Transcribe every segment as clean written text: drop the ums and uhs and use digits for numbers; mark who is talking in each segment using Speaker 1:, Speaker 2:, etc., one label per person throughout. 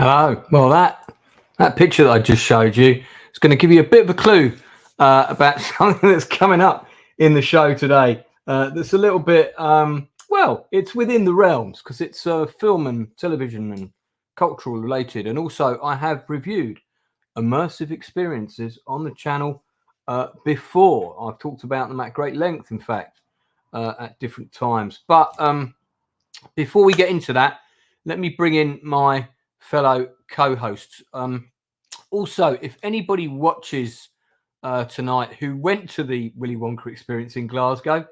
Speaker 1: Hello. Well, that picture that I just showed you is going to give you a bit of a clue about something that's coming up in the show today. That's a little bit, well, it's within the realms because it's film and television and cultural related. And also I have reviewed immersive experiences on the channel before. I've talked about them at great length, in fact, at different times. But before we get into that, let me bring in my fellow co-hosts. Also, if anybody watches tonight who went to the Willy Wonka experience in Glasgow,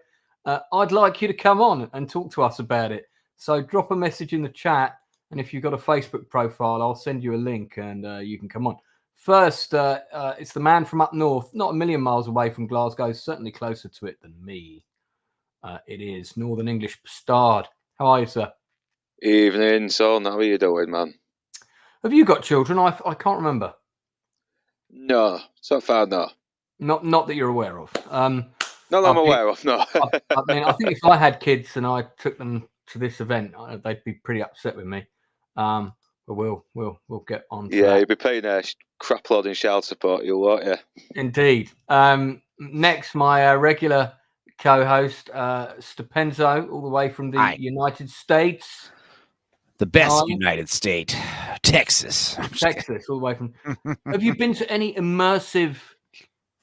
Speaker 1: I'd like you to come on and talk to us about it. So drop a message in the chat, and if you've got a Facebook profile, I'll send you a link and you can come on. First, it's the man from up north, not a million miles away from Glasgow, certainly closer to it than me. It is Northern English Bastard. How are you, sir?
Speaker 2: Evening, son. How are you doing, man?
Speaker 1: Have you got children? I can't remember.
Speaker 2: No, so far, no.
Speaker 1: Not that you're aware of.
Speaker 2: Not that I'm aware of, no.
Speaker 1: I mean, I think if I had kids and I took them to this event, they'd be pretty upset with me. But we'll get on to that.
Speaker 2: You'll be paying a crap load in child support, won't you?
Speaker 1: Indeed. Next, my regular co-host, Stepenzo, all the way from the United States.
Speaker 3: The best United State, Texas.
Speaker 1: Texas, all the way from. Have you been to any immersive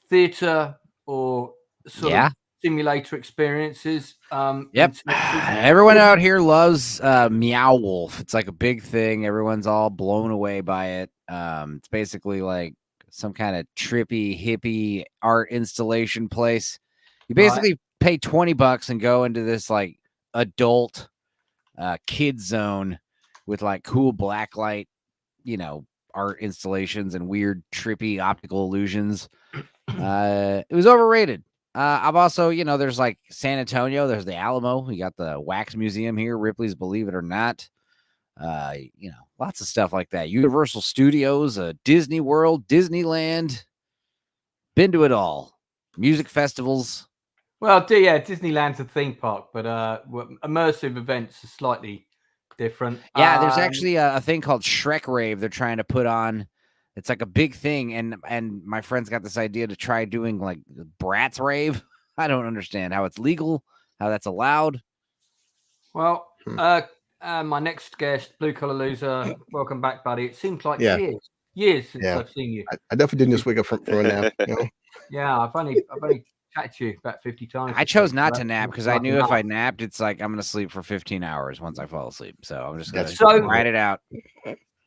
Speaker 1: theatre or sort of simulator experiences?
Speaker 3: Yep. Everyone out here loves Meow Wolf. It's like a big thing. Everyone's all blown away by it. It's basically like some kind of trippy, hippie art installation place. You basically pay $20 and go into this like adult kid zone with like cool blacklight, art installations and weird trippy optical illusions. It was overrated. I've also, there's like San Antonio, there's the Alamo. We got the Wax Museum here, Ripley's Believe It or Not. Lots of stuff like that. Universal Studios, Disney World, Disneyland. Been to it all. Music festivals.
Speaker 1: Well, yeah, Disneyland's a theme park, but immersive events are slightly different.
Speaker 3: Yeah, there's actually a thing called Shrek Rave they're trying to put on. It's like a big thing, and my friends got this idea to try doing like Bratz Rave. I don't understand how it's legal, how that's allowed.
Speaker 1: Well, my next guest, Blue Collar Loser, welcome back, buddy. It seems like years since I've seen you.
Speaker 4: I definitely didn't just wake up from a nap.
Speaker 1: Yeah, I've only chatted to you about 50 times.
Speaker 3: I chose not to nap because I knew if I napped, it's like I'm going to sleep for 15 hours once I fall asleep. So I'm just going to ride it out.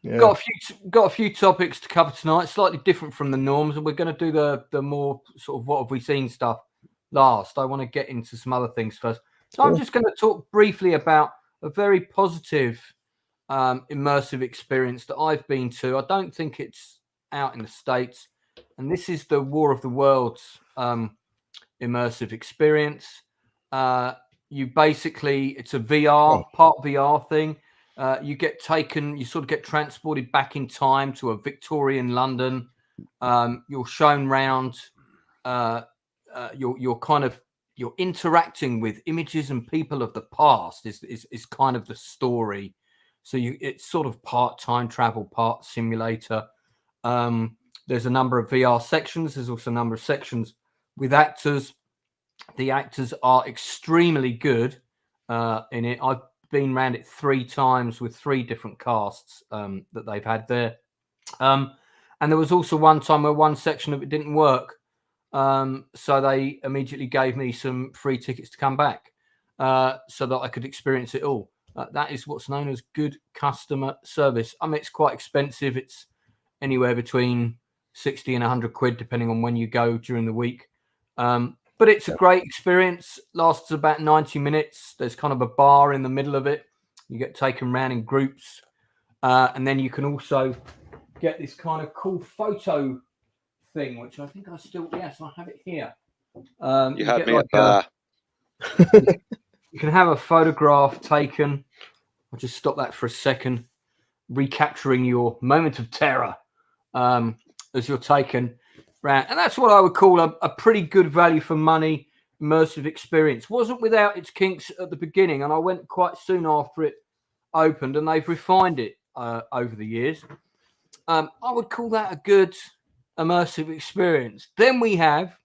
Speaker 1: Yeah. Got a few topics to cover tonight, slightly different from the norms, and we're going to do the more sort of what have we seen stuff last. I want to get into some other things first. So I'm just going to talk briefly about a very positive immersive experience that I've been to. I don't think it's out in the States, and this is the War of the Worlds immersive experience. You basically, it's a part VR thing. You get taken, you sort of get transported back in time to a Victorian London. You're shown round. You're interacting with images and people of the past. Is kind of the story. So it's sort of part time travel, part simulator. There's a number of VR sections. There's also a number of sections with actors. The actors are extremely good in it. I've been around it 3 times with 3 different casts that they've had there. And there was also one time where one section of it didn't work. So they immediately gave me some free tickets to come back so that I could experience it all. That is what's known as good customer service. I mean, it's quite expensive. It's anywhere between 60 and 100 quid, depending on when you go during the week. But it's a great experience. Lasts about 90 minutes. There's kind of a bar in the middle of it. You get taken around in groups. And then you can also get this kind of cool photo thing, which I think I have it here.
Speaker 2: You had me at bar.
Speaker 1: You can have a photograph taken. I'll just stop that for a second. Recapturing your moment of terror as you're taken round. And that's what I would call a pretty good value for money immersive experience. Wasn't without its kinks at the beginning, and I went quite soon after it opened, and they've refined it over the years. I would call that a good immersive experience. Then we have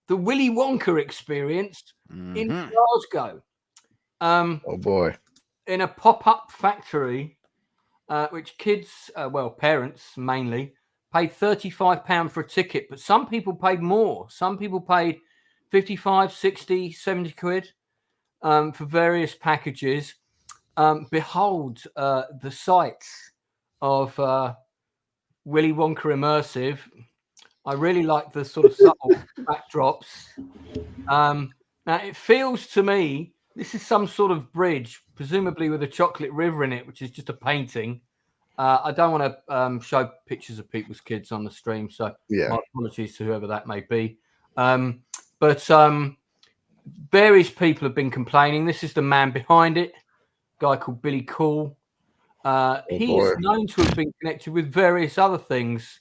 Speaker 1: the Willy Wonka experience in Glasgow.
Speaker 4: Oh boy.
Speaker 1: In a pop-up factory, which kids, parents mainly, paid £35 for a ticket, but some people paid more. Some people paid 55, 60, 70 quid for various packages. Behold the sights of Willy Wonka immersive. I really like the sort of subtle backdrops. Now, it feels to me this is some sort of bridge, presumably with a chocolate river in it, which is just a painting. I don't want to show pictures of people's kids on the stream, so my apologies to whoever that may be. But various people have been complaining. This is the man behind it, a guy called Billy Cool. He's known to have been connected with various other things.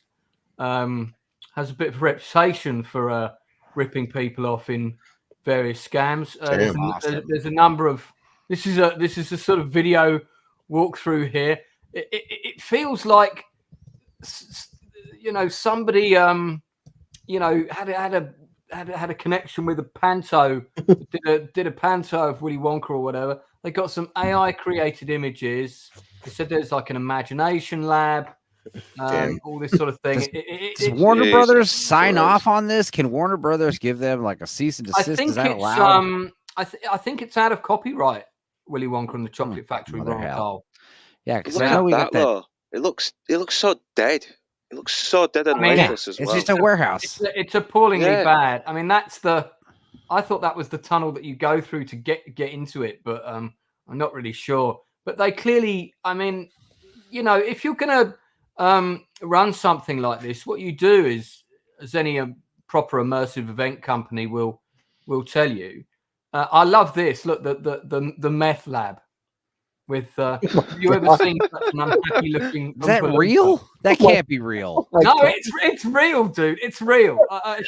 Speaker 1: Has a bit of a reputation for ripping people off in various scams. There's a number of. This is a sort of video walkthrough here. It feels like, somebody had a connection with a panto, did a panto of Willy Wonka or whatever. They got some AI created images. They said there's like an imagination lab, all this sort of thing.
Speaker 3: Does Warner Brothers sign off on this? Can Warner Brothers give them like a cease and desist? Is that allowed?
Speaker 1: I think it's out of copyright. Willy Wonka and the Chocolate Factory.
Speaker 3: Yeah, because
Speaker 2: I know we got that. It looks so dead. It looks so dead and lifeless as well.
Speaker 3: It's just a warehouse.
Speaker 1: It's appallingly bad. I mean, I thought that was the tunnel that you go through to get into it, but I'm not really sure. But they clearly, I mean, if you're going to run something like this, what you do is, as any proper immersive event company will tell you. I love this. Look, the meth lab. With have you ever seen such an unhappy looking?
Speaker 3: Is that real? That can't be real.
Speaker 1: No, it's real, dude. It's real. I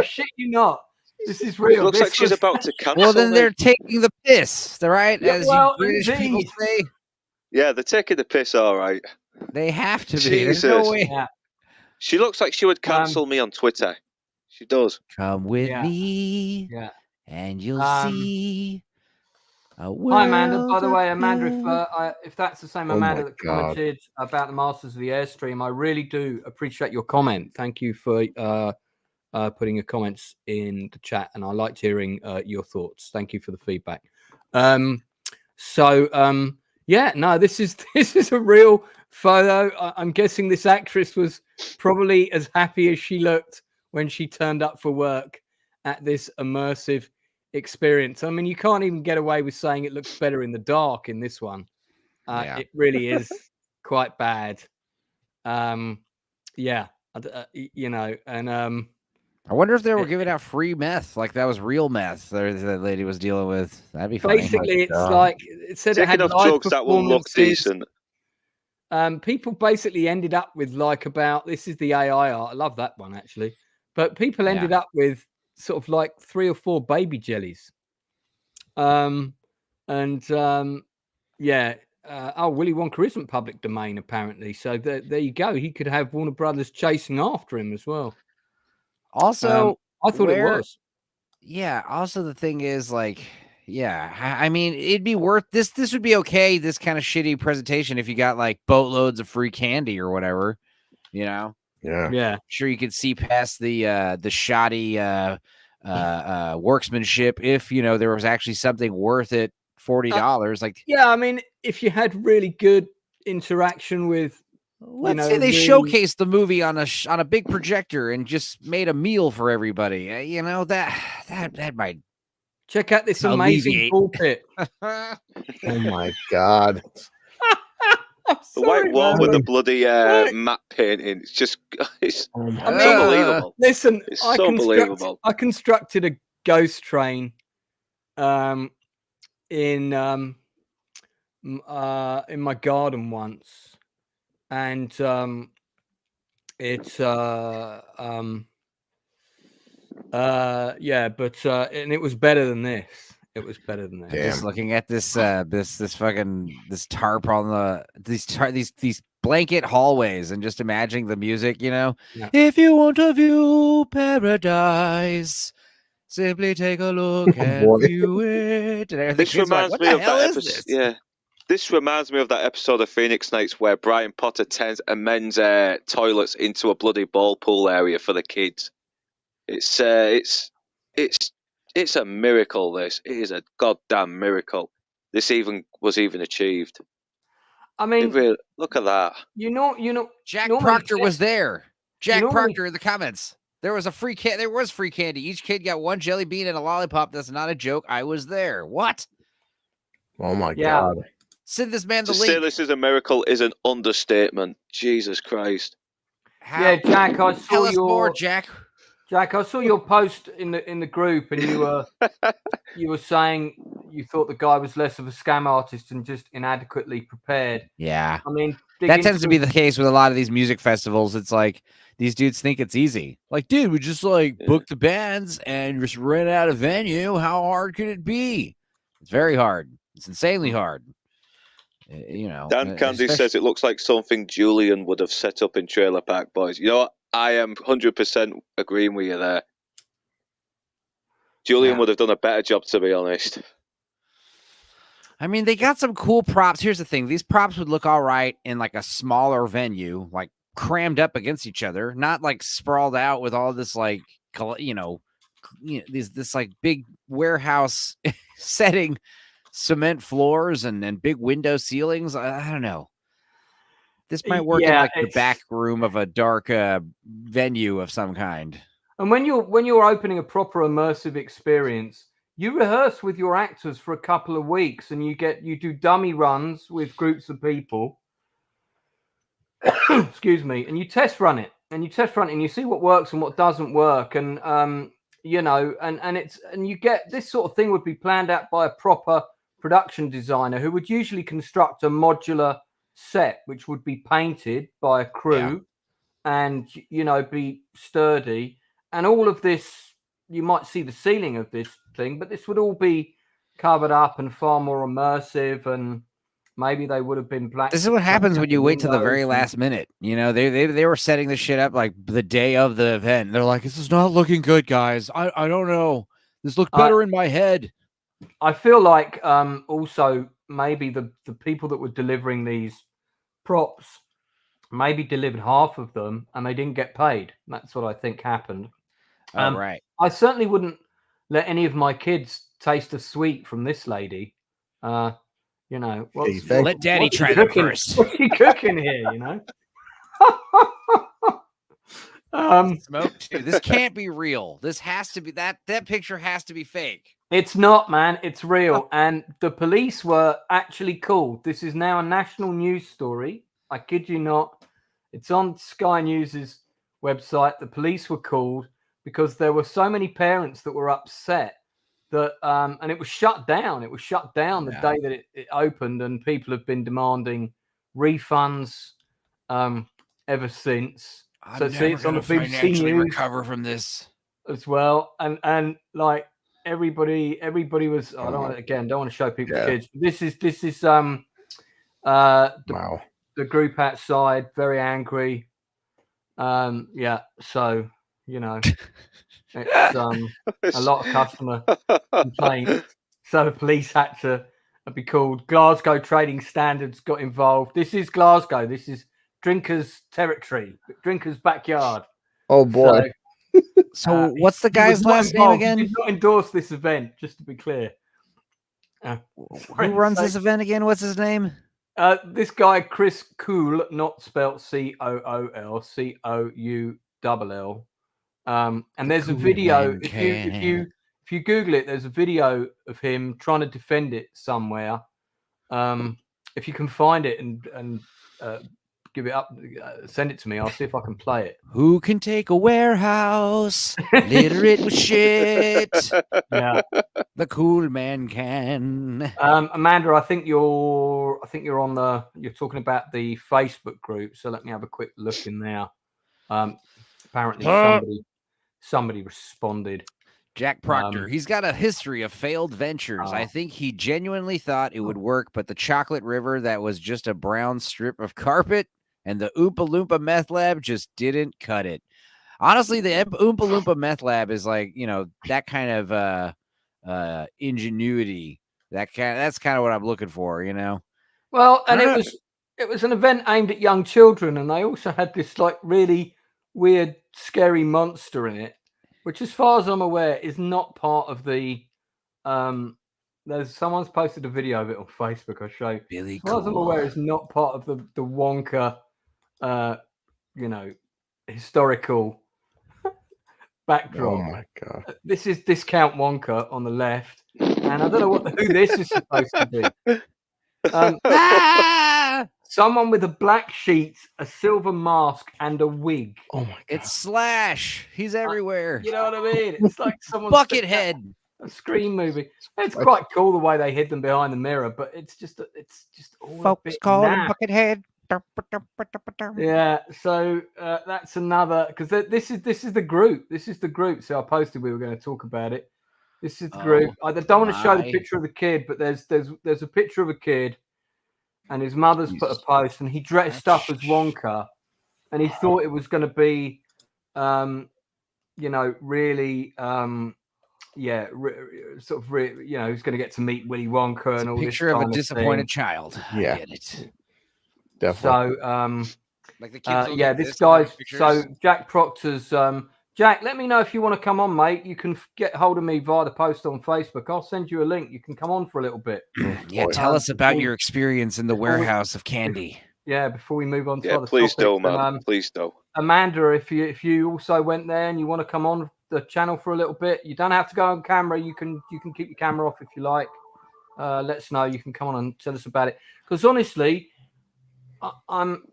Speaker 1: shit you not. This is real.
Speaker 2: It looks like she's about to cancel.
Speaker 3: Well, then they're taking the piss, right? As you British people say.
Speaker 2: Yeah, they're taking the piss. All right.
Speaker 3: They have to be.
Speaker 2: Jesus.
Speaker 3: There's no way.
Speaker 1: Yeah.
Speaker 2: She looks like she would cancel me on Twitter. She does.
Speaker 3: Come with me, and you'll see.
Speaker 1: Hi, Amanda. By the way, Amanda, if that's the same Amanda that commented about the Masters of the Airstream, I really do appreciate your comment. Thank you for putting your comments in the chat, and I liked hearing your thoughts. Thank you for the feedback. This is a real photo. I'm guessing this actress was probably as happy as she looked when she turned up for work at this immersive experience. I mean, you can't even get away with saying it looks better in the dark in this one. It really is quite bad. And
Speaker 3: I wonder if they were giving out free meth, like that was real meth that lady was dealing with. That'd be funny.
Speaker 1: Basically, it's like it said it had live
Speaker 2: jokes that will look decent.
Speaker 1: People basically ended up with this is the AI art. I love that one actually, but people ended up with sort of like 3 or 4 baby jellies. Willy Wonka isn't public domain apparently, so there you go. He could have Warner Brothers chasing after him as well.
Speaker 3: Also,
Speaker 1: I thought it was.
Speaker 3: Yeah. Also, the thing is, I mean, it'd be worth this. This would be okay. This kind of shitty presentation if you got like boatloads of free candy or whatever,
Speaker 4: Yeah.
Speaker 3: Sure, you could see past the shoddy workmanship if there was actually something worth it. $40.
Speaker 1: I mean, if you had really good interaction with.
Speaker 3: Let's say they showcased the movie on a big projector and just made a meal for everybody. That might
Speaker 1: check out this amazing ball pit.
Speaker 2: Oh
Speaker 4: my god!
Speaker 2: The white wall with the bloody matte painting. It's unbelievable.
Speaker 1: Listen,
Speaker 2: it's so unbelievable.
Speaker 1: I constructed a ghost train, in my garden once. And and it was better than this. It was better than that.
Speaker 4: Damn.
Speaker 3: Just looking at this this tarp on these blanket hallways and just imagining the music, you know.
Speaker 1: Yeah.
Speaker 3: If you want to view paradise, simply take a look and
Speaker 4: boy.
Speaker 3: view it. And
Speaker 2: This reminds
Speaker 3: what
Speaker 2: me
Speaker 3: the
Speaker 2: of
Speaker 3: hell
Speaker 2: that
Speaker 3: is
Speaker 2: episode.
Speaker 3: this?
Speaker 2: Yeah, this reminds me of that episode of Phoenix Nights where Brian Potter amends toilets into a bloody ball pool area for the kids. It's a miracle. This it is a goddamn miracle. This was even achieved.
Speaker 1: I mean,
Speaker 2: Really, look at that.
Speaker 1: you know,
Speaker 3: Jack
Speaker 1: normally
Speaker 3: Proctor was there. Jack
Speaker 1: normally-
Speaker 3: Proctor in the comments. There was free candy. Each kid got one jelly bean and a lollipop. That's not a joke. I was there. What?
Speaker 4: Oh my
Speaker 1: Yeah.
Speaker 4: God.
Speaker 3: Send this man the
Speaker 2: To say
Speaker 3: link.
Speaker 2: this is a miracle is an understatement. Jesus Christ.
Speaker 1: Yeah, Jack, I saw
Speaker 3: Tell us
Speaker 1: your
Speaker 3: more, Jack.
Speaker 1: Jack, I saw your post in the group, and you were saying you thought the guy was less of a scam artist and just inadequately prepared.
Speaker 3: Yeah.
Speaker 1: I mean,
Speaker 3: That tends to be the case with a lot of these music festivals. It's like these dudes think it's easy. Like, dude, we just book the bands and just rent out a venue. How hard could it be? It's very hard. It's insanely hard. You know,
Speaker 2: Dan Candy says it looks like something Julian would have set up in Trailer Park Boys. You know what? I am 100% agreeing with you there. Julian would have done a better job, to be honest.
Speaker 3: I mean, they got some cool props. Here's the thing. These props would look all right in like a smaller venue, like crammed up against each other, not like sprawled out with all this this like big warehouse setting, cement floors and big window ceilings. I don't know. This might work in like the back room of a dark venue of some kind.
Speaker 1: And when you're opening a proper immersive experience, you rehearse with your actors for a couple of weeks, and you do dummy runs with groups of people. Excuse me, and you test run it, and you see what works and what doesn't work, and and you get this sort of thing would be planned out by a proper production designer who would usually construct a modular set which would be painted by a crew and be sturdy, and all of this, you might see the ceiling of this thing, but this would all be covered up and far more immersive, and maybe they would have been black.
Speaker 3: This is what happens when you wait to the very last minute. You know, they were setting this shit up like the day of the event. They're like, this is not looking good, guys. I don't know. This looked better in my head.
Speaker 1: I feel like also maybe the people that were delivering these props maybe delivered half of them and they didn't get paid. That's what I think happened.
Speaker 3: Right.
Speaker 1: I certainly wouldn't let any of my kids taste a sweet from this lady. Let
Speaker 3: Daddy try them first.
Speaker 1: What's she cooking here?
Speaker 3: Smoke too. This can't be real. This has to be that picture has to be fake.
Speaker 1: It's not, man. It's real. And the police were actually called. This is now a national news story. I kid you not. It's on Sky News's website. The police were called because there were so many parents that were upset that, and it was shut down. It was shut down the day that it opened, and people have been demanding refunds ever since. So see, it's on the BBC News.
Speaker 3: Recover from this
Speaker 1: as well, and like everybody was. I don't want to show people kids. This is the group outside, very angry. So it's a lot of customer complaints. So the police had to be called. Glasgow Trading Standards got involved. This is Glasgow. This is drinkers' territory, drinkers' backyard.
Speaker 4: Oh boy.
Speaker 3: So what's the guy's last name again?
Speaker 1: He did not endorse this event, just to be clear.
Speaker 3: Who runs this event again? What's his name?
Speaker 1: This guy, Chris Cool, not spelt Cool, Coull. And there's a video. If you Google it, there's a video of him trying to defend it somewhere. If you can find it and give it up, send it to me. I'll see if I can play it.
Speaker 3: Who can take a warehouse, litter it with shit?
Speaker 1: Yeah,
Speaker 3: the cool man can.
Speaker 1: Amanda, I think you're you're talking about the Facebook group. So let me have a quick look in there. Apparently somebody responded.
Speaker 3: Jack Proctor. He's got a history of failed ventures. I think he genuinely thought it would work, but the chocolate river that was just a brown strip of carpet and the Oompa Loompa meth lab just didn't cut it. Honestly, the Oompa Loompa meth lab is like, you know, that kind of ingenuity. That's kind of what I'm looking for, you know.
Speaker 1: Well, and it was an event aimed at young children, and they also had this like really weird, scary monster in it, which, as far as I'm aware, is not part of the. There's someone's posted a video of it on Facebook. I'll show you.
Speaker 3: Really
Speaker 1: as far as I'm aware, is not part of the Wonka, you know, historical backdrop.
Speaker 4: Oh my god!
Speaker 1: This is Discount Wonka on the left, and I don't know who this is supposed to be. Someone with a black sheet, a silver mask, and a wig.
Speaker 4: Oh my god!
Speaker 3: It's Slash. He's everywhere.
Speaker 1: You know what I mean? It's like someone
Speaker 3: Buckethead.
Speaker 1: A Scream movie. It's quite cool the way they hid them behind the mirror, but it's just all
Speaker 3: folks call him Buckethead.
Speaker 1: Yeah, so that's another, because this is the group. This is the group. So I posted we were going to talk about it. This is the group. I don't want to show the picture of the kid, but there's a picture of a kid, and his mother's put a post, and he dressed up as Wonka, and he thought it was going to be, you know, really, yeah, sort of, you know, he's going to get to meet Willy Wonka and all this.
Speaker 3: Picture of a disappointed child.
Speaker 4: Yeah,
Speaker 3: I get it.
Speaker 4: Definitely.
Speaker 1: So,
Speaker 3: like the kids
Speaker 1: yeah, this guy's so Jack Proctor's. Jack, let me know if you want to come on, mate. You can get hold of me via the post on Facebook. I'll send you a link. You can come on for a little bit.
Speaker 3: Yeah, tell us about your experience in the warehouse of candy.
Speaker 1: Yeah, before we move on to other
Speaker 2: please
Speaker 1: topics.
Speaker 2: do, man. Please do.
Speaker 1: Amanda, if you also went there and you want to come on the channel for a little bit, you don't have to go on camera. You can keep your camera off if you like. Let us know. You can come on and tell us about it. Because honestly, I'm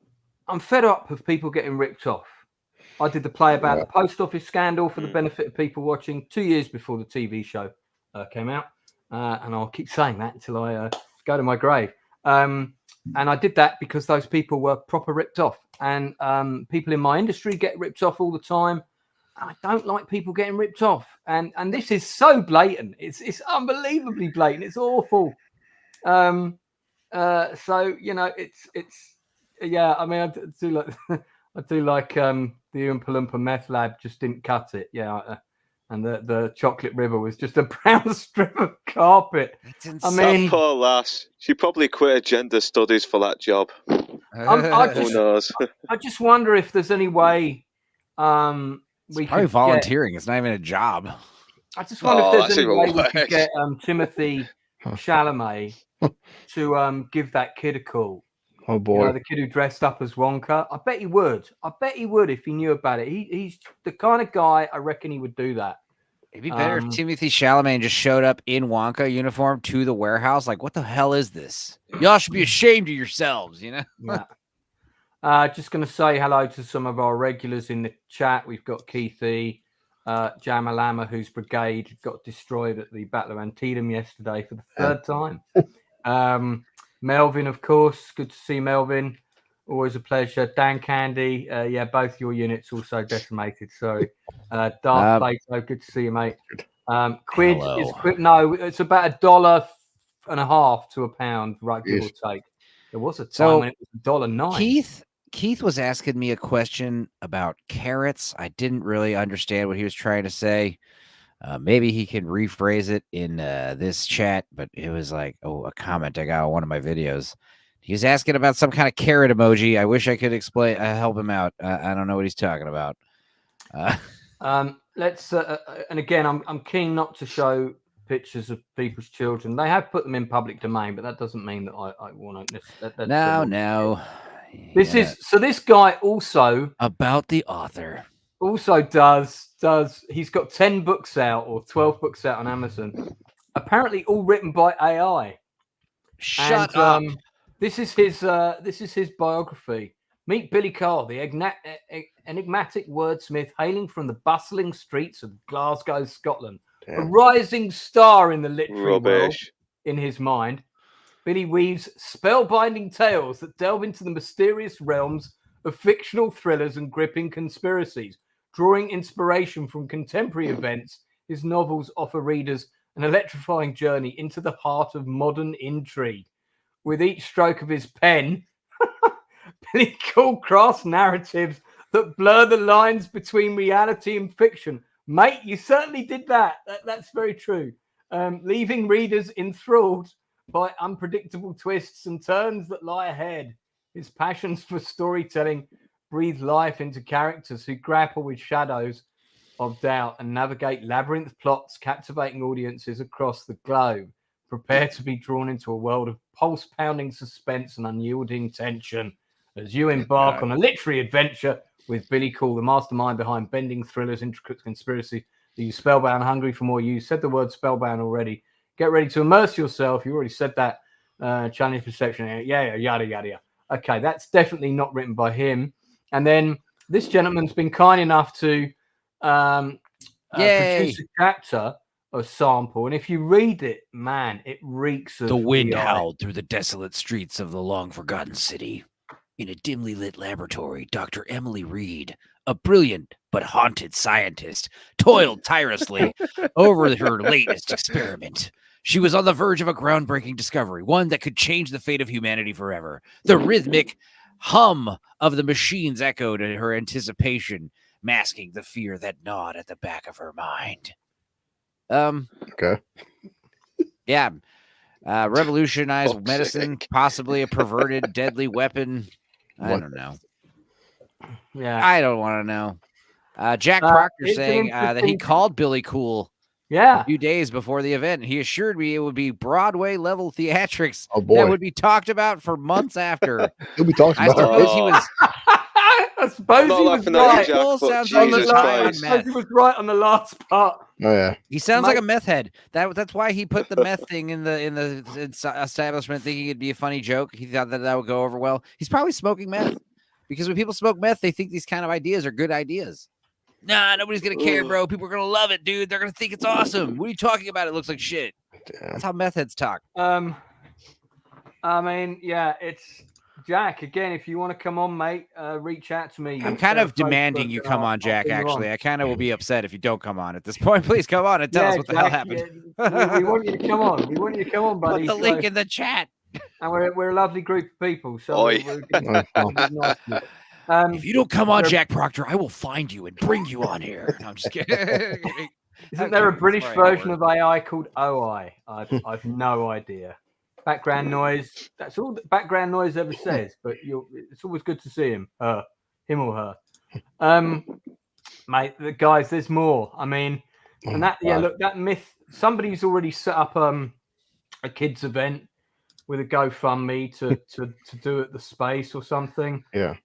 Speaker 1: fed up of people getting ripped off. I did the play about the post office scandal for the benefit of people watching 2 years before the TV show came out. And I'll keep saying that until I go to my grave. And I did that because those people were proper ripped off. And people in my industry get ripped off all the time. I don't like people getting ripped off. And this is so blatant. It's unbelievably blatant. It's awful. So, you know, it's yeah, I mean, I do like the Oompa Loompa meth lab just didn't cut it. Yeah. And the chocolate river was just a brown strip of carpet. I mean,
Speaker 2: poor lass. She probably quit her gender studies for that job. Who knows?
Speaker 1: I just wonder if there's any way we
Speaker 3: probably
Speaker 1: could
Speaker 3: volunteering. It's not even a job.
Speaker 1: I just wonder if there's any way we could get Timothy Chalamet to give that kid a call.
Speaker 4: Oh boy,
Speaker 1: you know, the kid who dressed up as Wonka. I bet he would. I bet he would if he knew about it. He's the kind of guy I reckon he would do that.
Speaker 3: It'd be better if Timothy Chalamet just showed up in Wonka uniform to the warehouse. Like, what the hell is this? Y'all should be ashamed of yourselves, you know?
Speaker 1: Yeah. Just going to say hello to some of our regulars in the chat. We've got Keithy, Jamalama, whose brigade got destroyed at the Battle of Antietam yesterday for the third time. Melvin, of course. Good to see Melvin. Always a pleasure. Dan Candy. Yeah, both your units also decimated. Sorry. Darth Plato. Good to see you, mate. Quid is quid. No, it's about $1.50 to £1, right? Give or take. There was a time when it was $1.09.
Speaker 3: Keith was asking me a question about carrots. I didn't really understand what he was trying to say. Maybe he can rephrase it in this chat, but it was like, a comment I got on one of my videos. He was asking about some kind of carrot emoji. I wish I could explain, help him out. I don't know what he's talking about.
Speaker 1: Let's, and again, I'm keen not to show pictures of people's children. They have put them in public domain, but that doesn't mean that I want to.
Speaker 3: No.
Speaker 1: This is so. This guy also
Speaker 3: about the author.
Speaker 1: Also does he's got 10 books out or 12 books out on Amazon, apparently all written by AI.
Speaker 3: Shut up.
Speaker 1: This is his biography. Meet Billy Carr, the enigmatic wordsmith hailing from the bustling streets of Glasgow, Scotland. Damn. A rising star in the literary world in his mind. Billy weaves spellbinding tales that delve into the mysterious realms of fictional thrillers and gripping conspiracies, drawing inspiration from contemporary events his novels offer readers an electrifying journey into the heart of modern intrigue. With each stroke of his pen, Billy Cool crafts narratives that blur the lines between reality and fiction. Mate, you certainly did that. That's very true. Leaving readers enthralled by unpredictable twists and turns that lie ahead. His passions for storytelling breathe life into characters who grapple with shadows of doubt and navigate labyrinth plots, captivating audiences across the globe. Prepare to be drawn into a world of pulse-pounding suspense and unyielding tension as you embark on a literary adventure with Billy Cool, the mastermind behind bending thrillers, intricate conspiracy. Are you spellbound, hungry for more? You said the word spellbound already. Get ready to immerse yourself. You already said that. Challenge perception. Yeah, yada, yada, yada. Okay, that's definitely not written by him. And then this gentleman's been kind enough to produce a chapter, a sample. And if you read it, man, it reeks of
Speaker 3: the wind howled through the desolate streets of the long-forgotten city. In a dimly lit laboratory, Dr. Emily Reed, a brilliant but haunted scientist, toiled tirelessly over her latest experiment. She was on the verge of a groundbreaking discovery, one that could change the fate of humanity forever. The rhythmic hum of the machines echoed in her anticipation, masking the fear that gnawed at the back of her mind.
Speaker 4: Okay.
Speaker 3: Yeah. Revolutionized medicine, possibly a perverted, deadly weapon. I don't know.
Speaker 1: Yeah.
Speaker 3: I don't want to know. Jack Proctor saying that he called Billy Cool a few days before the event. He assured me it would be Broadway level theatrics that would be talked about for months after.
Speaker 4: He'll be talking about
Speaker 3: suppose he was.
Speaker 1: I suppose he was right.
Speaker 3: Cool sounds like
Speaker 1: he was right on the last part.
Speaker 4: Oh yeah,
Speaker 3: he sounds like a meth head. That's why he put the meth thing in the establishment, thinking it'd be a funny joke. He thought that would go over well. He's probably smoking meth, because when people smoke meth, they think these kind of ideas are good ideas. Nah, nobody's gonna care, bro. People are gonna love it, dude. They're gonna think it's awesome. What are you talking about? It looks like shit.
Speaker 4: Damn.
Speaker 3: That's how meth heads talk.
Speaker 1: I mean, yeah, it's Jack again. If you want to come on, mate, reach out to me.
Speaker 3: I'm kind of demanding you come on, Jack. Actually, I kind of will be upset if you don't come on at this point. Please come on and tell us what the hell happened.
Speaker 1: Yeah, we want you to come on. We want you to come on, buddy.
Speaker 3: Put the link in the chat.
Speaker 1: And we're a lovely group of people. So
Speaker 3: if you don't come on, Jack Proctor, I will find you and bring you on here. No, I'm just kidding.
Speaker 1: Isn't there a British version of AI called OI? I've no idea. Background noise. That's all that background noise ever says. But it's always good to see him or her. Mate, guys, there's more. I mean, and that look, that myth. Somebody's already set up a kids event with a GoFundMe to do at the space or something.
Speaker 4: Yeah.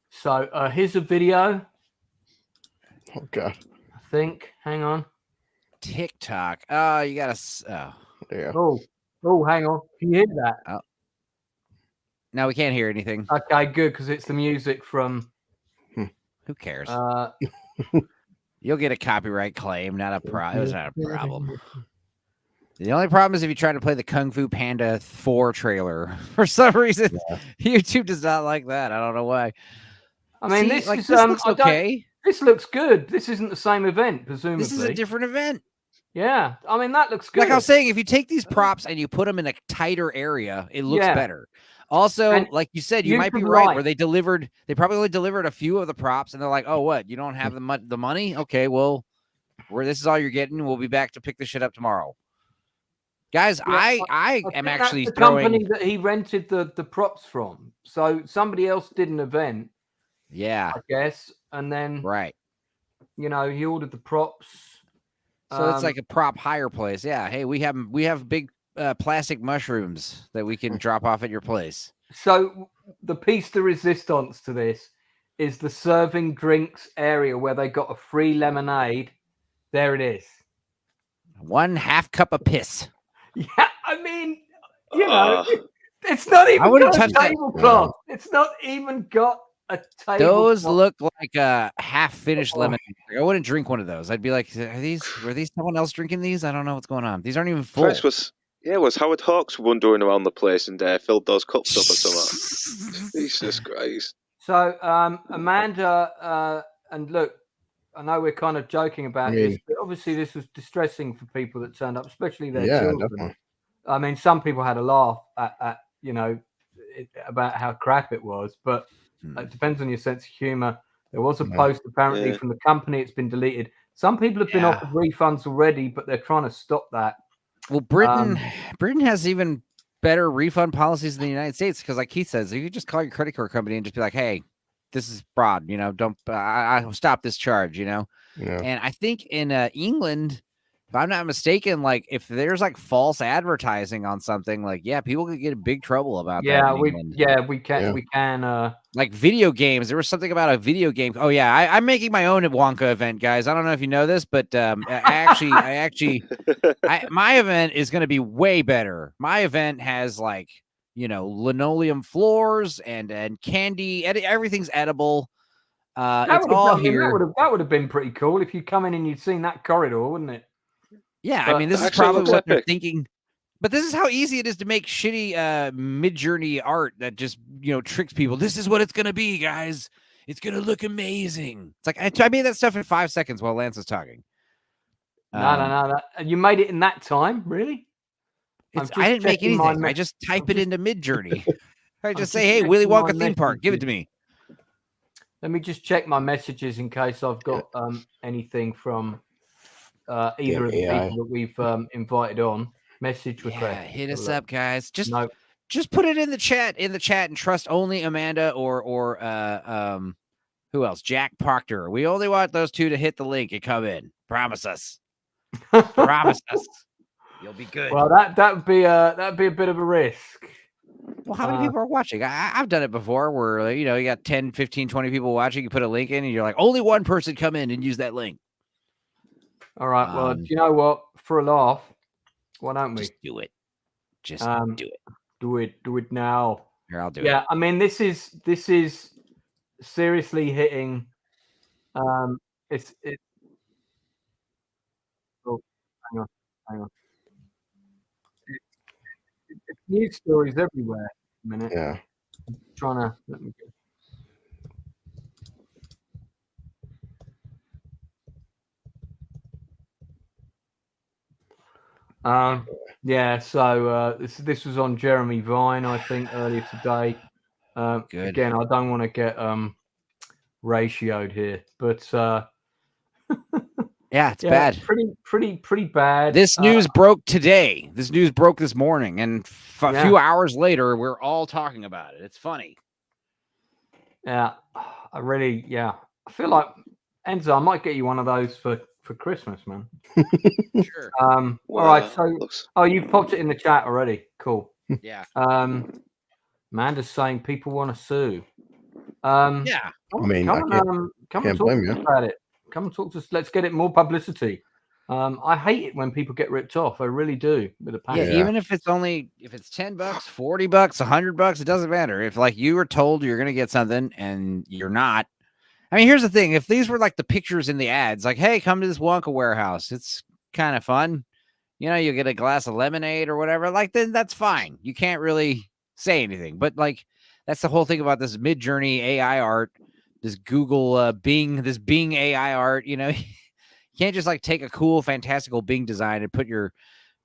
Speaker 1: So here's a video.
Speaker 4: Oh God.
Speaker 1: I think. Hang on.
Speaker 3: TikTok. Oh, you gotta. Oh.
Speaker 4: Yeah.
Speaker 1: Oh, hang on. Can you hear that?
Speaker 3: Oh. No, we can't hear anything.
Speaker 1: Okay, good, because it's the music from.
Speaker 3: Who cares? You'll get a copyright claim. Not a problem. It's not a problem. The only problem is if you try to play the Kung Fu Panda 4 trailer. For some reason, YouTube does not like that. I don't know why.
Speaker 1: I mean, this looks
Speaker 3: okay.
Speaker 1: This looks good. This isn't the same event, presumably.
Speaker 3: This is a different event.
Speaker 1: Yeah, I mean, that looks good.
Speaker 3: Like I was saying, if you take these props and you put them in a tighter area, it looks better. Also, and like you said, you might be right. Where they probably only delivered a few of the props, and they're like, "Oh, what? You don't have the money? Okay, well, this is all you're getting. We'll be back to pick this shit up tomorrow." Guys, I am actually
Speaker 1: that's the company that he rented the props from. So somebody else did an event.
Speaker 3: Yeah,
Speaker 1: I guess, and then
Speaker 3: he
Speaker 1: ordered the props.
Speaker 3: So it's like a prop hire place. Yeah. Hey, we have big plastic mushrooms that we can drop off at your place.
Speaker 1: So the piece de resistance to this is the serving drinks area where they got a free lemonade. There it is.
Speaker 3: 1/2 cup of piss.
Speaker 1: Yeah, I mean, it's not even got a tablecloth. It's not even got a table.
Speaker 3: Those look like a half-finished lemonade. I wouldn't drink one of those. I'd be like, were these someone else drinking these? I don't know what's going on. These aren't even full.
Speaker 2: Was Howard Hawks wandering around the place and filled those cups up or something? Jesus Christ.
Speaker 1: So Amanda, and look, I know we're kind of joking about this, but obviously this was distressing for people that turned up, especially their children.
Speaker 4: Definitely.
Speaker 1: I mean, some people had a laugh at about how crap it was, but it depends on your sense of humor. There was a post apparently from the company. It's been deleted. Some people have been offered refunds already, but they're trying to stop that.
Speaker 3: Well, Britain has even better refund policies than the United States because, like Keith says, you could just call your credit card company and just be like, "Hey, this is fraud. Don't I'll stop this charge." And I think in England, if I'm not mistaken, like if there's like false advertising on something, like people could get in big trouble about that.
Speaker 1: We can.
Speaker 3: Like video games, there was something about a video game. Oh yeah, I'm making my own WONKA event, guys. I don't know if you know this, but my event is going to be way better. My event has like linoleum floors and candy. Everything's edible. It's all here.
Speaker 1: That would have been pretty cool if you come in and you'd seen that corridor, wouldn't it?
Speaker 3: Yeah, I mean, this is probably what they're thinking. But this is how easy it is to make shitty mid-journey art that just, tricks people. This is what it's going to be, guys. It's going to look amazing. It's like, I made that stuff in 5 seconds while Lance is talking.
Speaker 1: No. You made it in that time? Really?
Speaker 3: I didn't make anything. I just type it into mid-journey. I just say, hey, Willy Wonka theme park, give it to me.
Speaker 1: Let me just check my messages in case I've got anything from either of the people that we've invited on. Message request.
Speaker 3: Yeah, hit us up, guys. Just put it in the chat and trust only Amanda or who else? Jack Proctor. We only want those two to hit the link and come in. Promise us. Promise us. You'll be good.
Speaker 1: Well, that'd be a bit of a risk.
Speaker 3: Well, how many people are watching? I've done it before where you got 10, 15, 20 people watching. You put a link in and you're like, only one person come in and use that link.
Speaker 1: All right. Well, do you know what? For a laugh, why don't we
Speaker 3: just do it? Just do it.
Speaker 1: Do it now.
Speaker 3: Here, I'll do it.
Speaker 1: Yeah, I mean, this is seriously hitting. It's. Oh, hang on. It's news stories everywhere. A minute.
Speaker 4: Yeah.
Speaker 1: I'm trying to let me go. So this was on Jeremy Vine, I think, earlier today.
Speaker 3: Good.
Speaker 1: Again, I don't want to get ratioed here, but
Speaker 3: it's bad.
Speaker 1: Pretty bad.
Speaker 3: This news broke today. This news broke this morning, and a few hours later, we're all talking about it. It's funny.
Speaker 1: Yeah, I feel like Enzo, I might get you one of those for Christmas, man.
Speaker 3: Sure.
Speaker 1: All right. So, you've popped it in the chat already. Cool.
Speaker 3: Yeah.
Speaker 1: Amanda's saying people want to sue.
Speaker 4: Come and
Speaker 1: talk to us about it. Come and talk to us. Let's get it more publicity. I hate it when people get ripped off. I really do. With a passion.
Speaker 3: Yeah, even if it's $10, $40, $100, it doesn't matter. If like you were told you're gonna get something and you're not. I mean, here's the thing. If these were like the pictures in the ads, like, hey, come to this Wonka warehouse. It's kind of fun. You get a glass of lemonade or whatever. Like, then that's fine. You can't really say anything. But like, that's the whole thing about this mid-journey AI art, this Google Bing AI art. You can't just like take a cool, fantastical Bing design and put your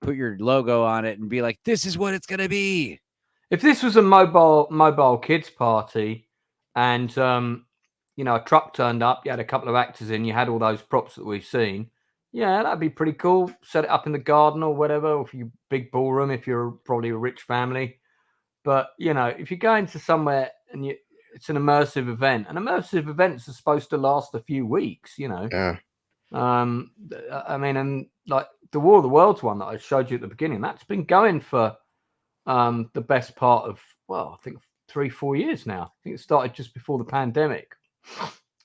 Speaker 3: logo on it and be like, this is what it's going to be.
Speaker 1: If this was a mobile kids party and, a truck turned up, you had a couple of actors in, you had all those props that we've seen. Yeah, that'd be pretty cool. Set it up in the garden or whatever, or if you big ballroom, if you're probably a rich family. But, if you're going to somewhere and it's an immersive event, and immersive events are supposed to last a few weeks,
Speaker 4: Yeah.
Speaker 1: I mean, and like the War of the Worlds one that I showed you at the beginning, that's been going for the best part of, I think 3-4 years now. I think it started just before the pandemic.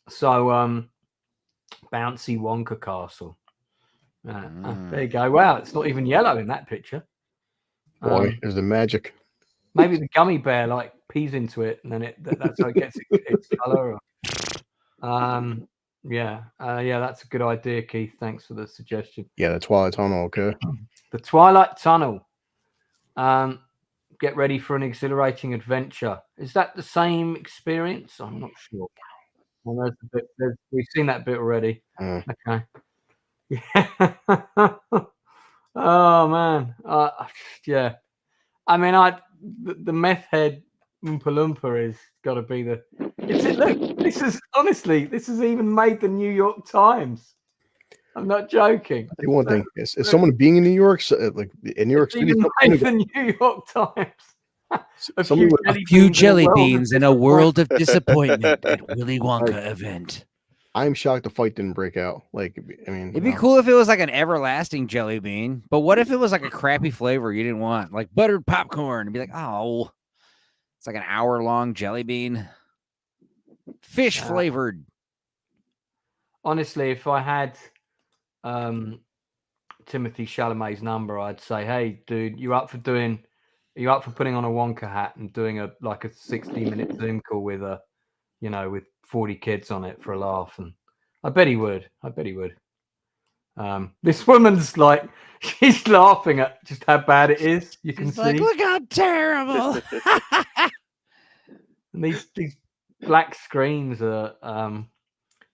Speaker 1: So, bouncy Wonka castle. There you go. Wow, it's not even yellow in that picture.
Speaker 4: Boy, there's the magic.
Speaker 1: Maybe the gummy bear like pees into it, and then that's how it gets its color. That's a good idea, Keith. Thanks for the suggestion.
Speaker 4: Yeah, the Twilight Tunnel. Okay.
Speaker 1: The Twilight Tunnel. Get ready for an exhilarating adventure. Is that the same experience? I'm not sure. Well, we've seen that bit already. Okay. Yeah. Oh man. Yeah. I mean, the meth head Oompa Loompa is got to be the. Look, this has even made the New York Times. I'm not joking.
Speaker 4: I one thing is someone being in New York, like in New York City,
Speaker 1: even made the New York Times.
Speaker 4: A
Speaker 3: few jelly beans in a world of disappointment at Willy Wonka event.
Speaker 4: I'm shocked the fight didn't break out. Like, I mean,
Speaker 3: it'd be cool if it was like an everlasting jelly bean, but what if it was like a crappy flavor you didn't want, like buttered popcorn? And be like, oh, it's like an hour-long jelly bean, fish flavored.
Speaker 1: Honestly, if I had Timothy Chalamet's number, I'd say, hey, dude, you up for putting on a Wonka hat and doing a 60-minute Zoom call with with 40 kids on it for a laugh? And I bet he would. This woman's like, she's laughing at just how bad it is. You can see.
Speaker 3: Like, look how terrible.
Speaker 1: And these black screens are,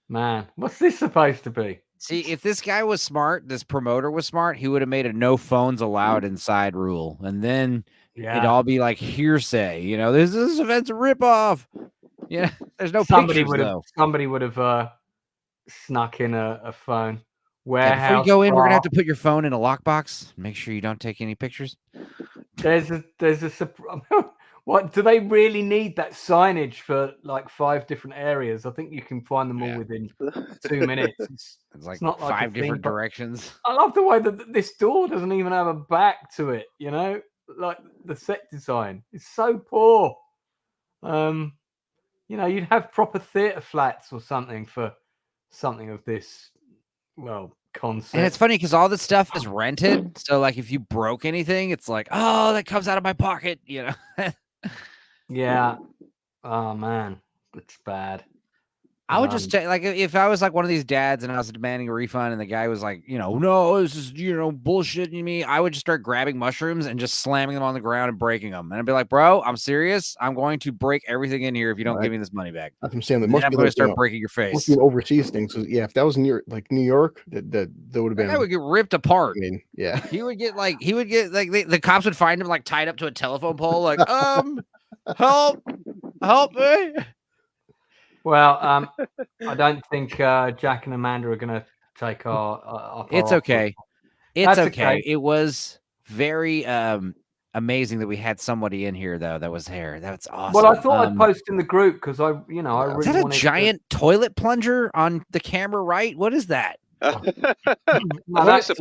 Speaker 1: man, what's this supposed to be?
Speaker 3: See, if this guy was smart, this promoter was smart, he would have made a no phones allowed inside rule. And then it'd all be like hearsay. This event's a ripoff. Yeah, there's no
Speaker 1: somebody would have snuck in a phone. Warehouse.
Speaker 3: Before you go in, we're gonna have to put your phone in a lockbox. Make sure you don't take any pictures.
Speaker 1: There's a what do they really need that signage for like 5 different areas? I think you can find them all within 2 minutes. It's
Speaker 3: like
Speaker 1: not
Speaker 3: 5 different directions.
Speaker 1: I love the way that this door doesn't even have a back to it. Like the set design is so poor. You'd have proper theater flats or something for something of this, concept.
Speaker 3: And it's funny because all this stuff is rented. So, like, if you broke anything, it's like, oh, that comes out of my pocket,
Speaker 1: Yeah. Oh, man. It's bad.
Speaker 3: I would just like if I was like one of these dads and I was demanding a refund and the guy was like, no, this is, bullshitting me. I would just start grabbing mushrooms and just slamming them on the ground and breaking them. And I'd be like, bro, I'm serious. I'm going to break everything in here if you don't give me this money back.
Speaker 4: I'm saying
Speaker 3: I'm going to start breaking your face.
Speaker 4: Must be an overseas thing. So if that was near like New York, that would have been.
Speaker 3: That would get ripped apart.
Speaker 4: I mean, yeah.
Speaker 3: He would get like the cops would find him like tied up to a telephone pole, like help me.
Speaker 1: Well, I don't think Jack and Amanda are going to take our
Speaker 3: It's okay. It's okay. It was very amazing that we had somebody in here though that was here. That's awesome.
Speaker 1: Well, I thought I'd post in the group because I really
Speaker 3: is that a giant toilet plunger on the camera, right? What is that?
Speaker 1: That's a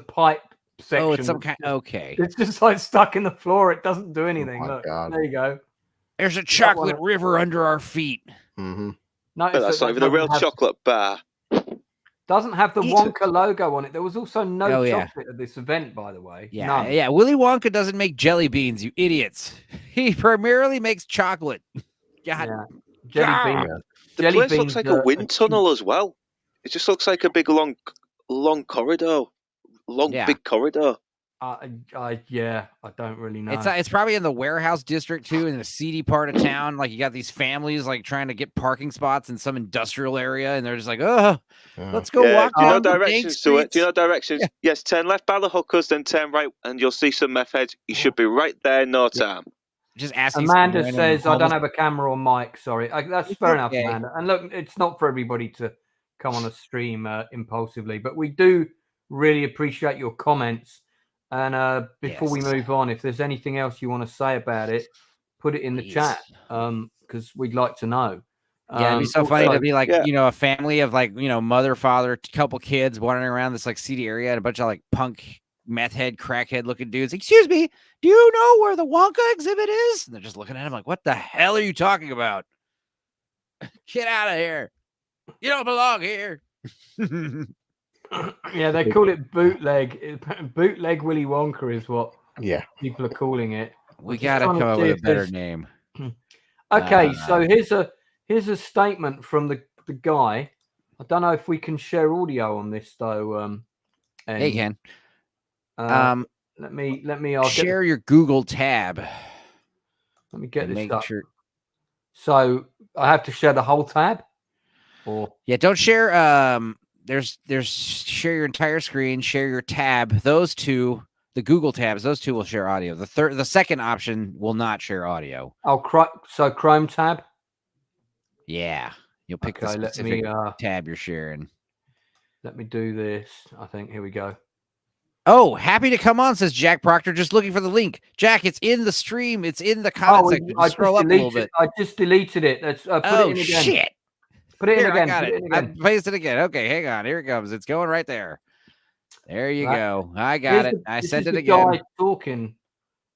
Speaker 1: pipe section.
Speaker 3: Oh, it's some kind. Okay.
Speaker 1: It's just like stuck in the floor. It doesn't do anything. Look, there you go.
Speaker 3: There's a chocolate river under our feet.
Speaker 4: Mm-hmm.
Speaker 2: That's not even a real chocolate bar.
Speaker 1: Doesn't have the Wonka logo on it. There was also no chocolate at this event, by the way.
Speaker 3: Yeah,
Speaker 1: none.
Speaker 3: Yeah. Willy Wonka doesn't make jelly beans, you idiots. He primarily makes chocolate. God.
Speaker 1: Jelly beans.
Speaker 2: The place looks like a wind tunnel as well. It just looks like a big long corridor. Big corridor.
Speaker 1: I don't really know.
Speaker 3: It's probably in the warehouse district too, in the seedy part of town. Like you got these families like trying to get parking spots in some industrial area, and they're just like, let's go walk.
Speaker 2: Do you know directions to it? Do you know directions? Yeah. Yes, turn left by the hookers, then turn right, and you'll see some meth heads. You should be right there in no time.
Speaker 3: Just ask.
Speaker 1: Amanda says, "I don't have a camera or mic." Sorry, that's fair enough, Amanda. And look, it's not for everybody to come on a stream impulsively, but we do really appreciate your comments. And before we move on, if there's anything else you want to say about it, put it in the chat because we'd like to know.
Speaker 3: It'd be so funny to be like, a family of like, mother, father, couple kids wandering around this like seedy area and a bunch of like punk, meth head, crackhead looking dudes. Excuse me, do you know where the Wonka exhibit is? And they're just looking at him like, what the hell are you talking about? Get out of here. You don't belong here.
Speaker 1: Yeah, they call it bootleg. Bootleg Willy Wonka is what people are calling it.
Speaker 3: We gotta come up with a better name.
Speaker 1: Okay, so here's a statement from the guy. I don't know if we can share audio on this though.
Speaker 3: Hey, you can.
Speaker 1: Let me. I'll
Speaker 3: share your Google tab.
Speaker 1: Let me get this
Speaker 3: make
Speaker 1: up.
Speaker 3: Sure.
Speaker 1: So I have to share the whole tab, or
Speaker 3: Yeah, don't share. There's share your entire screen, share your tab. Those two, the Google tabs, those two will share audio. The second option will not share audio.
Speaker 1: so Chrome tab.
Speaker 3: Yeah, you'll pick the
Speaker 1: Okay,
Speaker 3: specific tab you're sharing.
Speaker 1: Let me do this. I think here we go.
Speaker 3: Oh, happy to come on, says Jack Proctor. Just looking for the link. Jack, it's in the stream. It's in the comment section. Just scroll up a little bit.
Speaker 1: I just deleted it. Let's put it in again.
Speaker 3: Shit.
Speaker 1: Put it in again.
Speaker 3: I got
Speaker 1: put
Speaker 3: it.
Speaker 1: it in again.
Speaker 3: I pasted it again. Okay, hang on. Here it comes. It's going right there. There you go. I got it. I sent it again.
Speaker 1: Guy talking.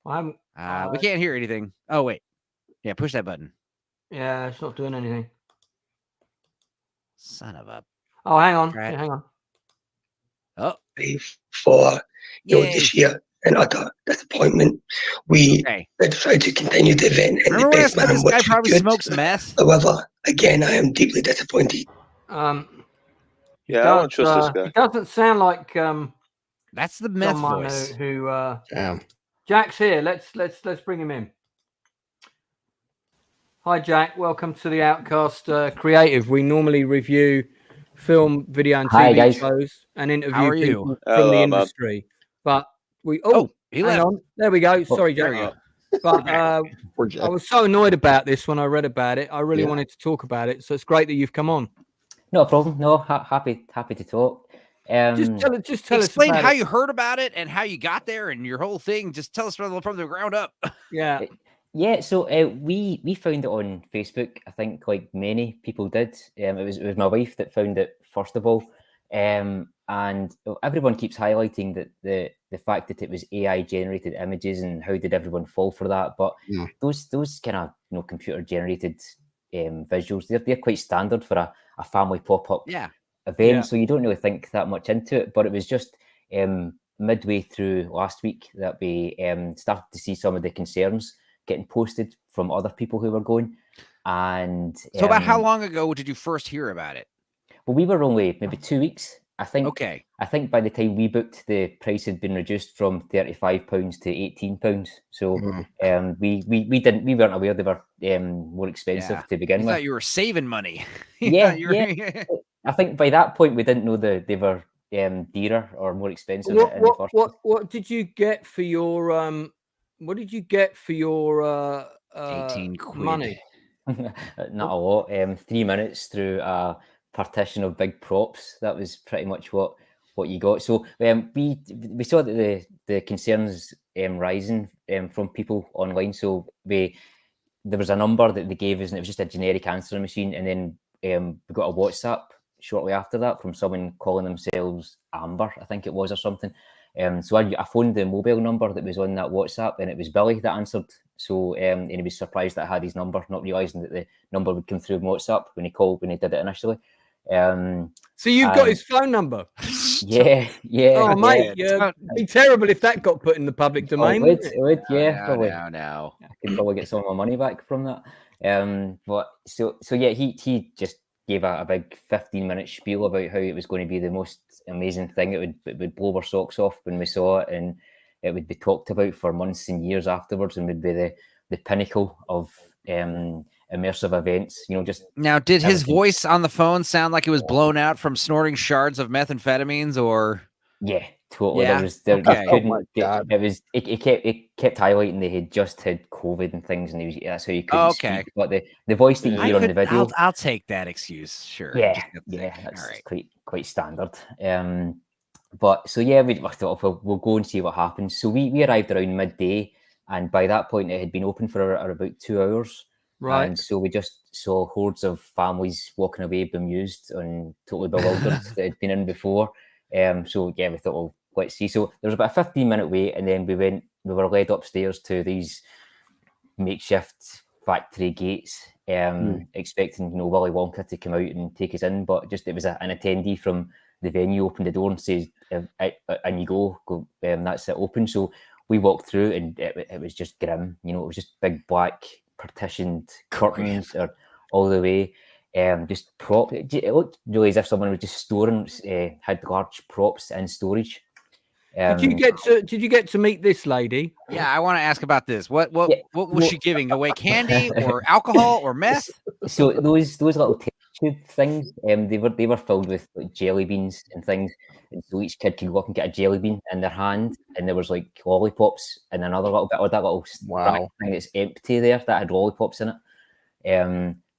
Speaker 3: We can't hear anything. Oh, wait. Yeah, push that button.
Speaker 1: Yeah, it's not doing anything.
Speaker 3: Son of a...
Speaker 1: Oh, hang on. Yeah, hang on.
Speaker 3: Oh.
Speaker 5: For this year and utter disappointment, we tried to continue the event in the best manner.
Speaker 3: This guy probably smokes meth.
Speaker 5: However, again, I am deeply disappointed.
Speaker 2: I don't trust this guy.
Speaker 1: It doesn't sound like
Speaker 3: that's the meth voice.
Speaker 1: Jack's here. Let's bring him in. Hi, Jack. Welcome to the Outcast Creative. We normally review film, video, and TV shows and interview people from the industry. But we hang on. There we go. Sorry, Jack. But I was so annoyed about this when I read about it. I really wanted to talk about it. So it's great that you've come on.
Speaker 6: No problem. No, happy to talk.
Speaker 1: Just tell us.
Speaker 3: Explain how you heard about it and how you got there and your whole thing. Just tell us from the ground up.
Speaker 1: Yeah.
Speaker 6: Yeah, so we found it on Facebook. I think like many people did. It was my wife that found it first of all, and everyone keeps highlighting that the fact that it was AI generated images and how did everyone fall for that. But those kind of computer generated visuals, they're quite standard for a family pop up event. So you don't really think that much into it. But it was just midway through last week that we started to see some of the concerns getting posted from other people who were going. And
Speaker 3: so about how long ago did you first hear about it?
Speaker 6: Well, we were only maybe 2 weeks, I think.
Speaker 3: Okay.
Speaker 6: I think by the time we booked, the price had been reduced from £35 to £18. So we weren't aware they were more expensive to begin with.
Speaker 3: I thought you were saving money.
Speaker 6: Yeah. I think by that point we didn't know that they were dearer or more expensive.
Speaker 1: What did you get for your
Speaker 3: 18 quid
Speaker 6: money? Not a lot. 3 minutes through a partition of big props. That was pretty much what you got. So we saw that the concerns rising from people online. So there was a number that they gave us, and it was just a generic answering machine. And then we got a WhatsApp shortly after that from someone calling themselves Amber, I think it was, or something. So I phoned the mobile number that was on that WhatsApp, and it was Billy that answered. So and he was surprised that I had his number, not realising that the number would come through WhatsApp when he did it initially.
Speaker 1: So you've got his phone number?
Speaker 6: Yeah.
Speaker 1: Oh, mate, it'd be terrible if that got put in the public domain.
Speaker 6: It would, yeah.
Speaker 3: Probably.
Speaker 6: I could probably get some of my money back from that. But so yeah, he just gave a big 15-minute spiel about how it was going to be the most amazing thing. It would blow our socks off when we saw it, and it would be talked about for months and years afterwards, and would be the pinnacle of immersive events. Just
Speaker 3: now. Did his voice on the phone sound like it was blown out from snorting shards of methamphetamines, or?
Speaker 6: Yeah, totally.
Speaker 3: Yeah?
Speaker 6: It kept highlighting they had just had COVID and things, and that's how you couldn't speak. But the voice that you hear on the video,
Speaker 3: I'll take that excuse. Sure.
Speaker 6: Yeah, that's all right. quite standard. But so yeah, we thought we'll go and see what happens. So we arrived around midday, and by that point it had been open for about 2 hours.
Speaker 1: Right.
Speaker 6: And so we just saw hordes of families walking away bemused and totally bewildered that had been in before. So yeah, we thought, well, let's see. So there was about a 15-minute wait, and then we were led upstairs to these makeshift factory gates, expecting Willy Wonka to come out and take us in, but just it was an attendee from the venue opened the door and says, "And you go, that's it, open." So we walked through, and it was just grim. It was just big black partitioned curtains all the way. Just prop. It looked really as if someone was just storing, had large props in storage.
Speaker 1: Did you get to meet this lady?
Speaker 3: Yeah, I want to ask about this. What was she giving away? Candy or alcohol or meth?
Speaker 6: So those little test tube things, they were filled with like jelly beans and things. And so each kid could go up and get a jelly bean in their hand, and there was like lollipops and another little bit of that little thing that's empty there that had lollipops in it.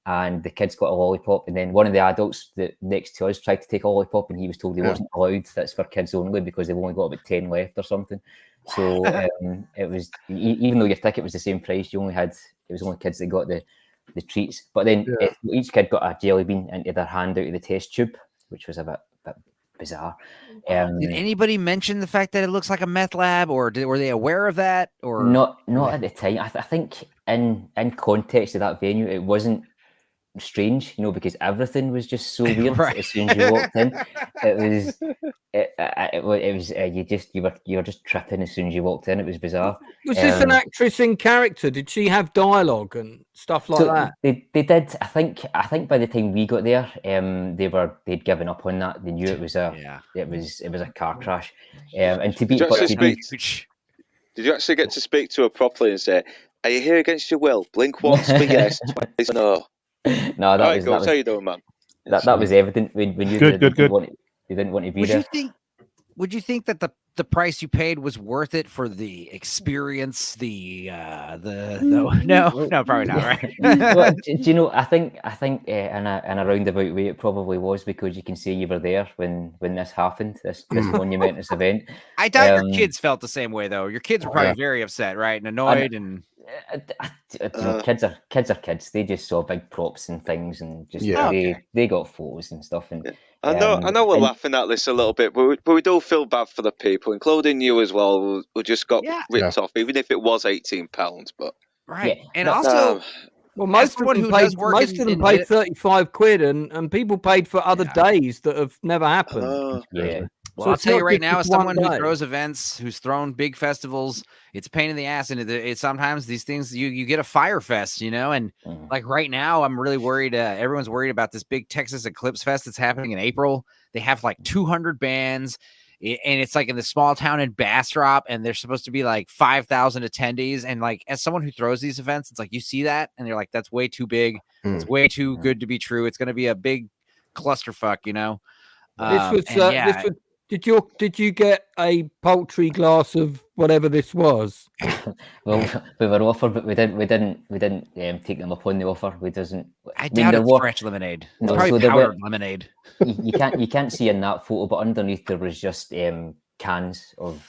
Speaker 6: And the kids got a lollipop, and then one of the adults that next to us tried to take a lollipop, and he was told he wasn't allowed. That's for kids only because they've only got about 10 left or something. So it was, even though your ticket was the same price, it was only kids that got the treats. But then each kid got a jelly bean into their hand out of the test tube, which was a bit bizarre.
Speaker 3: Did anybody mention the fact that it looks like a meth lab, or were they aware of that? Or
Speaker 6: not at the time. I think in context of that venue, it wasn't strange, because everything was just so weird. Right. As soon as you walked in, it was you were just tripping as soon as you walked in. It was bizarre.
Speaker 1: Was this an actress in character? Did she have dialogue and stuff like that?
Speaker 6: They did. I think by the time we got there, they'd given up on that. They knew it was it was a car crash. And
Speaker 2: did you actually get to speak to her properly and say, "Are you here against your will? Blink once for yes, twice no."
Speaker 6: No, that was
Speaker 2: how you doing, man?
Speaker 6: That was evident when you
Speaker 7: good.
Speaker 6: They didn't want to be there.
Speaker 3: Would you think that the price you paid was worth it for the experience? No, probably not. Right?
Speaker 6: Well, do you know? I think in a roundabout way, it probably was, because you can see you were there when this happened. This monumentous event.
Speaker 3: I doubt your kids felt the same way, though. Your kids were probably very upset, right, and annoyed and.
Speaker 6: Kids are kids. They just saw big props and things, and just they got photos and stuff. And
Speaker 2: I know we're laughing at this a little bit, but we do feel bad for the people, including you as well, who just got ripped off, even if it was £18. But
Speaker 3: and also,
Speaker 1: well, most of them paid 35 quid, and people paid for other days that have never happened.
Speaker 3: Well, so I'll tell you right now, as someone who throws events, who's thrown big festivals, it's a pain in the ass. And it's sometimes these things, you get a fire fest, and like right now, I'm really worried. Everyone's worried about this big Texas Eclipse Fest that's happening in April. They have like 200 bands, and it's like in the small town in Bastrop, and there's supposed to be like 5,000 attendees. And like, as someone who throws these events, it's like you see that, and you're like, that's way too big. It's way too good to be true. It's going to be a big clusterfuck,
Speaker 1: This was. Did you get a paltry glass of whatever this was?
Speaker 6: Well, we were offered, but we didn't take them up on the offer.
Speaker 3: I doubt it's fresh lemonade. It's probably powdered lemonade.
Speaker 6: You can't see in that photo, but underneath there was just cans of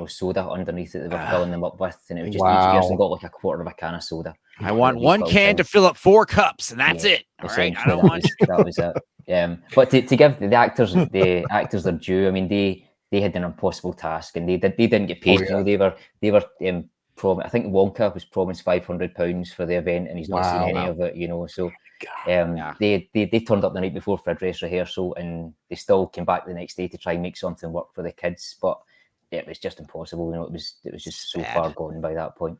Speaker 6: soda underneath it. They were filling them up with, and it was just each person got like a quarter of a can of soda.
Speaker 3: I want one can to fill up 4 cups, and that's it. All right, I don't want
Speaker 6: that was it. But to give the actors their due, I mean, they had an impossible task, and they didn't get paid. They were I think Wonka was promised £500 for the event, and he's not seen any of it. So they turned up the night before for a dress rehearsal, and they still came back the next day to try and make something work for the kids, but it was just impossible. It was just so far gone by that point.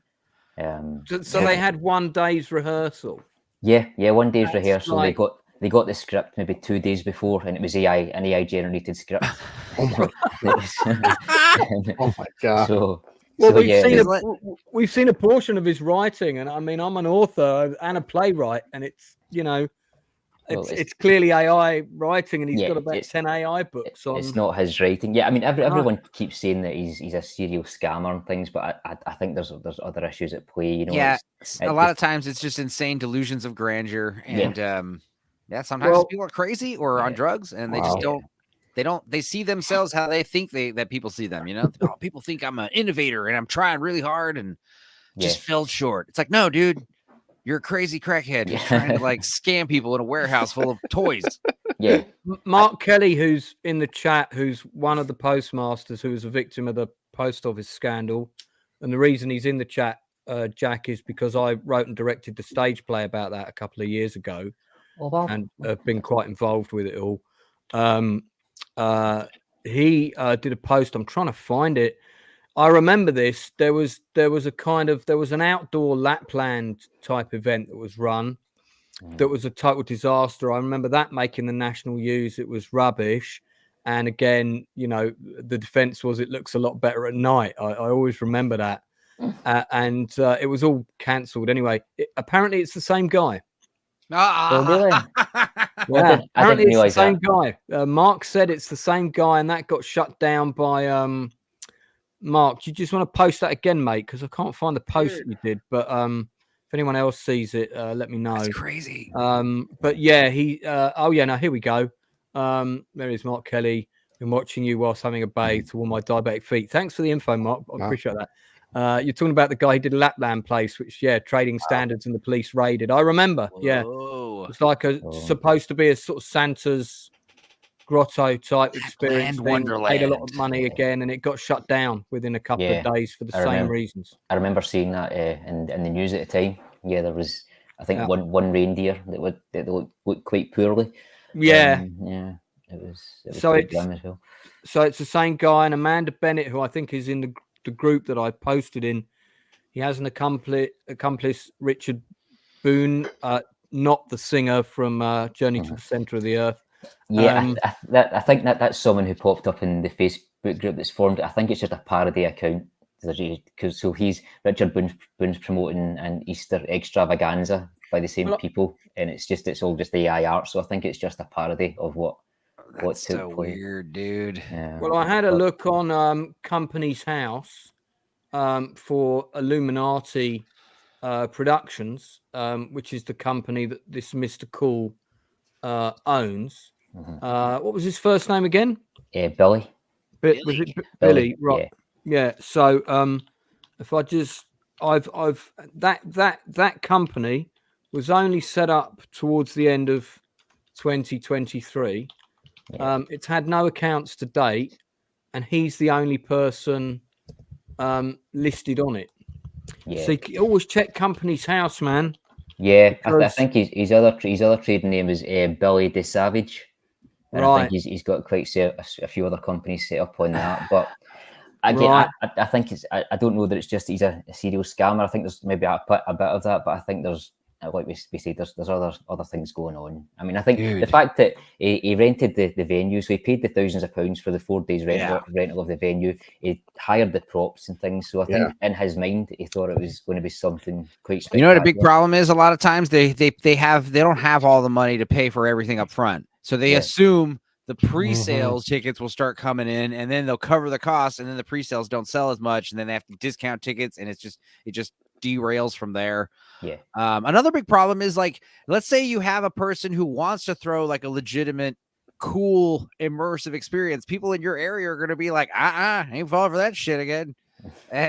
Speaker 1: So they had 1 day's rehearsal.
Speaker 6: Yeah, 1 day's rehearsal. They got the script maybe 2 days before, and it was an AI generated script.
Speaker 4: Oh my god!
Speaker 1: We've seen a portion of his writing, and I mean, I'm an author and a playwright, and it's it's clearly AI writing, and he's got about 10 AI books on.
Speaker 6: It's not his writing. Yeah, I mean, everyone keeps saying that he's a serial scammer and things, but I think there's other issues at play.
Speaker 3: A lot of times it's just insane delusions of grandeur, and sometimes people are crazy or on drugs, and they just they see themselves how they think that people see them. People think I'm an innovator and I'm trying really hard and just fell short. It's like, no, dude. You're a crazy crackhead. You're trying to scam people in a warehouse full of toys.
Speaker 6: Yeah.
Speaker 1: Mark Kelly, who's in the chat, who's one of the postmasters who was a victim of the post office scandal. And the reason he's in the chat, Jack, is because I wrote and directed the stage play about that a couple of years ago.
Speaker 6: Oh, wow.
Speaker 1: And have been quite involved with it all. He did a post. I'm trying to find it. I remember this. There was an outdoor Lapland type event that was run. That was a total disaster. I remember that making the national news. It was rubbish, And again, you know, the defense was it looks a lot better at night. I always remember that. And it was all cancelled anyway. Apparently, it's the same guy.
Speaker 6: Oh, really?
Speaker 1: Yeah, apparently it's the same
Speaker 6: that.
Speaker 1: guy. Mark said it's the same guy, and that got shut down by Mark. Do you just want to post that again, mate? Because I can't find the post that you did. But if anyone else sees it, let me know.
Speaker 3: That's crazy.
Speaker 1: But yeah, he. Oh yeah, now here we go. There is Mark Kelly. Been watching you whilst having a bathe to warm my diabetic feet. Thanks for the info, Mark. I appreciate that. You're talking about the guy who did a Lapland place, which trading standards and the police raided. I remember.
Speaker 3: Whoa.
Speaker 1: Yeah, it's like supposed to be a sort of Santa's grotto type experience.
Speaker 3: Wonderland.
Speaker 1: Paid a lot of money again, and it got shut down within a couple of days for the same reasons.
Speaker 6: I remember seeing that in the news at the time. Yeah, there was, I think, one reindeer that looked quite poorly.
Speaker 1: Yeah,
Speaker 6: it was
Speaker 1: so
Speaker 6: quite grim as well.
Speaker 1: So it's the same guy, and Amanda Bennett, who I think is in the group that I posted in. He has an accomplice, Richard Boone, not the singer from Journey to the Center of the Earth.
Speaker 6: Yeah, I think that's someone who popped up in the Facebook group that's formed. I think it's just a parody account. So he's Richard Boone's promoting an Easter extravaganza by the same people, and it's all just AI art. So I think it's just a parody of what
Speaker 3: That's so weird, dude.
Speaker 6: Yeah.
Speaker 1: Well, I had a look on Company's House for Illuminati Productions, which is the company that this Mr. Cool owns. What was his first name again?
Speaker 6: Billy.
Speaker 1: Was it Billy? Right. Yeah. So if I just I've that company was only set up towards the end of 2023. It's had no accounts to date, and he's the only person listed on it.
Speaker 6: Yeah.
Speaker 1: So you always check Company's House, man.
Speaker 6: Yeah, I think his other trading name is Billy the Savage. And I think he's got quite a few other companies set up on that. But again, I think I don't know that it's just he's a serial scammer. I think there's maybe a bit of that, but I think there's, like we said, there's other things going on. I mean, I think the fact that he rented the venue, so he paid the thousands of pounds for the 4 days rental of the venue. He hired the props and things. So I think in his mind, he thought it was going to be something quite spectacular.
Speaker 3: You know what a big problem is? A lot of times they don't have all the money to pay for everything up front. So they assume the pre-sales tickets will start coming in, and then they'll cover the costs, and then the pre-sales don't sell as much, and then they have to discount tickets, and it just derails from there.
Speaker 6: Yeah.
Speaker 3: Another big problem is, like, let's say you have a person who wants to throw like a legitimate, cool, immersive experience. People in your area are going to be like, I ain't falling for that shit again.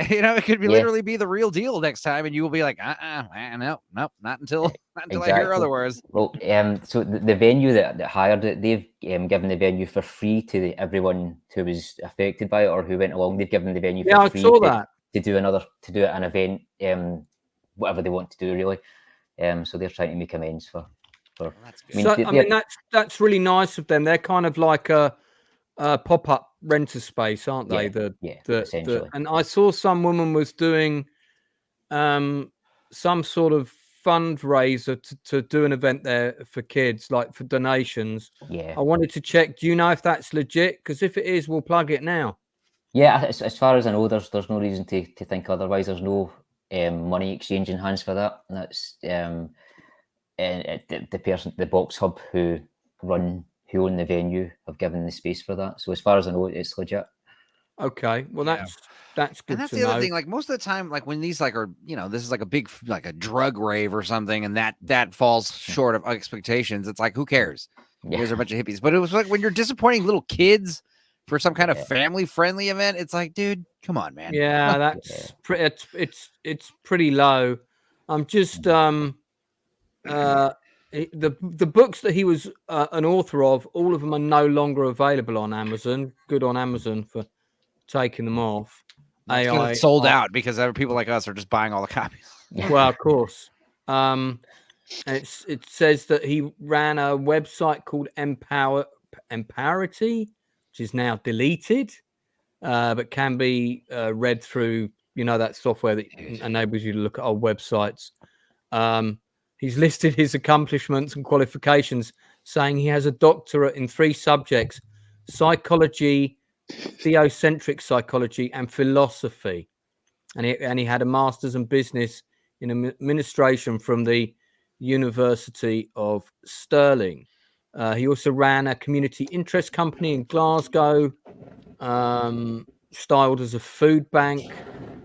Speaker 3: You know, it could be literally be the real deal next time, and you will be like, no, not until I hear otherwise.
Speaker 6: Well, so the venue that hired it, they've given the venue for free to everyone who was affected by it or who went along. They've given the venue for free to do an event, whatever they want to do, really. So they're trying to make amends for.
Speaker 1: I mean, that's really nice of them. They're kind of like a pop-up renter space, aren't they?
Speaker 6: Essentially.
Speaker 1: And I saw some woman was doing some sort of fundraiser to do an event there for kids, like for donations.
Speaker 6: Yeah.
Speaker 1: I wanted to check. Do you know if that's legit? Because if it is, we'll plug it now.
Speaker 6: Yeah, as far as I know, there's no reason to think otherwise. There's no money exchanging hands for that. That's and the Box Hub who own the venue have given the space for that. So as far as I know, it's legit.
Speaker 1: Okay, well that's good.
Speaker 3: And that's the other thing. Like most of the time, like when these this is like a big like a drug rave or something, and that falls short of expectations. It's like, who cares? There's a bunch of hippies. But it was like when you're disappointing little kids for some kind of family friendly event, it's like, dude, come on, man.
Speaker 1: Yeah, that's it's pretty low. I'm just the books that he was an author of, all of them are no longer available on Amazon. Good on Amazon for taking them off.
Speaker 3: AI sold out because people like us are just buying all the copies.
Speaker 1: Well, of course. It says that he ran a website called Empowerity, which is now deleted, but can be read through, that software that enables you to look at old websites. He's listed his accomplishments and qualifications, saying he has a doctorate in 3 subjects: psychology, theocentric psychology, and philosophy. And he had a master's in business in administration from the University of Stirling. He also ran a community interest company in Glasgow, styled as a food bank,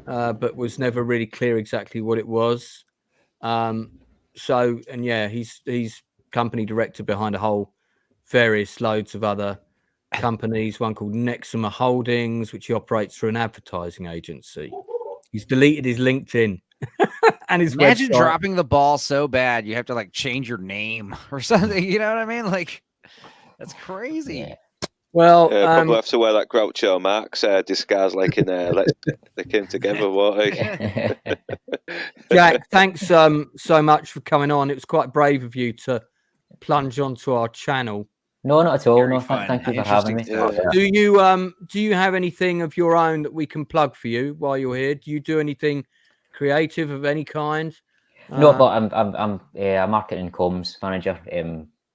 Speaker 1: but was never really clear exactly what it was. He's company director behind a whole various loads of other companies, one called Nexima Holdings, which he operates through an advertising agency. He's deleted his LinkedIn and his
Speaker 3: Imagine
Speaker 1: website.
Speaker 3: dropping the ball so bad you have to like change your name or something. You know what I mean? Like, that's crazy.
Speaker 6: Yeah.
Speaker 1: Well,
Speaker 2: probably have to wear that Groucho Marx disguise like in Let's They Came Together, won't he?
Speaker 1: Jack, thanks so much for coming on. It was quite brave of you to plunge onto our channel.
Speaker 6: No, not at all.
Speaker 3: Very
Speaker 6: No,
Speaker 3: fun.
Speaker 6: thank you for having me.
Speaker 3: Stuff.
Speaker 1: Do you have anything of your own that we can plug for you while you're here? Do you do anything creative of any kind?
Speaker 6: No, but I'm a marketing comms manager.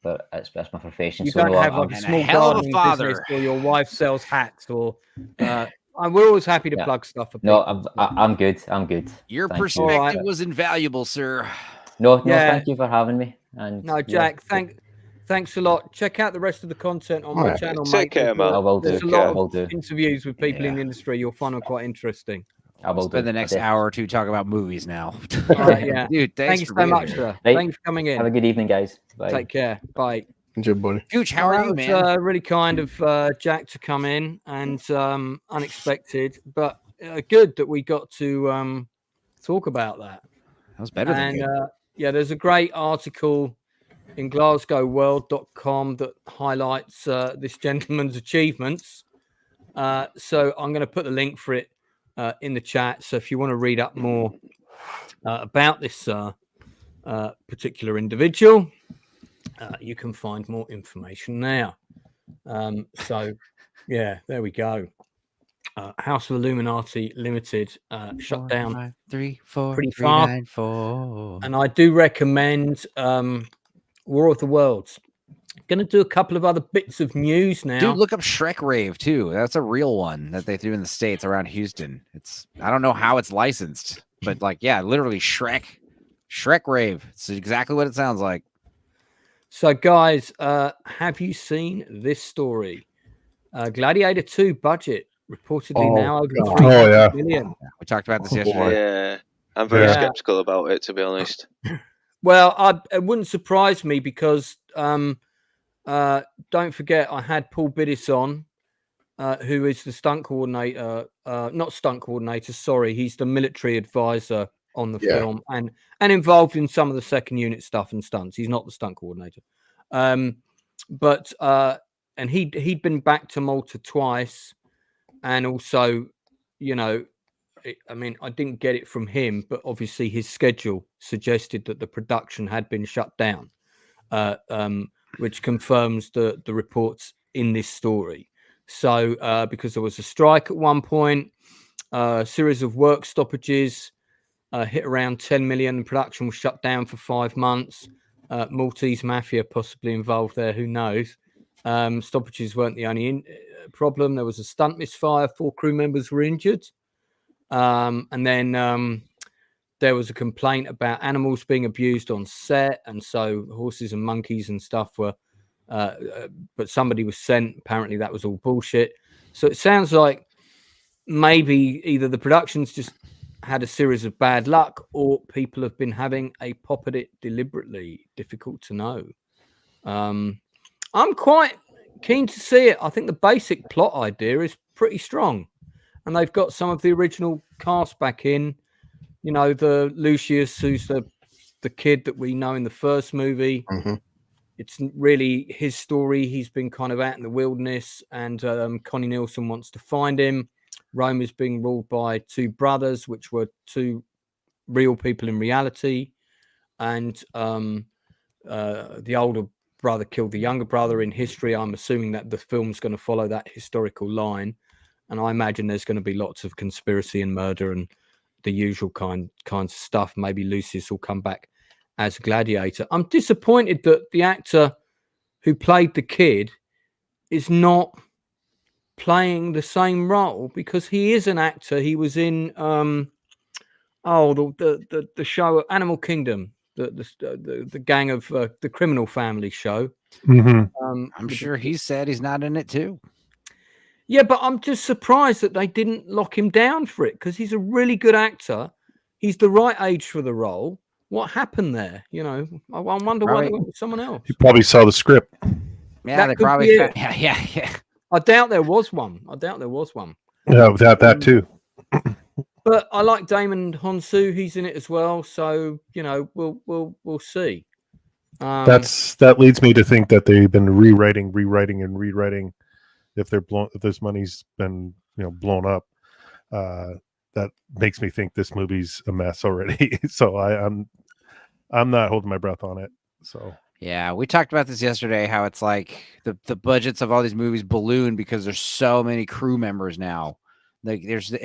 Speaker 6: But that's my profession.
Speaker 1: You
Speaker 6: so
Speaker 1: don't
Speaker 6: no,
Speaker 1: have
Speaker 6: I'm
Speaker 1: like a small
Speaker 3: hell of a
Speaker 1: gardening
Speaker 3: father.
Speaker 1: business, or your wife sells hats, or we're always happy to plug stuff for people.
Speaker 6: No, I'm good. I'm good.
Speaker 3: Your
Speaker 6: Thank you.
Speaker 3: perspective was invaluable, sir.
Speaker 6: No, thank you for having me. And
Speaker 1: no, Jack, thanks a lot. Check out the rest of the content on my channel, mate.
Speaker 2: Take care, man.
Speaker 6: I will do.
Speaker 1: There's a lot of interviews with people in the industry. You'll find them quite interesting.
Speaker 6: I will
Speaker 3: spend the next hour or two talking about movies now.
Speaker 1: Yeah,
Speaker 3: dude,
Speaker 1: thank you so much, sir.
Speaker 6: Right.
Speaker 1: Thank you for coming in.
Speaker 6: Have a good evening, guys. Bye.
Speaker 1: Take care. Bye.
Speaker 4: Enjoy, buddy.
Speaker 3: Gooch, how are you, man?
Speaker 1: Really kind of Jack to come in, and unexpected, but good that we got to talk about that.
Speaker 3: That was better than good.
Speaker 1: There's a great article in GlasgowWorld.com that highlights this gentleman's achievements. So I'm going to put the link for it in the chat. So if you want to read up more about this particular individual, you can find more information there. There we go. House of Illuminati Limited shut down
Speaker 3: 5, 3, 4,
Speaker 1: pretty
Speaker 3: 3,
Speaker 1: far.
Speaker 3: 9, 4.
Speaker 1: And I do recommend War of the Worlds. Going to do a couple of other bits of news now.
Speaker 3: Dude, look up Shrek Rave too. That's a real one that they do in the States around Houston. I don't know how it's licensed, but literally Shrek Rave. It's exactly what it sounds like.
Speaker 1: So guys, have you seen this story? Gladiator 2 budget reportedly now over 3 million.
Speaker 3: We talked about this yesterday.
Speaker 2: Yeah, I'm very skeptical about it, to be honest.
Speaker 1: Well, it wouldn't surprise me because don't forget I had Paul Biddis on, who is the stunt coordinator, not stunt coordinator, sorry, he's the military advisor on the film and involved in some of the second unit stuff and stunts. He's not the stunt coordinator. But he'd been back to Malta twice, and also, I didn't get it from him, but obviously his schedule suggested that the production had been shut down, which confirms the reports in this story. So because there was a strike at one point, a series of work stoppages, hit around 10 million. Production was shut down for 5 months. Maltese mafia possibly involved there. Who knows? Stoppages weren't the only problem. There was a stunt misfire. 4 crew members were injured. And then there was a complaint about animals being abused on set. And so horses and monkeys and stuff were, but somebody was sent. Apparently that was all bullshit. So it sounds like maybe either the production's just had a series of bad luck, or people have been having a pop at it deliberately. Difficult to know. I'm quite keen to see it. I think the basic plot idea is pretty strong, and they've got some of the original cast back in. The Lucius, who's the kid that we know in the first movie.
Speaker 4: Mm-hmm.
Speaker 1: It's really his story. He's been kind of out in the wilderness, and Connie Nielsen wants to find him. Rome is being ruled by 2 brothers, which were 2 real people in reality. And the older brother killed the younger brother in history. I'm assuming that the film's going to follow that historical line. And I imagine there's going to be lots of conspiracy and murder and the usual kinds of stuff. Maybe Lucius will come back as a gladiator. I'm disappointed that the actor who played the kid is not playing the same role because he is an actor. He was in the show Animal Kingdom, the gang of the criminal family show.
Speaker 3: I'm sure he said he's not in it too.
Speaker 1: Yeah, but I'm just surprised that they didn't lock him down for it because he's a really good actor. He's the right age for the role. What happened there? You know, I wonder why they went with someone else.
Speaker 7: He probably saw the script.
Speaker 3: Yeah, they probably. Yeah.
Speaker 1: I doubt there was one.
Speaker 7: Yeah, without that too.
Speaker 1: But I like Damon Honsu. He's in it as well. So you know, we'll see.
Speaker 7: That leads me to think that they've been rewriting. If this money's been blown up, that makes me think this movie's a mess already. So I'm not holding my breath on it. So
Speaker 3: yeah, we talked about this yesterday. How it's like the budgets of all these movies balloon because there's so many crew members now. Like there's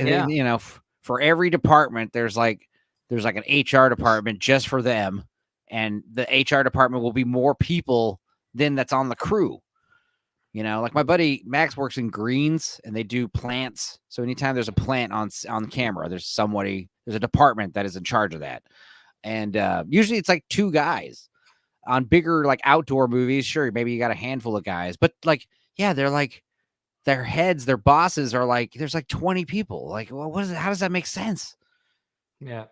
Speaker 3: for every department there's like an HR department just for them, and the HR department will be more people than that's on the crew. You know, like my buddy Max works in greens and they do plants. So anytime there's a plant on camera, there's a department that is in charge of that. And usually it's like 2 guys. On bigger like outdoor movies, sure, maybe you got a handful of guys, but like, yeah, they're like their heads, their bosses are like, there's like 20 people. Like, well, what is it? How does that make sense?
Speaker 1: Yeah.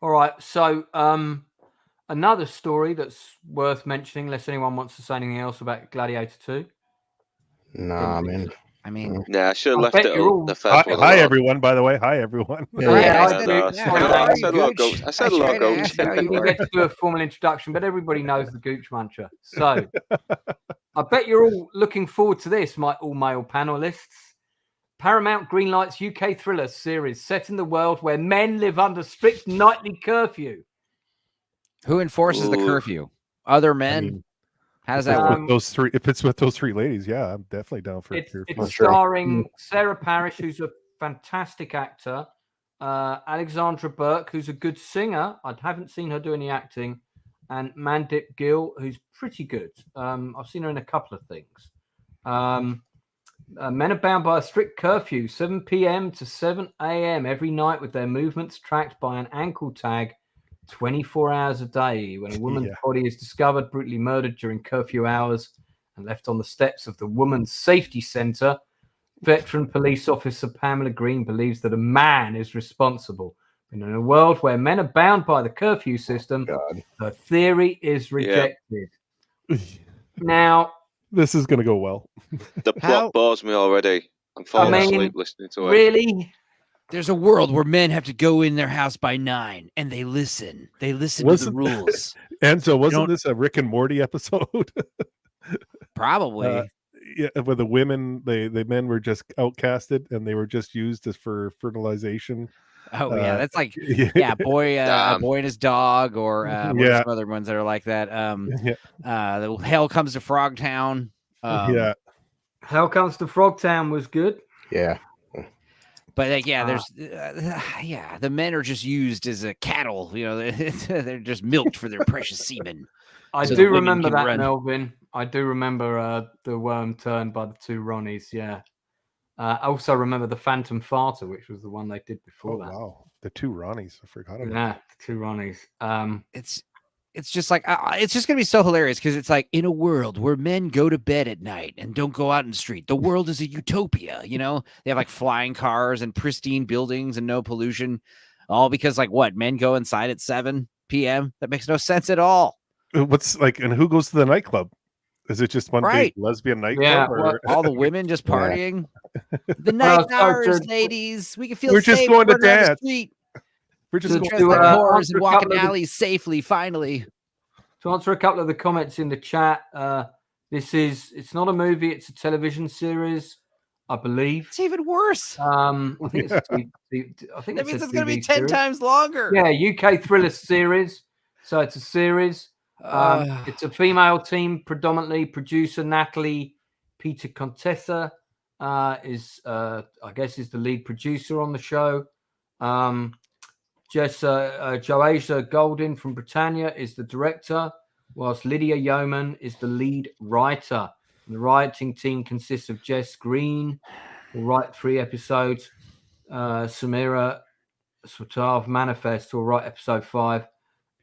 Speaker 1: All right. So another story that's worth mentioning, unless anyone wants to say anything else about Gladiator 2.
Speaker 4: Nah, man.
Speaker 3: I mean,
Speaker 2: I should have left it the first one.
Speaker 7: Hi, everyone. By the way, hi, everyone.
Speaker 2: I said a lot of Gooch.
Speaker 1: You get to do a formal introduction, but everybody knows the Gooch Muncher. So I bet you're all looking forward to this, my all-male panelists. Paramount greenlights UK thriller series set in the world where men live under strict nightly curfew.
Speaker 3: Who enforces the curfew? Other men?
Speaker 7: I mean,
Speaker 3: how does that work?
Speaker 7: If it's with those 3 ladies, yeah, I'm definitely down for it.
Speaker 1: It's starring Sarah Parish, who's a fantastic actor, Alexandra Burke, who's a good singer. I haven't seen her do any acting, and Mandip Gill, who's pretty good. I've seen her in a couple of things. Men are bound by a strict curfew, 7 p.m. to 7 a.m. every night, with their movements tracked by an ankle tag 24 hours a day. When a woman's body is discovered brutally murdered during curfew hours and left on the steps of the Women's Safety Centre, veteran police officer Pamela Green believes that a man is responsible. And in a world where men are bound by the curfew system, her theory is rejected. Now,
Speaker 7: this is going to go well.
Speaker 2: The plot bores me already. I'm falling asleep listening to it.
Speaker 1: Really?
Speaker 3: There's a world where men have to go in their house by 9 and they listen. They listen to the rules.
Speaker 7: And so wasn't this a Rick and Morty episode?
Speaker 3: Probably.
Speaker 7: Yeah, where the men were just outcasted and they were just used for fertilization.
Speaker 3: Oh yeah, that's like a boy and his dog, or some other ones that are like that. The Hell Comes to Frogtown.
Speaker 1: Hell Comes to Frogtown was good.
Speaker 4: Yeah.
Speaker 3: But like, there's the men are just used as a cattle. You know, they're just milked for their precious semen.
Speaker 1: I do remember that, Melvin. I do remember the worm turn by the 2 Ronnies. Yeah. I also remember the Phantom Farter, which was the one they did before that.
Speaker 7: Wow, the 2 Ronnies. I forgot about
Speaker 1: that. The 2 Ronnies.
Speaker 3: It's just like it's just gonna be so hilarious because it's like in a world where men go to bed at night and don't go out in the street. The world is a utopia. You know, they have like flying cars and pristine buildings and no pollution, all because men go inside at 7 p.m. That makes no sense at all.
Speaker 7: What's like, and who goes to the nightclub? Is it just one big lesbian nightclub?
Speaker 3: Yeah, or all the women just partying. The night hours, ladies. We can feel
Speaker 7: we're
Speaker 3: safe.
Speaker 7: Just going to dance.
Speaker 3: We're just going to whores and walking alleys safely. Finally,
Speaker 1: to answer a couple of the comments in the chat, it's not a movie; it's a television series, I believe.
Speaker 3: It's even worse.
Speaker 1: I think
Speaker 3: that means it's going to be 10 times longer.
Speaker 1: Yeah, UK thriller series. So it's a series. It's a female team, predominantly. Producer Natalie Peter Contessa is the lead producer on the show. Joasia Goldin from Britannia is the director, whilst Lydia Yeoman is the lead writer. The writing team consists of Jess Green, who will write 3 episodes. Samira Swatav Manifest will write episode 5.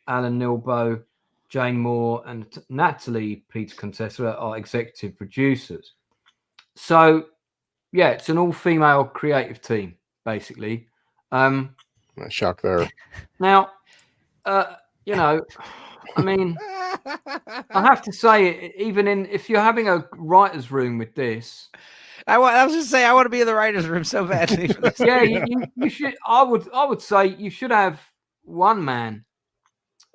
Speaker 1: Alan Nilbo, Jane Moore, and Natalie Peter Contessa are executive producers. So, yeah, it's an all-female creative team, basically.
Speaker 4: Shock there.
Speaker 1: Now, you know, I mean, I have to say, even if you're having a writer's room with this,
Speaker 3: I was just saying, I want to be in the writer's room so badly. For this
Speaker 1: yeah, you should. I would say you should have one man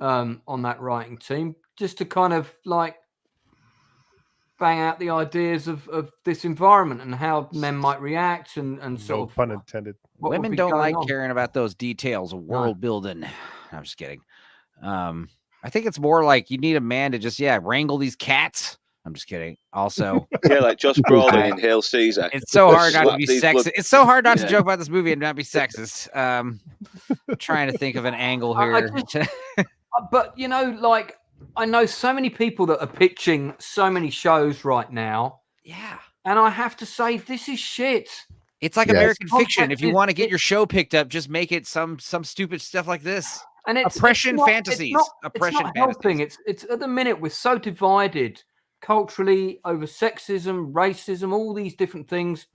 Speaker 1: on that writing team, just to kind of like bang out the ideas of this environment and how men might react and sort
Speaker 7: No
Speaker 1: of
Speaker 7: pun intended.
Speaker 3: Women don't like caring about those details of world building. I'm just kidding. I think it's more like you need a man to just wrangle these cats. I'm just kidding. Also,
Speaker 2: yeah, like Josh Brolin in Hail Caesar.
Speaker 3: It's so hard not to be sexist. It's so hard not to joke about this movie and not be sexist. Trying to think of an angle here.
Speaker 1: But you know, like I know so many people that are pitching so many shows right now.
Speaker 3: Yeah,
Speaker 1: and I have to say, this is shit.
Speaker 3: It's like American Fiction. If you want to get your show picked up, just make it some stupid stuff like this.
Speaker 1: And it's
Speaker 3: oppression fantasies.
Speaker 1: Oppression helping. It's at the minute we're so divided culturally over sexism, racism, all these different things.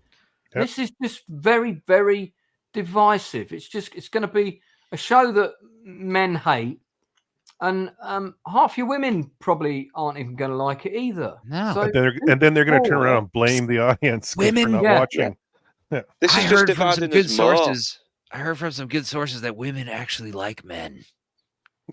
Speaker 1: Yep. This is just very, very divisive. It's going to be a show that men hate, and half your women probably aren't even going to like it either.
Speaker 3: No.
Speaker 1: So,
Speaker 7: and then they're going to turn around and blame the audience.
Speaker 3: Women
Speaker 7: for not watching.
Speaker 2: Yeah. This is just dividing
Speaker 3: good
Speaker 2: us more.
Speaker 3: sources. I heard from some good sources that women actually like men.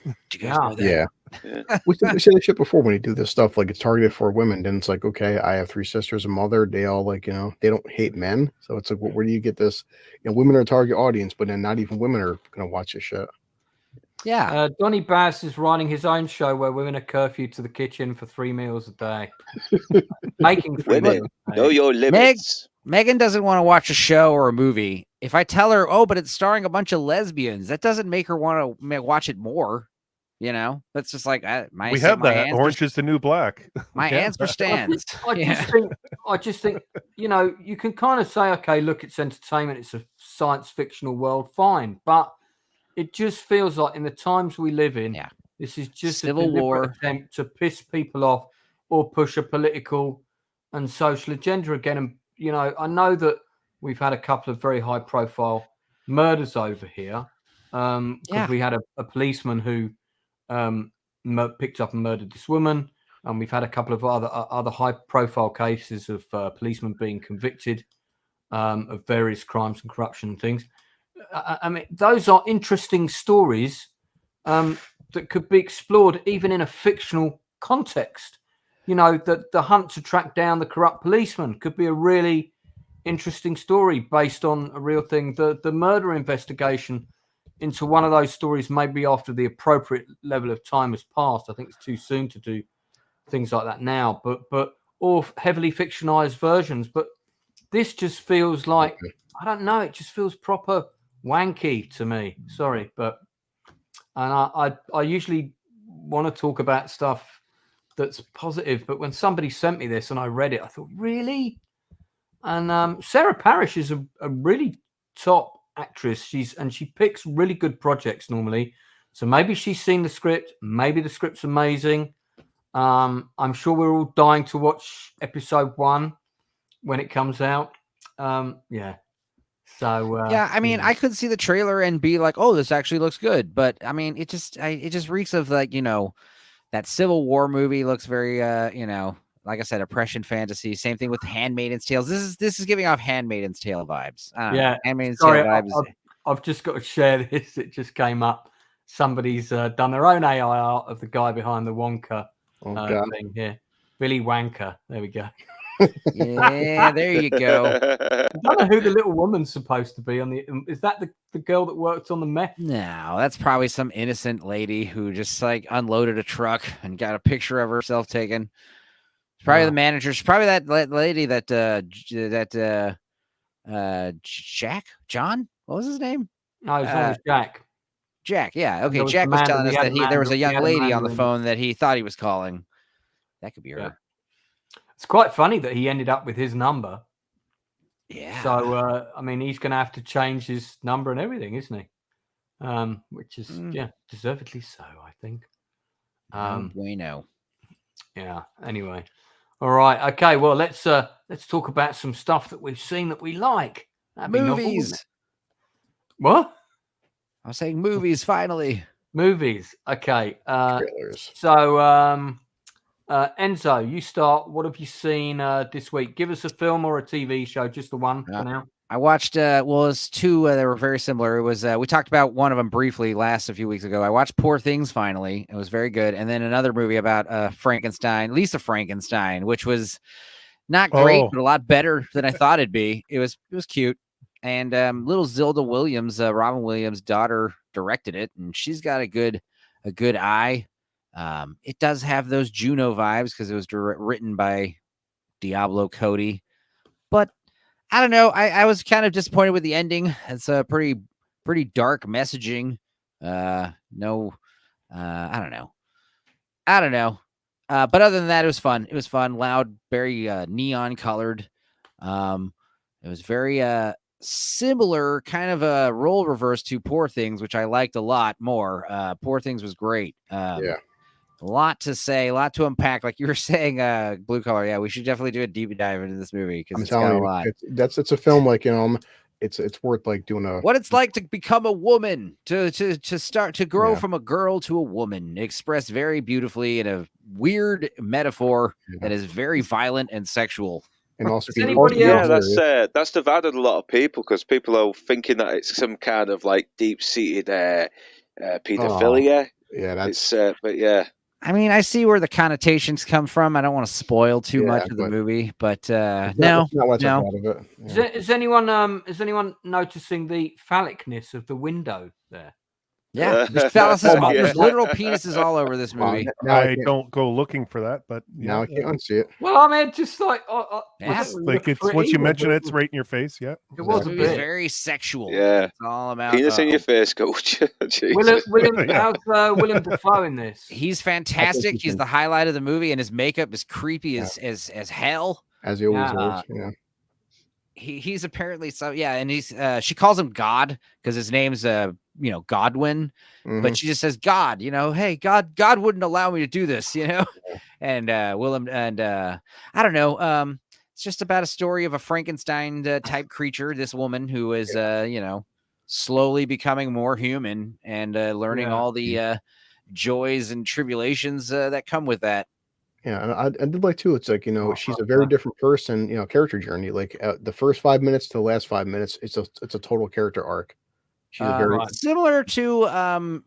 Speaker 3: Do you guys know that?
Speaker 4: Yeah. We say this shit before when you do this stuff, like it's targeted for women. Then it's like, okay, I have 3 sisters, a mother. They all like, you know, they don't hate men. So it's like, where do you get this? You know, women are a target audience, but then not even women are going to watch this shit.
Speaker 3: Yeah.
Speaker 1: Donny Bass is writing his own show where women are curfewed to the kitchen for 3 meals a day. Making 3 meals.
Speaker 2: Know your limits.
Speaker 3: Megan doesn't want to watch a show or a movie. If I tell her, oh, but it's starring a bunch of lesbians, that doesn't make her want to watch it more. You know, that's just like
Speaker 7: we have that. Orange is the new black.
Speaker 3: My answer stands.
Speaker 1: I just think, you know, you can kind of say, okay, look, it's entertainment. It's a science fictional world. Fine. But it just feels like in the times we live in, this is just
Speaker 3: Civil
Speaker 1: a deliberate
Speaker 3: War
Speaker 1: attempt to piss people off or push a political and social agenda again. And, you know, I know that we've had a couple of very high profile murders over here because we had a policeman who picked up and murdered this woman, and we've had a couple of other high profile cases of policemen being convicted of various crimes and corruption and things. I mean, those are interesting stories that could be explored even in a fictional context. You know, that the hunt to track down the corrupt policeman could be a really interesting story based on a real thing. The murder investigation into one of those stories, maybe after the appropriate level of time has passed. I think it's too soon to do things like that now, but or heavily fictionalized versions. But this just feels like, I don't know, it just feels proper wanky to me. Sorry, and I usually want to talk about stuff that's positive, but when somebody sent me this and I read it, I thought, really? And Sarah Parish is a really top actress. She picks really good projects normally, so maybe she's seen the script, maybe the script's amazing. I'm sure we're all dying to watch episode 1 when it comes out. So
Speaker 3: I mean, I could see the trailer and be like, oh, this actually looks good, but I mean, it just reeks of, like, you know, that Civil War movie looks very you know, like I said, oppression fantasy. Same thing with Handmaid's Tale. This is giving off Handmaid's Tale vibes. Handmaid's Tale vibes.
Speaker 1: I've just got to share this. It just came up. Somebody's done their own AI art of the guy behind the Wonka thing here. Willy Wanker. There we go.
Speaker 3: Yeah, there you go.
Speaker 1: I don't know who the little woman's supposed to be. Is that the girl that worked on the meth?
Speaker 3: No, that's probably some innocent lady who just like unloaded a truck and got a picture of herself taken. Probably the manager. She's probably that lady that John. What was his name?
Speaker 1: No, his name was Jack.
Speaker 3: Jack. Yeah. Okay. Jack was telling us that there was a young lady on the phone that he thought he was calling. That could be her.
Speaker 1: It's quite funny that he ended up with his number.
Speaker 3: Yeah.
Speaker 1: So I mean, he's going to have to change his number and everything, isn't he? Which is deservedly so, I think.
Speaker 3: Bueno.
Speaker 1: Yeah. Anyway, all right. Okay. Well, let's talk about some stuff that we've seen that we like. That'd be novel, wouldn't it? What?
Speaker 3: I was saying movies. Finally,
Speaker 1: movies. Okay.
Speaker 4: Trailers.
Speaker 1: So, Enzo, you start. What have you seen this week? Give us a film or a TV show, just the one for now.
Speaker 3: I watched, it's two that were very similar. It was, we talked about one of them briefly a few weeks ago. I watched Poor Things finally. It was very good. And then another movie about Frankenstein, Lisa Frankenstein, which was not great, but a lot better than I thought it'd be. It was cute. And little Zilda Williams, Robin Williams' daughter, directed it, and she's got a good eye. It does have those Juno vibes because it was written by Diablo Cody, but I don't know. I was kind of disappointed with the ending. It's a pretty dark messaging. I don't know. But other than that, it was fun. It was fun, loud, very neon colored. It was very similar, kind of a role reverse to Poor Things, which I liked a lot more. Poor Things was great. A lot to say, a lot to unpack. Like you were saying, Blue Collar. Yeah, we should definitely do a deep dive into this movie because it's got a lot.
Speaker 4: It's a film like, it's worth like doing
Speaker 3: what it's like to become a woman, to start to grow from a girl to a woman, expressed very beautifully in a weird metaphor that is very violent and sexual.
Speaker 4: And also,
Speaker 2: that's divided a lot of people because people are thinking that it's some kind of like deep-seated pedophilia. But yeah.
Speaker 3: I mean, I see where the connotations come from. I don't want to spoil too much of the movie, but no.
Speaker 1: Is anyone noticing the phallicness of the window there?
Speaker 3: Yeah, there's literal penises all over this movie.
Speaker 7: I don't go looking for that, but
Speaker 4: now I can't unsee it.
Speaker 1: Well, I mean, just like
Speaker 7: like it's once you mention it's right in your face. Yeah,
Speaker 1: it was a bit
Speaker 3: very sexual.
Speaker 2: Yeah,
Speaker 3: it's all about
Speaker 2: penis in your face, coach.
Speaker 1: How's Willem Dafoe in this?
Speaker 3: He's fantastic. He's the highlight of the movie, and his makeup is creepy as hell,
Speaker 4: as he always is. Yeah.
Speaker 3: He's apparently and he's she calls him God because his name's Godwin, but she just says God, hey, God wouldn't allow me to do this, and Willem, and I don't know, it's just about a story of a Frankenstein type creature, this woman who is slowly becoming more human and learning all the joys and tribulations that come with that.
Speaker 4: Yeah, and I did like too. It's like, she's a very different person, character journey. Like the first 5 minutes to the last 5 minutes, it's a total character arc. She's very
Speaker 3: similar to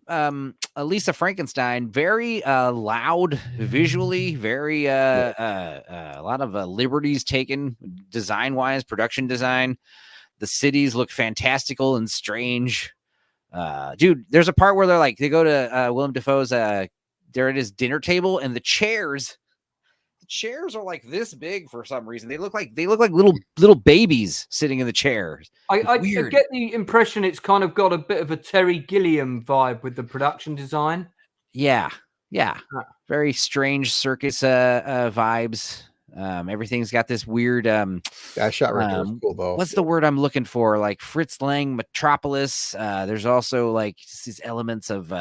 Speaker 3: Lisa Frankenstein, very loud visually, very a lot of liberties taken design wise, production design. The cities look fantastical and strange. Dude, there's a part where they go to Willem Dafoe's they're at his dinner table, and the chairs are like this big for some reason. They look like little babies sitting in the chairs.
Speaker 1: I get the impression it's kind of got a bit of a Terry Gilliam vibe with the production design.
Speaker 3: Yeah. Very strange circus vibes. Everything's got this weird
Speaker 4: that shot right there was cool though.
Speaker 3: What's the word I'm looking for? Like Fritz Lang Metropolis. There's also like these elements of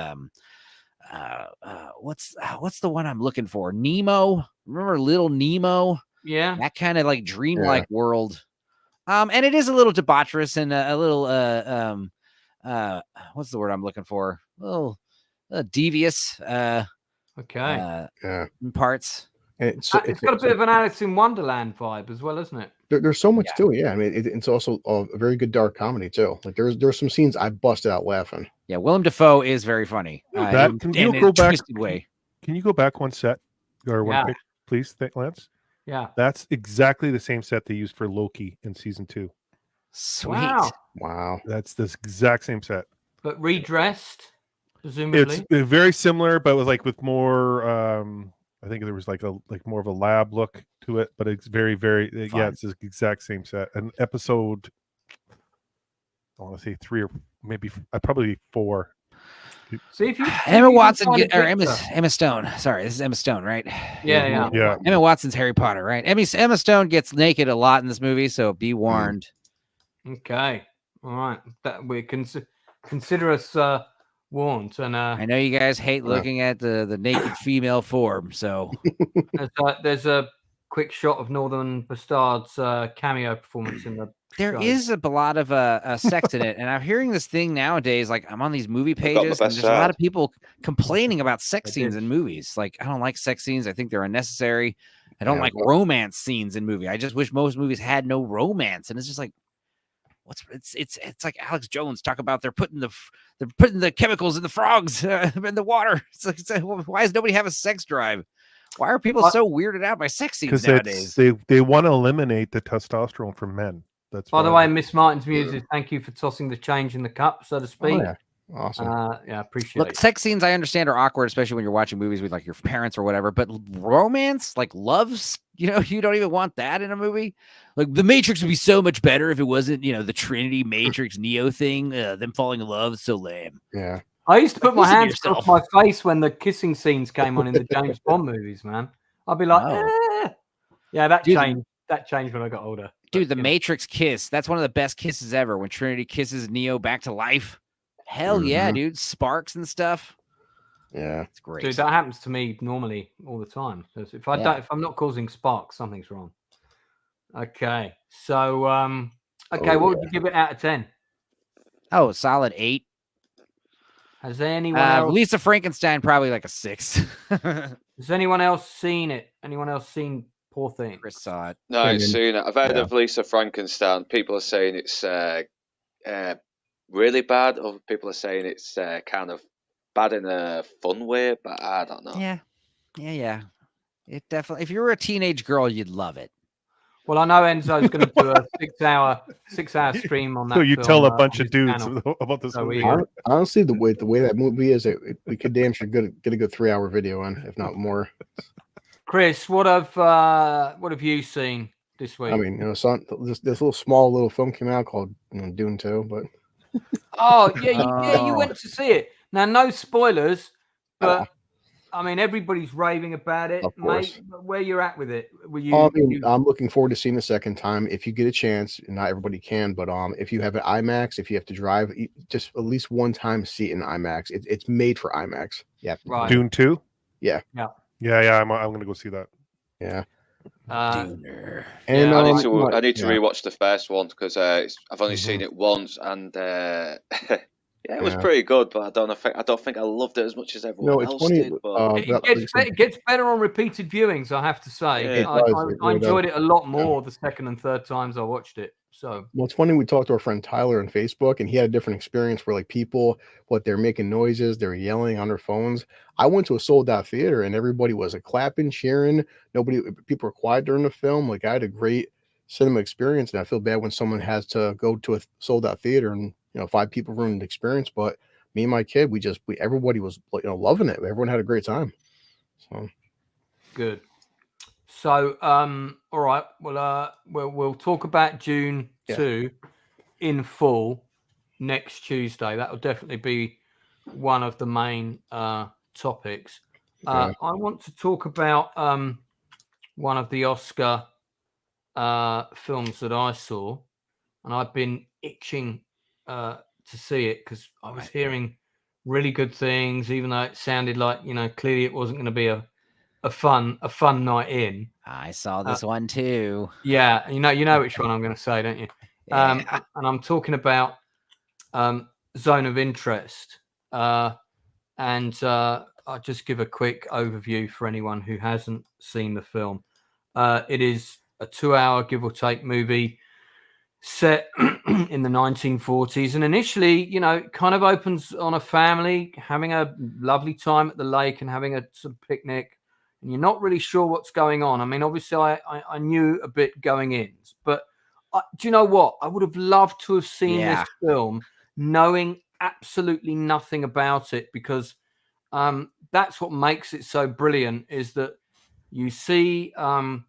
Speaker 3: what's the one I'm looking for? Nemo. Remember Little Nemo?
Speaker 1: Yeah,
Speaker 3: that kind of like dreamlike world. And it is a little debaucherous and a little what's the word I'm looking for? A little devious. In parts.
Speaker 1: And it's got a bit of an Alice in Wonderland vibe as well, isn't it?
Speaker 4: There's so much to it. Yeah, I mean, it's also a very good dark comedy too. Like there's some scenes I busted out laughing.
Speaker 3: Yeah, Willem Dafoe is very funny.
Speaker 7: Can you go back? Can you go back one set or one pick, please, Lance?
Speaker 1: Yeah,
Speaker 7: that's exactly the same set they used for Loki in season 2.
Speaker 3: Sweet.
Speaker 4: Wow.
Speaker 7: That's this exact same set,
Speaker 1: but redressed, presumably.
Speaker 7: It's very similar, but with more. I think there was like more of a lab look to it, but it's very, very it's the exact same set. An episode, I want to say 3 or maybe probably 4.
Speaker 1: See if you
Speaker 3: Emma Watson
Speaker 1: find a
Speaker 3: or
Speaker 1: picture.
Speaker 3: Emma Stone. Sorry, this is Emma Stone, right?
Speaker 1: Yeah.
Speaker 3: Emma Watson's Harry Potter, right? Emma Stone gets naked a lot in this movie, so be warned.
Speaker 1: Okay, all right. That we consider us warned. And
Speaker 3: I know you guys hate looking at the naked female form, so
Speaker 1: there's a quick shot of Northern Bastard's cameo performance in the.
Speaker 3: There is a lot of sex in it, and I'm hearing this thing nowadays. Like I'm on these movie pages, and there's a lot of people complaining about sex scenes in movies. Like I don't like sex scenes. I think they're unnecessary. I don't like romance scenes in movies. I just wish most movies had no romance. And it's just like, it's like Alex Jones talk about they're putting the chemicals in the frogs in the water. It's like, why does nobody have a sex drive? Why are people so weirded out by sex scenes nowadays?
Speaker 7: They want to eliminate the testosterone from men. That's
Speaker 1: by the way, Miss Martin's Muses, thank you for tossing the change in the cup, so to speak.
Speaker 4: Oh, yeah. Awesome.
Speaker 1: Yeah, appreciate
Speaker 3: Look,
Speaker 1: it.
Speaker 3: sex scenes I understand are awkward, especially when you're watching movies with like your parents or whatever. But romance, like loves, you don't even want that in a movie. Like The Matrix would be so much better if it wasn't, the Trinity Matrix Neo thing. Them falling in love, so lame.
Speaker 4: Yeah.
Speaker 1: I used to put my hands across my face when the kissing scenes came on in the James Bond movies, man. I'd be like, yeah, that changed. That changed when I got older.
Speaker 3: Dude, the Matrix kiss. That's one of the best kisses ever. When Trinity kisses Neo back to life. Hell yeah, dude. Sparks and stuff.
Speaker 4: Yeah.
Speaker 3: It's great.
Speaker 1: Dude, that happens to me normally all the time. If I'm not causing sparks, something's wrong. Okay. So what would you give it out of 10?
Speaker 3: Oh, solid 8.
Speaker 1: Has anyone else...
Speaker 3: Lisa Frankenstein probably like a 6.
Speaker 1: Has anyone else seen it? Anyone else seen Poor Things?
Speaker 3: Chris saw it.
Speaker 2: No, I ain't seen it. I've heard of Lisa Frankenstein. People are saying it's really bad. Other people are saying it's kind of bad in a fun way, but I don't know.
Speaker 3: Yeah. It definitely. If you were a teenage girl, you'd love it.
Speaker 1: Well, I know Enzo's going to do a 6-hour stream on that.
Speaker 7: So you
Speaker 1: film,
Speaker 7: tell a bunch of dudes
Speaker 1: channel.
Speaker 7: about this movie.
Speaker 4: Honestly, the way that movie is, we could damn sure get a good 3-hour video in, if not more.
Speaker 1: Chris, what have you seen this week?
Speaker 4: I mean, this little small film came out called Dune 2, but
Speaker 1: you went to see it. Now, no spoilers, but I mean, everybody's raving about it, mate. Where you're at with it?
Speaker 4: I'm looking forward to seeing the second time if you get a chance. Not everybody can, but if you have an IMAX, if you have to drive, just at least one time see it in IMAX. It's made for IMAX. Yeah,
Speaker 1: right.
Speaker 7: Dune 2.
Speaker 4: Yeah.
Speaker 7: I'm gonna go see that.
Speaker 4: Yeah.
Speaker 3: Duner.
Speaker 4: And
Speaker 2: I need to rewatch the first one because I've only seen it once, and it was pretty good, but I don't think I loved it as much as everyone else did. But...
Speaker 1: it gets better on repeated viewings, I have to say. I enjoyed it a lot more the second and third times I watched it. So,
Speaker 4: well, it's funny. We talked to our friend Tyler on Facebook, and he had a different experience where, like, people, they're making noises, they're yelling on their phones. I went to a sold-out theater, and everybody was clapping, cheering. People were quiet during the film. Like, I had a great cinema experience, and I feel bad when someone has to go to a sold-out theater and 5 people ruined the experience. But me and my kid, everybody was loving it. Everyone had a great time. So
Speaker 1: good. So, all right. Well, we'll talk about June 2 in full next Tuesday. That will definitely be one of the main topics. I want to talk about one of the Oscar films that I saw, and I've been itching to see it because I was hearing really good things, even though it sounded like clearly it wasn't going to be a fun night in.
Speaker 3: I saw this one too.
Speaker 1: Yeah, you know which one I'm going to say, don't you? And I'm talking about Zone of Interest. And I'll just give a quick overview for anyone who hasn't seen the film. It is a 2-hour, give or take, movie set in the 1940s. And initially, it kind of opens on a family having a lovely time at the lake and having a sort of picnic. And you're not really sure what's going on. I mean, obviously, I knew a bit going in. But do you know what? I would have loved to have seen this film knowing absolutely nothing about it, because that's what makes it so brilliant, is that you see the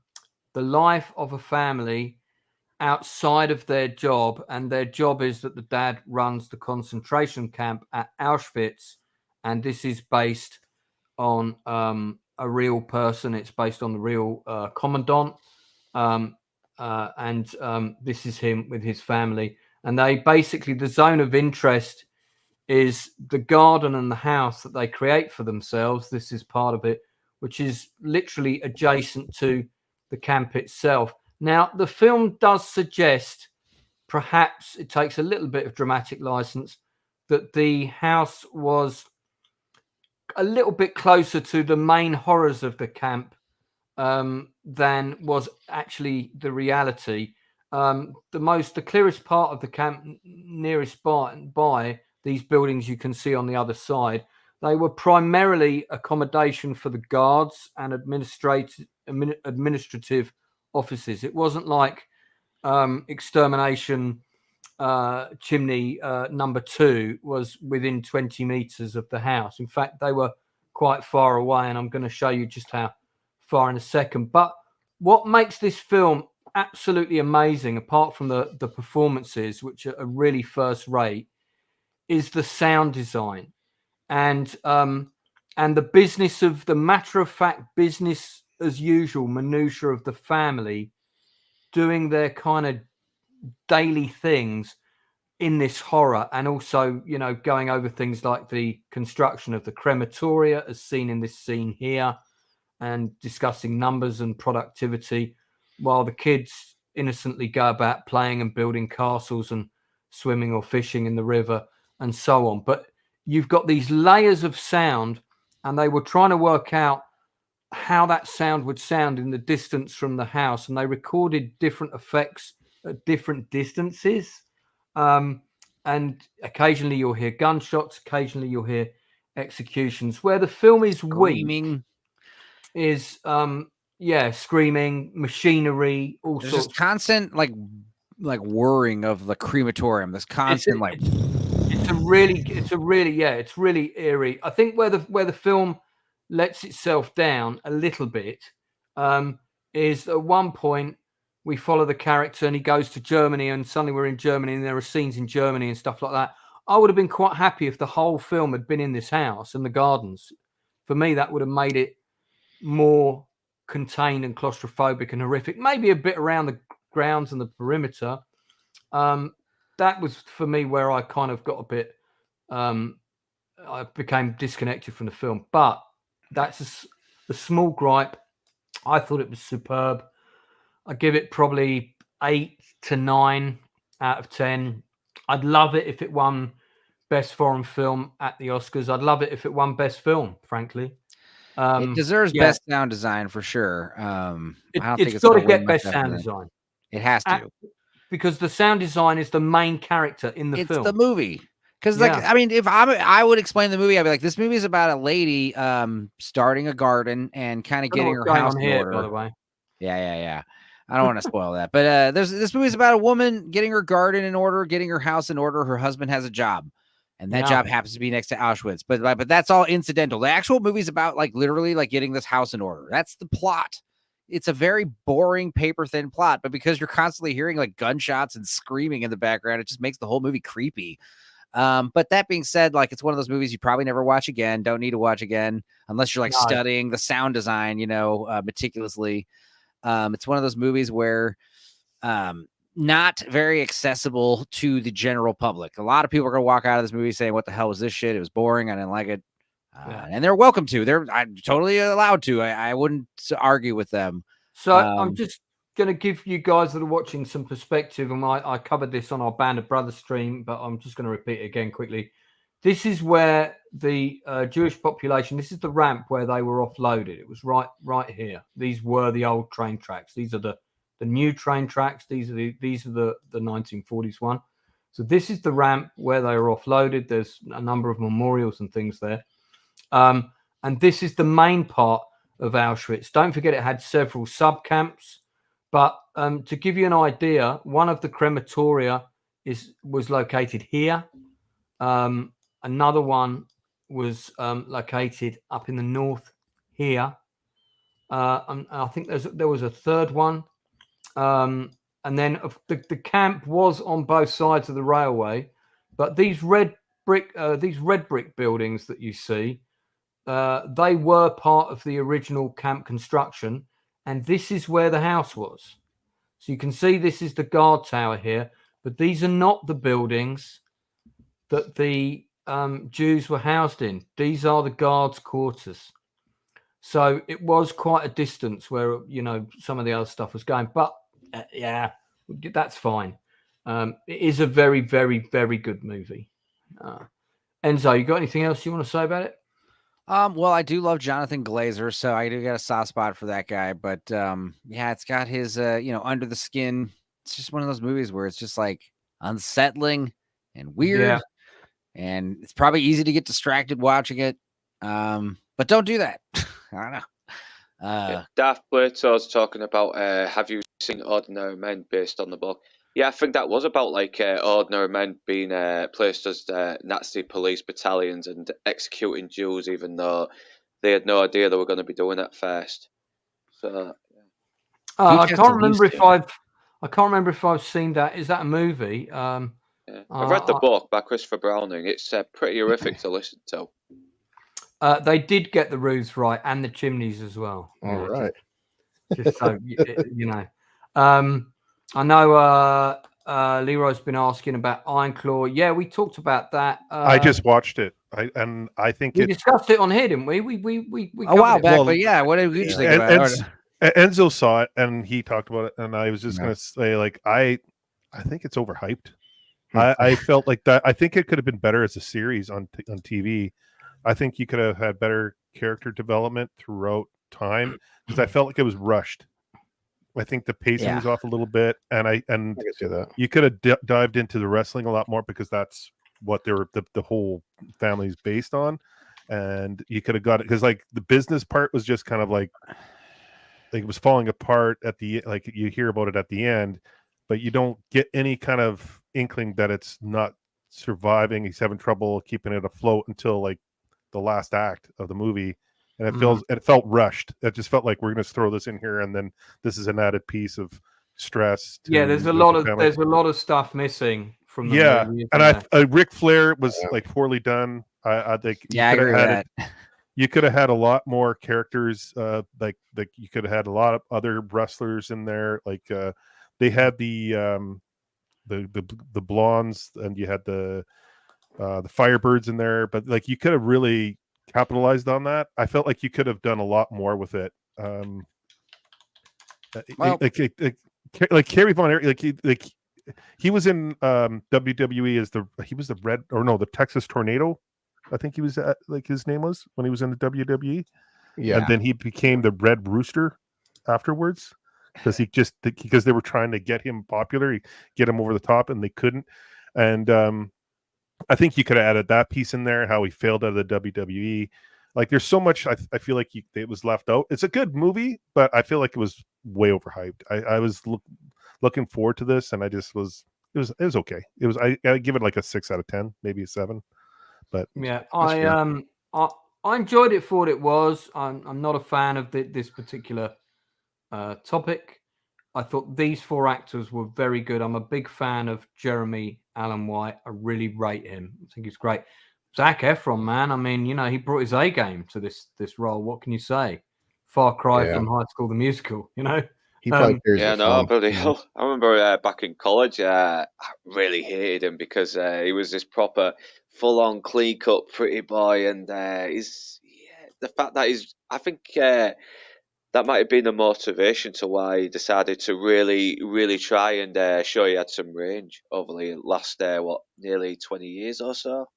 Speaker 1: life of a family outside of their job, and their job is that the dad runs the concentration camp at Auschwitz, and this is based on a real person. It's based on the real commandant, and this is him with his family. And they basically, the zone of interest is the garden and the house that they create for themselves. This is part of it, which is literally adjacent to the camp itself. Now, the film does suggest, perhaps it takes a little bit of dramatic license, that the house was a little bit closer to the main horrors of the camp than was actually the reality. The clearest part of the camp, nearest by these buildings you can see on the other side, they were primarily accommodation for the guards and administrative offices. It wasn't like extermination chimney number 2 was within 20 meters of the house. In fact, they were quite far away, and I'm going to show you just how far in a second. But what makes this film absolutely amazing, apart from the performances, which are really first rate, is the sound design and the business of the matter-of-fact business as usual minutiae of the family doing their kind of daily things in this horror, and also, you know, going over things like the construction of the crematoria as seen in this scene here, and discussing numbers and productivity, while the kids innocently go about playing and building castles and swimming or fishing in the river and so on. But you've got these layers of sound, and they were trying to work out how that sound would sound in the distance from the house, and they recorded different effects at different distances. And occasionally you'll hear gunshots, occasionally you'll hear executions. Where the film is weak is screaming, machinery, all
Speaker 3: There's
Speaker 1: sorts.
Speaker 3: Just constant like whirring of the crematorium. This constant
Speaker 1: it's really eerie. I think where the film lets itself down a little bit is at one point we follow the character and he goes to Germany, and suddenly we're in Germany and there are scenes in Germany and stuff like that. I would have been quite happy if the whole film had been in this house and the gardens. For me, that would have made it more contained and claustrophobic and horrific. Maybe a bit around the grounds and the perimeter. That was for me where I kind of got a bit, I became disconnected from the film. But that's a small gripe. I thought it was superb. I give it probably 8 to 9 out of 10. I'd love it if it won Best Foreign Film at the Oscars. I'd love it if it won Best Film, frankly.
Speaker 3: It deserves Best Sound Design for sure. I don't think
Speaker 1: it's got to get Best Sound Design.
Speaker 3: It has to.
Speaker 1: Because the sound design is the main character in the film.
Speaker 3: It's the movie. Because, I mean, if I would explain the movie, I'd be like, this movie is about a lady starting a garden and kind of getting her house in order.
Speaker 1: By the way.
Speaker 3: Yeah. I don't want to spoil that. But this movie is about a woman getting her garden in order, getting her house in order. Her husband has a job, and that job happens to be next to Auschwitz. But that's all incidental. The actual movie is about literally getting this house in order. That's the plot. It's a very boring, paper-thin plot, but because you're constantly hearing gunshots and screaming in the background, it just makes the whole movie creepy. But that being said, it's one of those movies you probably never watch again. Don't need to watch again unless you're studying the sound design, meticulously. It's one of those movies where not very accessible to the general public. A lot of people are going to walk out of this movie saying, what the hell was this shit? It was boring. I didn't like it. And they're welcome to. I'm totally allowed to. I wouldn't argue with them.
Speaker 1: So I'm just going to give you guys that are watching some perspective. And I covered this on our Band of Brothers stream, but I'm just going to repeat it again quickly. This is where the Jewish population, this is the ramp where they were offloaded. It was right here. These were the old train tracks. These are the new train tracks. These are the 1940s one. So this is the ramp where they were offloaded. There's a number of memorials and things there. And this is the main part of Auschwitz. Don't forget it had several sub-camps. But to give you an idea, one of the crematoria was located here. Another one was located up in the north here. And I think there was a third one. And then the camp was on both sides of the railway. But these red these red brick buildings that you see, they were part of the original camp construction, and this is where the house was. So you can see this is the guard tower here, but these are not the buildings that the Jews were housed in. These are the guards' quarters. So it was quite a distance where, you know, some of the other stuff was going. But yeah, that's fine. It is a very, very, very good movie. Enzo, you got anything else you want to say about it?
Speaker 3: Well, I do love Jonathan Glazer, so I do got a soft spot for that guy. But yeah, it's got his, under the skin. It's just one of those movies where it's just like unsettling and weird.
Speaker 1: Yeah.
Speaker 3: And it's probably easy to get distracted watching it. But don't do that. I don't know.
Speaker 2: Daft Plato's talking about, have you seen Ordinary Men based on the book? Yeah, I think that was about like ordinary men being placed as Nazi police battalions and executing Jews, even though they had no idea they were going to be doing it first. So
Speaker 1: I can't remember if I've seen that. Is that a movie?
Speaker 2: I've read the book by Christopher Browning. It's pretty horrific to listen to.
Speaker 1: They did get the roofs right and the chimneys as well.
Speaker 4: All right.
Speaker 1: Just so you know. I know Leroy's been asking about Iron Claw. Yeah, we talked about that.
Speaker 7: I just watched it. I think
Speaker 1: we discussed it on here, didn't we? We
Speaker 3: a while back, but yeah, what did you think about it?
Speaker 7: Enzo saw it and he talked about it, and I was just gonna say, like, I think it's overhyped. I felt like that. I think it could have been better as a series on TV. I think you could have had better character development throughout time, because I felt like it was rushed. I think the pacing was off a little bit, and I can see that. You could have dived into the wrestling a lot more, because that's what the whole family is based on, and you could have got it, because like the business part was just kind of like it was falling apart at the, like, you hear about it at the end, but you don't get any kind of inkling that it's not surviving. He's having trouble keeping it afloat until like the last act of the movie. And it felt rushed. It just felt like we're going to throw this in here, and then this is an added piece of stress.
Speaker 1: There's a lot of stuff missing from the movie.
Speaker 7: And Ric Flair was like poorly done. I think
Speaker 3: I agree with that.
Speaker 7: You could have had a lot more characters. Like you could have had a lot of other wrestlers in there. Like they had the blondes, and you had the Firebirds in there. But like you could have really capitalized on that. I felt like you could have done a lot more with it. Like Kerry Von Erich, he was in WWE as the Texas Tornado. I think he was his name was when he was in the WWE. Yeah, and then he became the Red Rooster afterwards, because they were trying to get him popular, get him over the top, and they couldn't. And I think you could have added that piece in there, how he failed out of the WWE. Like, there's so much I feel like it was left out. It's a good movie, but I feel like it was way overhyped. I was looking forward to this, and I just was. It was okay. It was. I give it like a 6 out of 10, maybe a 7. But
Speaker 1: yeah, I enjoyed it for what it was. I'm not a fan of this particular topic. I thought these 4 actors were very good. I'm a big fan of Jeremy Allen White. I really rate him. I think he's great. Zac Efron, man. I mean, he brought his A game to this role. What can you say? Far cry from High School the Musical.
Speaker 4: He probably
Speaker 2: bloody hell. I remember back in college, I really hated him because he was this proper full-on clean-cut pretty boy, and the fact that I think that might have been the motivation to why he decided to really, really try and show he had some range over the last, nearly 20 years or so.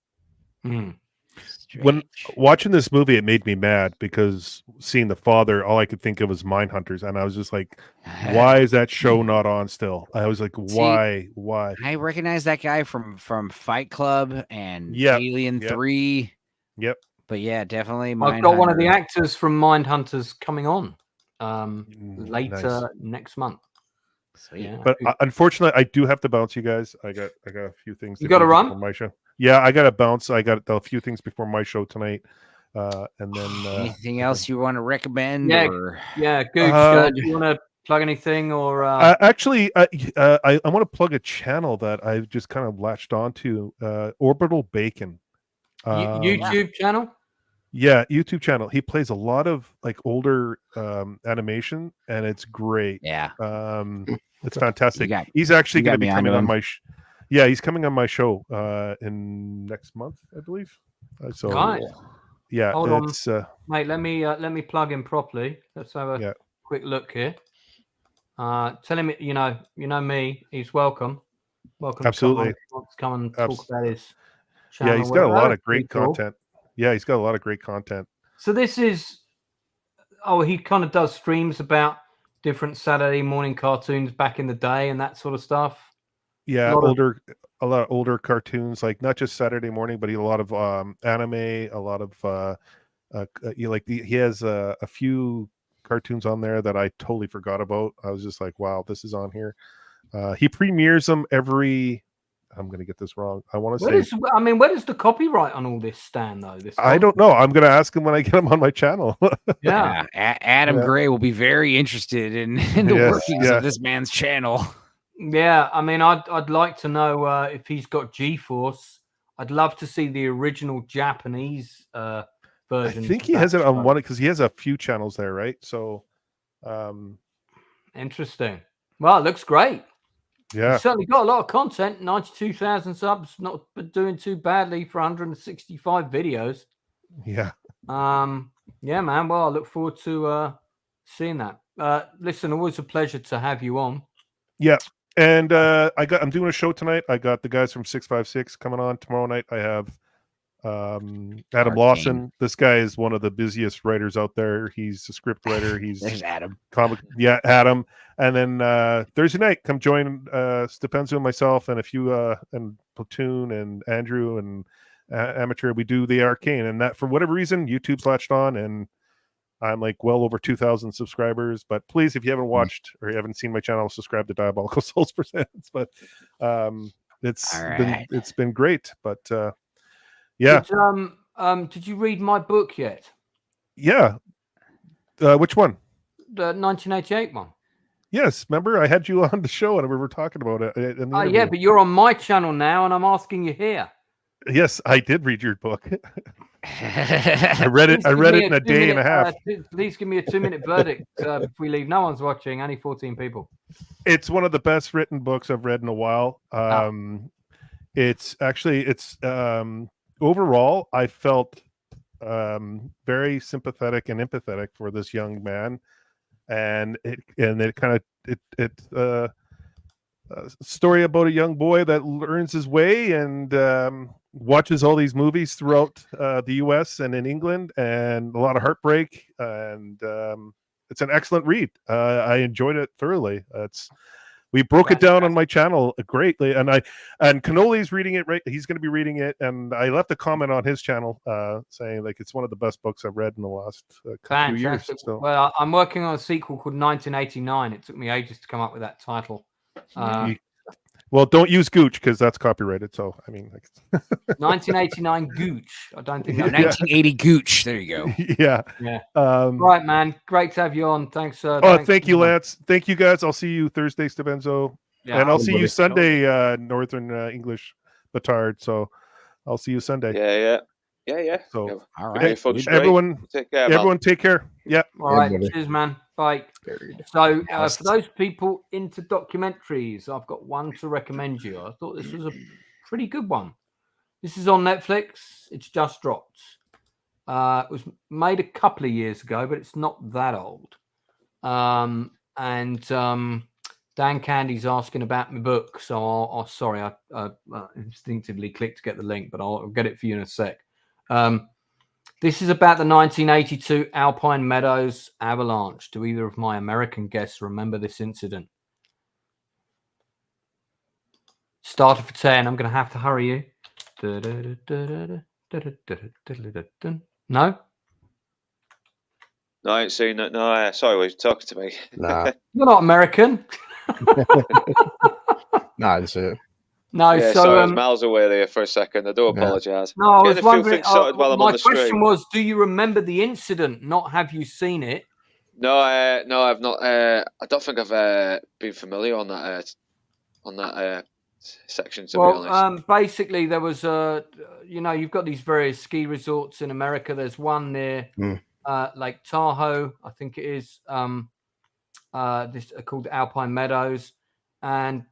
Speaker 7: When watching this movie, it made me mad, because seeing the father, all I could think of was Mindhunters, and I was just like, why is that show not on still? I was like, why?
Speaker 3: I recognize that guy from Fight Club and Alien 3.
Speaker 7: Yep.
Speaker 3: But yeah, definitely
Speaker 1: I've got one of the actors from Mindhunters coming on later next month. So yeah.
Speaker 7: But unfortunately, I do have to bounce, you guys. I got a few things.
Speaker 1: You got to run
Speaker 7: for my show. Yeah, I got to bounce. I got a few things before my show tonight, and then
Speaker 3: anything else you want to recommend?
Speaker 1: Yeah, Gooch, do you want to plug anything or?
Speaker 7: Actually, I want to plug a channel that I've just kind of latched onto. Orbital Bacon.
Speaker 1: YouTube channel.
Speaker 7: Yeah, YouTube channel. He plays a lot of like older animation, and it's great.
Speaker 3: Yeah,
Speaker 7: it's fantastic. He's actually going to be coming on my. He's coming on my show in next month, I believe. So
Speaker 1: nice.
Speaker 7: Yeah,
Speaker 1: hold
Speaker 7: it's
Speaker 1: on, mate. Let me plug in properly. Let's have a quick look here. Tell him, you know me. He's welcome.
Speaker 7: Absolutely.
Speaker 1: To come and talk about his channel.
Speaker 7: Yeah, he's got a lot of great content. Yeah, he's got a lot of great content.
Speaker 1: So this is, he kind of does streams about different Saturday morning cartoons back in the day and that sort of stuff.
Speaker 7: Yeah, a lot of older cartoons, like not just Saturday morning, but a lot of anime, a lot of he has a few cartoons on there that I totally forgot about. I was just like, wow, this is on here. He premieres them every. I'm going to get this wrong. I want to say.
Speaker 1: Where does the copyright on all this stand though?
Speaker 7: I don't know. I'm going to ask him when I get him on my channel.
Speaker 1: Yeah.
Speaker 3: Adam Gray will be very interested in the workings of this man's channel.
Speaker 1: Yeah, I'd like to know if he's got GeForce. I'd love to see the original Japanese version.
Speaker 7: I think he has it on one because he has a few channels there, right? So,
Speaker 1: interesting. Well, it looks great.
Speaker 7: Yeah,
Speaker 1: he's certainly got a lot of content. 92,000 subs, not doing too badly for 165 videos.
Speaker 7: Yeah.
Speaker 1: Yeah, man. Well, I look forward to seeing that. Listen, always a pleasure to have you on.
Speaker 7: Yeah. And I'm doing a show tonight. I got the guys from 656 coming on tomorrow night. I have Adam Lawson. This guy is one of the busiest writers out there. He's a script writer.
Speaker 3: There's Adam.
Speaker 7: Adam. And then Thursday night, come join Stepenzo and myself and a few and Platoon and Andrew and Amateur. We do the Arcane, and that for whatever reason YouTube's latched on, and I'm like well over 2,000 subscribers. But please, if you haven't watched or you haven't seen my channel, subscribe to Diabolical Souls Presents. But it's been great. But yeah.
Speaker 1: Did you read my book yet?
Speaker 7: Yeah. Which one?
Speaker 1: The 1988 one.
Speaker 7: Yes. Remember, I had you on the show and we were talking about it.
Speaker 1: Yeah, but you're on my channel now, and I'm asking you here.
Speaker 7: Yes, I did read your book. I read it in a day and a half.
Speaker 1: Please give me a 2-minute verdict if we leave. No one's watching. Only 14 people.
Speaker 7: It's one of the best written books I've read in a while. It's overall, I felt very sympathetic and empathetic for this young man, and it kind of story about a young boy that learns his way and watches all these movies throughout the US and in England, and a lot of heartbreak, and it's an excellent read. I enjoyed it thoroughly. We broke it down on my channel greatly, and Cannoli's reading it, right? He's going to be reading it, and I left a comment on his channel saying like it's one of the best books I've read in the last few years. So.
Speaker 1: Well, I'm working on a sequel called 1989. It took me ages to come up with that title.
Speaker 7: Well, don't use Gooch because that's copyrighted. So,
Speaker 1: 1989 Gooch. I don't think
Speaker 3: 1980 Gooch. There you go.
Speaker 7: Yeah.
Speaker 1: Right, man. Great to have you on. Thanks.
Speaker 7: Thank you, Lance. Thank you, guys. I'll see you Thursday, Stevenzo. Yeah, and I'll see you Sunday, Northern English Batard. So, I'll see you Sunday.
Speaker 2: Yeah.
Speaker 7: So,
Speaker 3: all right.
Speaker 7: Everyone, take care. Everyone, take care. Yeah.
Speaker 1: All right. Cheers, man. Bye. So, for those people into documentaries, I've got one to recommend you. I thought this was a pretty good one. This is on Netflix. It's just dropped. It was made a couple of years ago, but it's not that old. Dan Candy's asking about my book, so I instinctively clicked to get the link, but I'll get it for you in a sec. This is about the 1982 Alpine Meadows avalanche. Do either of my American guests remember this incident? Started for 10. I'm going to have to hurry you. No?
Speaker 2: No, I ain't seen it. No, sorry, you're talking to me.
Speaker 4: Nah.
Speaker 1: You're not American.
Speaker 4: Nah, I didn't see it.
Speaker 1: No,
Speaker 2: yeah,
Speaker 1: so
Speaker 2: sorry, I was miles away there for a second. I do apologise.
Speaker 1: No, I was wondering.
Speaker 2: My
Speaker 1: question was, do you remember the incident? Not have you seen it?
Speaker 2: No, I've not. I don't think I've been familiar on that section, to be honest.
Speaker 1: Basically, there was you've got these various ski resorts in America. There's one near Lake Tahoe, I think it is. This called Alpine Meadows, and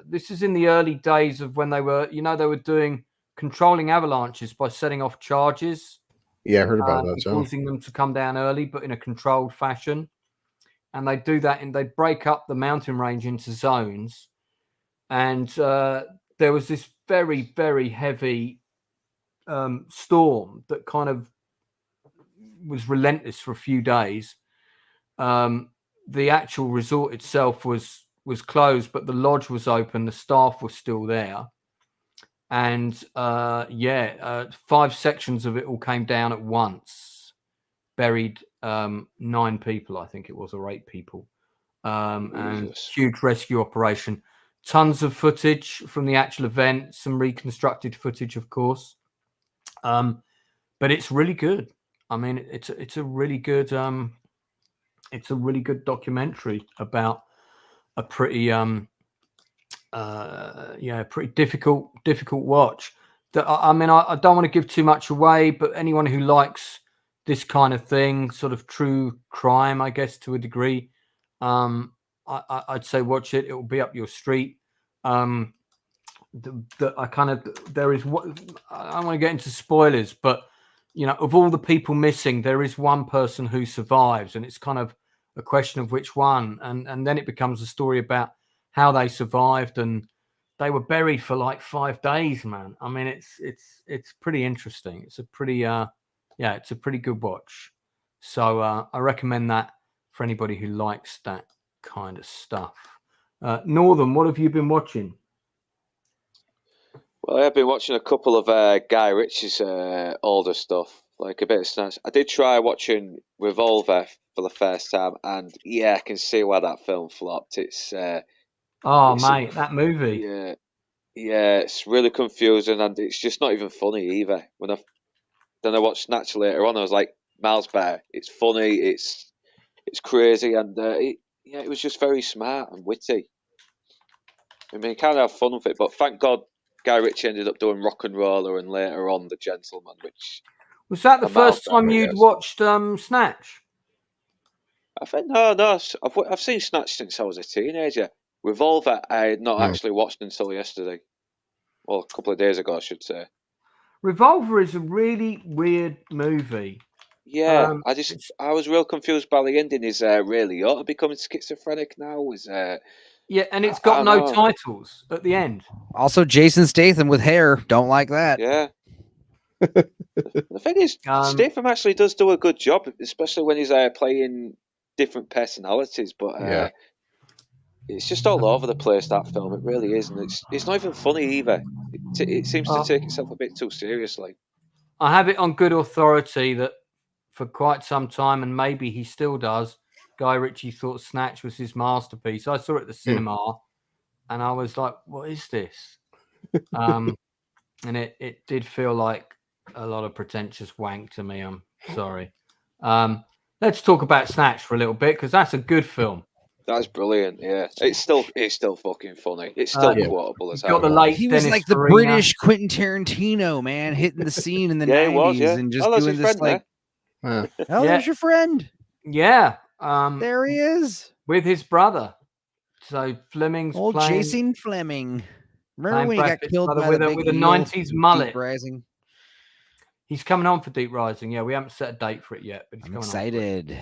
Speaker 1: this is in the early days of when they were doing controlling avalanches by setting off charges.
Speaker 4: Yeah, I heard about that.
Speaker 1: Causing them to come down early, but in a controlled fashion. And they do that, and they break up the mountain range into zones. And there was this very, very heavy storm that kind of was relentless for a few days. The actual resort itself was closed, but the lodge was open. The staff was still there. And 5 sections of it all came down at once, buried 9 people, I think it was, or 8 people. And huge rescue operation. Tons of footage from the actual event, some reconstructed footage, of course. But it's really good. I mean, it's a really good documentary about a pretty pretty difficult watch. I mean, I don't want to give too much away, but anyone who likes this kind of thing, sort of true crime, I guess, to a degree, I'd say watch it. It will be up your street. I don't want to get into spoilers, but of all the people missing, there is one person who survives, and it's kind of a question of which one, and then it becomes a story about how they survived, and they were buried for like 5 days, man. I mean, it's pretty interesting. It's a pretty it's a pretty good watch. So I recommend that for anybody who likes that kind of stuff. Northern, what have you been watching?
Speaker 2: Well, I've been watching a couple of Guy Ritchie's older stuff, like a bit of Snatch. I did try watching Revolver for the first time, and I can see why that film flopped. It's
Speaker 1: mate, that movie.
Speaker 2: Yeah, it's really confusing, and it's just not even funny either. Then I watched Snatch later on, I was like, miles better. It's funny, it's crazy, and it was just very smart and witty. I mean, you can't have fun with it, but thank God Guy Ritchie ended up doing Rock and Roller and later on The Gentleman, which
Speaker 1: was that the first time you'd watched Snatch?
Speaker 2: I think no. I've seen Snatch since I was a teenager. Revolver, I had not actually watched until yesterday. Well, a couple of days ago, I should say. Revolver
Speaker 1: is a really weird movie.
Speaker 2: Yeah, I was real confused by the ending. Is Ray Liotta becoming schizophrenic now?
Speaker 1: And it's got no titles at the end.
Speaker 3: Also, Jason Statham with hair. Don't like that.
Speaker 2: Yeah. The thing is, Statham actually does do a good job, especially when he's playing different personalities. But it's just all over the place, that film. It really is, and it's not even funny either. It seems to take itself a bit too seriously.
Speaker 1: I have it on good authority that for quite some time, and maybe he still does, Guy Ritchie thought Snatch was his masterpiece. I saw it at the cinema, and I was like, "What is this?" And it did feel like a lot of pretentious wank to me. I'm sorry. Let's talk about Snatch for a little bit, because that's a good film.
Speaker 2: That's brilliant. Yeah, it's still fucking funny. It's still quotable as hell.
Speaker 3: He was like the British Quentin Tarantino, man, hitting the scene in the 90s and just doing this like. There's your friend.
Speaker 1: Yeah.
Speaker 3: There he is
Speaker 1: with his brother. So Fleming's
Speaker 3: old
Speaker 1: playing,
Speaker 3: Jason Flemyng. Remember when he got killed by
Speaker 1: with a 90s mullet?
Speaker 3: Deep Rising.
Speaker 1: He's coming on for Deep Rising. Yeah, we haven't set a date for it yet, but
Speaker 3: I'm excited.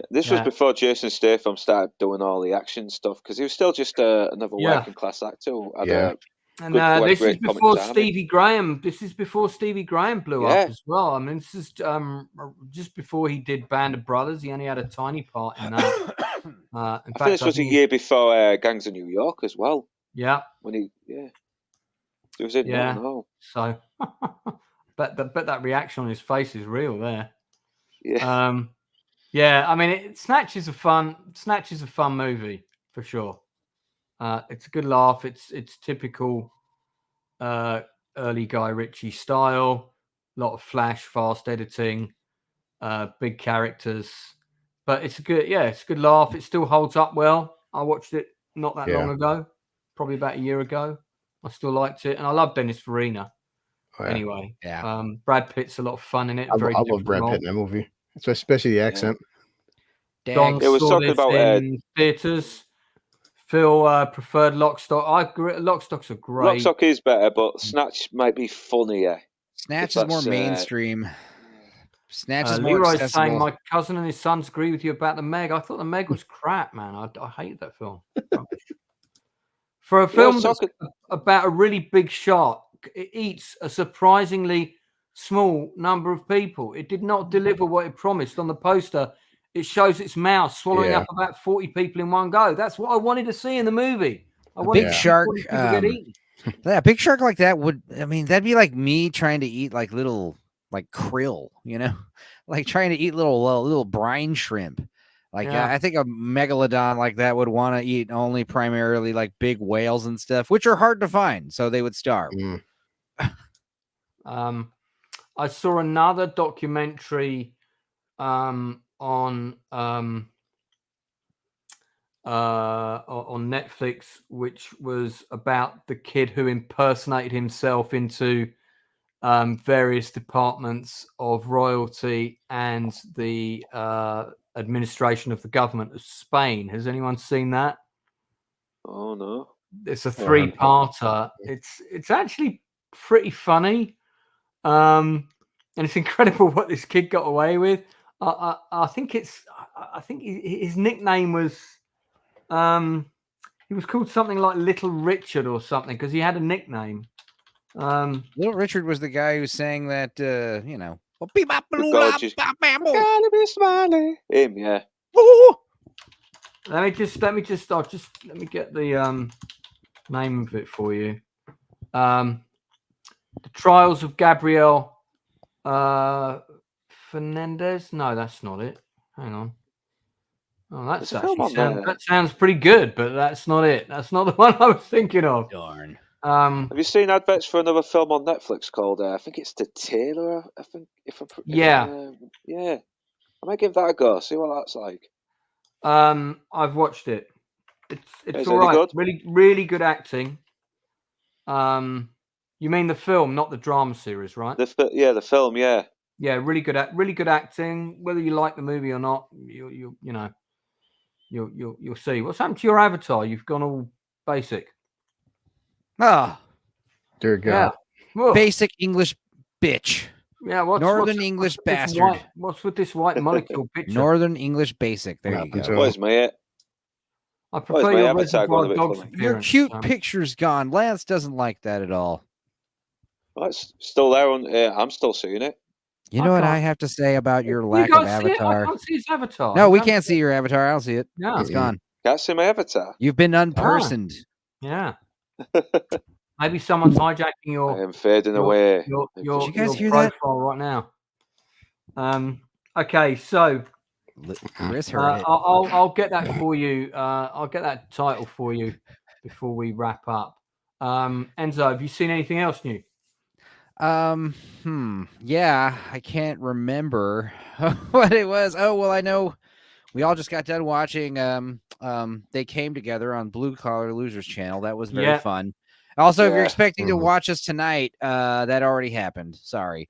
Speaker 2: This was before Jason Statham started doing all the action stuff, because he was still just another working class actor.
Speaker 1: And this is before Stevie Graham. This is before Stevie Graham blew up as well. I mean, this is just before he did Band of Brothers. He only had a tiny part in that.
Speaker 2: I think this was a year before Gangs of New York as well.
Speaker 1: Yeah.
Speaker 2: When he it was in no.
Speaker 1: So, bet that reaction on his face is real there.
Speaker 2: Yeah.
Speaker 1: Yeah, I mean, Snatch is a fun movie for sure. It's a good laugh. It's typical early Guy Ritchie style. A lot of flash, fast editing, big characters. But it's a good, it's a good laugh. It still holds up well. I watched it not that long
Speaker 4: Yeah.
Speaker 1: ago, probably about a year ago. I still liked it, and I love Dennis Farina.
Speaker 4: Oh, yeah.
Speaker 1: Anyway,
Speaker 3: Yeah.
Speaker 1: Brad Pitt's a lot of fun in it.
Speaker 4: I
Speaker 1: Very
Speaker 4: love
Speaker 1: different
Speaker 4: Brad
Speaker 1: role.
Speaker 4: Pitt in that movie, especially the accent.
Speaker 1: Don
Speaker 3: Dags.
Speaker 2: It was
Speaker 1: saw
Speaker 2: talking
Speaker 1: this
Speaker 2: about,
Speaker 1: in theaters. Phil preferred Lock, Stock. I agree. Lock, Stock's a great.
Speaker 2: Lock, Stock is better, but Snatch might be funnier.
Speaker 3: Snatch
Speaker 2: If
Speaker 3: is more
Speaker 2: that's,
Speaker 3: mainstream. Snatch is more
Speaker 1: Leroy's
Speaker 3: accessible.
Speaker 1: saying my cousin and his sons agree with you about the Meg. I thought the Meg was crap, man. I hated that film. For a film that's about a really big shark, it eats a surprisingly small number of people. It did not deliver what it promised on the poster. It shows its mouth swallowing up about 40 people in one go. That's what I wanted to see in the movie. I wanted
Speaker 3: big
Speaker 1: to see
Speaker 3: shark.
Speaker 1: 40 people get eaten.
Speaker 3: Yeah, big shark like that would. I mean, that'd be like me trying to eat like little like krill, you know, like trying to eat little brine shrimp. Like I think a megalodon like that would want to eat only primarily like big whales and stuff, which are hard to find, so they would starve.
Speaker 1: I saw another documentary on Netflix, which was about the kid who impersonated himself into various departments of royalty and the administration of the government of Spain. Has anyone seen that?
Speaker 2: Oh no,
Speaker 1: it's a 3-parter. It's actually pretty funny, and it's incredible what this kid got away with. I think his nickname was he was called something like Little Richard or something because he had a nickname.
Speaker 3: Little Richard was the guy who sang that, you know,
Speaker 2: gotta be smiling. Him, yeah.
Speaker 1: Let me get the name of it for you. The Trials of Gabriel Fernandez. No, that's not it. Hang on. Oh, that sounds pretty good, but that's not it. That's not the one I was thinking of.
Speaker 3: Darn.
Speaker 2: Have you seen adverts for another film on Netflix called I think it's The Tailor? I think
Speaker 1: yeah.
Speaker 2: I might give that a go. See what that's like.
Speaker 1: I've watched it. It's all right.
Speaker 2: Good?
Speaker 1: Really good acting. You mean the film, not the drama series, right?
Speaker 2: The film, yeah.
Speaker 1: Yeah, really good acting. Whether you like the movie or not, you'll see. What's happened to your avatar? You've gone all basic.
Speaker 3: Oh,
Speaker 4: dear God.
Speaker 1: Yeah.
Speaker 3: Basic English bitch.
Speaker 1: Yeah,
Speaker 3: Northern English bastard.
Speaker 1: What's with this white molecule picture?
Speaker 3: Northern English basic. There you go.
Speaker 2: Where's my
Speaker 1: I prefer your Reservoir Dogs
Speaker 3: appearance. Your cute picture's gone. Lance doesn't like that at all.
Speaker 2: Well, it's still there. I'm still seeing it.
Speaker 3: You know what I have to say about your lack of avatar?
Speaker 1: I can't see his avatar.
Speaker 3: No, we can't see your avatar. I don't see it.
Speaker 1: No.
Speaker 3: It's gone.
Speaker 2: Can't see my avatar.
Speaker 3: You've been unpersoned.
Speaker 1: Yeah. Maybe someone's hijacking your.
Speaker 2: I am fading away.
Speaker 1: Your
Speaker 3: Did you guys hear
Speaker 1: profile
Speaker 3: that?
Speaker 1: right now. Okay, so
Speaker 3: Chris heard it.
Speaker 1: I'll get that for you. I'll get that title for you before we wrap up. Enzo, have you seen anything else new?
Speaker 3: Yeah, I can't remember what it was. Oh, well, I know we all just got done watching They Came Together on Blue Collar Losers channel. That was very fun. Also, if you're expecting to watch us tonight, that already happened. Sorry.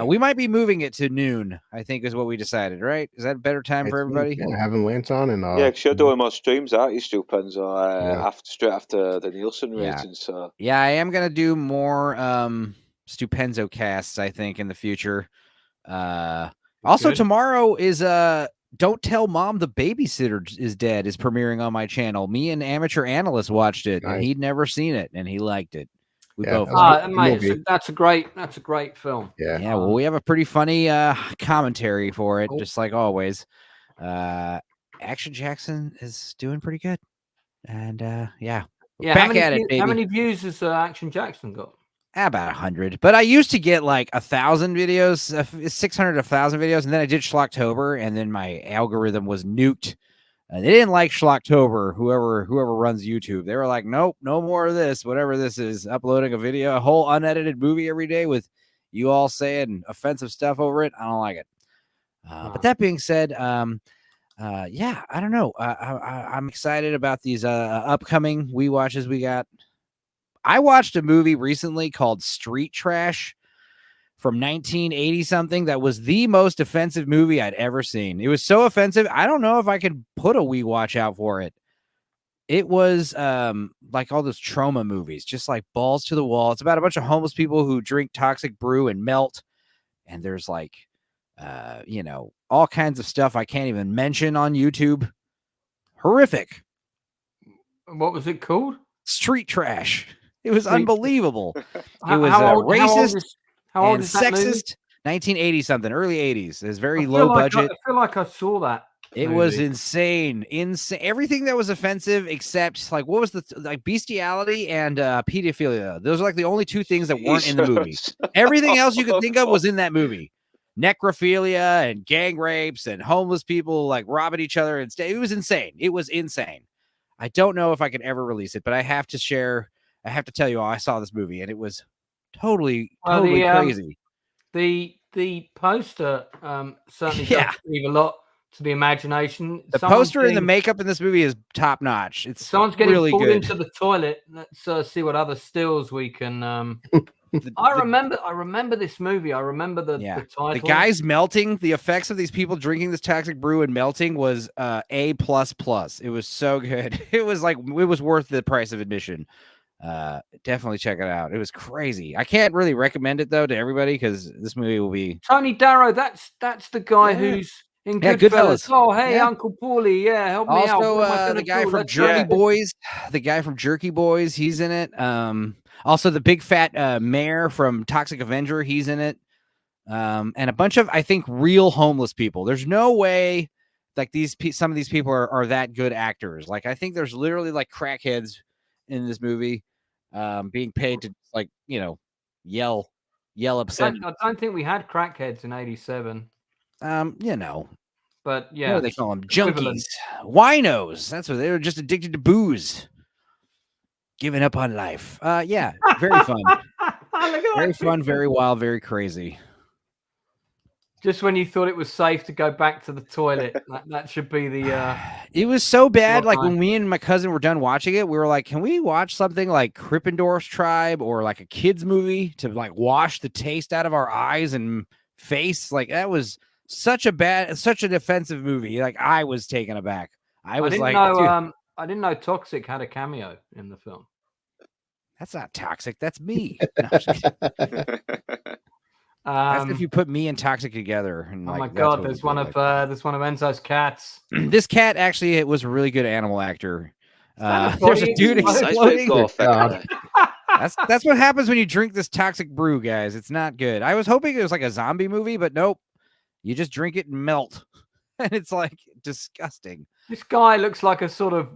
Speaker 3: We might be moving it to noon, I think is what we decided, right? Is that a better time for everybody?
Speaker 4: Having Lance on and
Speaker 2: because you're doing more streams, aren't you, Stupenzo? Straight after the Nielsen ratings. So
Speaker 3: yeah, I am gonna do more Stupenzo casts, I think, in the future. Also, tomorrow is Don't Tell Mom the Babysitter is Dead is premiering on my channel. Me and Amateur Analyst watched it, and he'd never seen it, and he liked it. We both.
Speaker 1: Mate, that's a great film.
Speaker 3: Yeah. Well, we have a pretty funny commentary for it, just like always. Action Jackson is doing pretty good, and back at it, baby.
Speaker 1: How many views has Action Jackson got?
Speaker 3: About 100, but I used to get like 1,000 videos, 600 to 1,000 videos, and then I did Schlocktober, and then my algorithm was nuked. And they didn't like Schlocktober, whoever runs YouTube. They were like, nope, no more of this, whatever this is, uploading a video, a whole unedited movie every day with you all saying offensive stuff over it. I don't like it. But that being said, yeah, I don't know. I'm excited about these upcoming we watches we got. I watched a movie recently called Street Trash from 1980 something that was the most offensive movie I'd ever seen. It was so offensive. I don't know if I could put a we watch out for it. It was like all those trauma movies, just like balls to the wall. It's about a bunch of homeless people who drink toxic brew and melt. And there's like, you know, all kinds of stuff I can't even mention on YouTube. Horrific.
Speaker 1: What was it called?
Speaker 3: Street Trash. It was unbelievable. It was
Speaker 1: racist
Speaker 3: and sexist. 1980 something, early 80s. It was very low budget.
Speaker 1: I feel like I saw that.
Speaker 3: It was insane. Everything that was offensive, except like what was the like bestiality and pedophilia. Those are like the only two things that weren't in the movie. Everything else you could think of was in that movie. Necrophilia and gang rapes and homeless people like robbing each other and it was insane. It was insane. I don't know if I could ever release it, but I have to share. I have to tell you all, I saw this movie and it was totally crazy.
Speaker 1: The poster certainly does leave a lot to the imagination.
Speaker 3: The poster and the makeup in this movie is top notch. It's
Speaker 1: someone's getting
Speaker 3: really
Speaker 1: pulled
Speaker 3: good.
Speaker 1: into the toilet. Let's see what other stills we can. I remember this movie. I remember the title.
Speaker 3: The guys melting. The effects of these people drinking this toxic brew and melting was A++. It was so good. It was worth the price of admission. Definitely check it out. It was crazy. I can't really recommend it though to everybody because this movie will be
Speaker 1: Tony Darrow. That's the guy who's in Goodfellas. Oh, hey, Uncle Paulie. Yeah, help me out.
Speaker 3: Also, the guy from Jerky Boys. The guy from Jerky Boys. He's in it. Also the big fat mayor from Toxic Avenger. He's in it. And a bunch of I think real homeless people. There's no way like some of these people are that good actors. Like I think there's literally like crackheads in this movie being paid to like yell upset.
Speaker 1: I don't think we had crackheads in 87. But yeah,
Speaker 3: what do they call them? Junkies, winos. That's what they were, just addicted to booze, giving up on life. Yeah, very fun. Very fun, very wild, very crazy.
Speaker 1: Just when you thought it was safe to go back to the toilet, that should be the.
Speaker 3: It was so bad. Like when me and my cousin were done watching it, we were like, "Can we watch something like Krippendorf's Tribe or like a kids movie to like wash the taste out of our eyes and face?" Like that was such an offensive movie. Like I was taken aback. I
Speaker 1: didn't know Toxic had a cameo in the film.
Speaker 3: That's not Toxic. That's me. No, that's if you put me and Toxic together. And,
Speaker 1: oh my god, there's one of Enzo's cats.
Speaker 3: This cat actually it was a really good animal actor. There's a dude exploding. That's what happens when you drink this toxic brew, guys. It's not good. I was hoping it was like a zombie movie, but nope. You just drink it and melt, and it's like disgusting.
Speaker 1: This guy looks like a sort of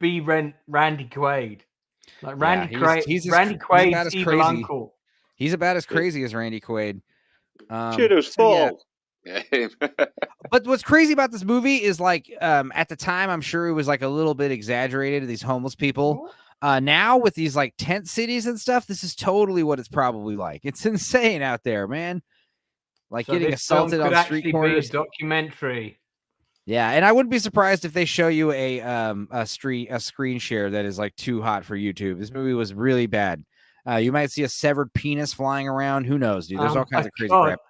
Speaker 1: Randy Quaid. Like Randy Quaid's evil uncle.
Speaker 3: He's about as crazy as Randy Quaid.
Speaker 2: Cheetos fall.
Speaker 3: Yeah. But what's crazy about this movie is like at the time, I'm sure it was like a little bit exaggerated. These homeless people. Now with these like tent cities and stuff, this is totally what it's probably like. It's insane out there, man. Like getting assaulted on street corners.
Speaker 1: Be a documentary.
Speaker 3: Yeah, and I wouldn't be surprised if they show you a screen share that is like too hot for YouTube. This movie was really bad. You might see a severed penis flying around. Who knows, dude? There's all kinds of crazy crap.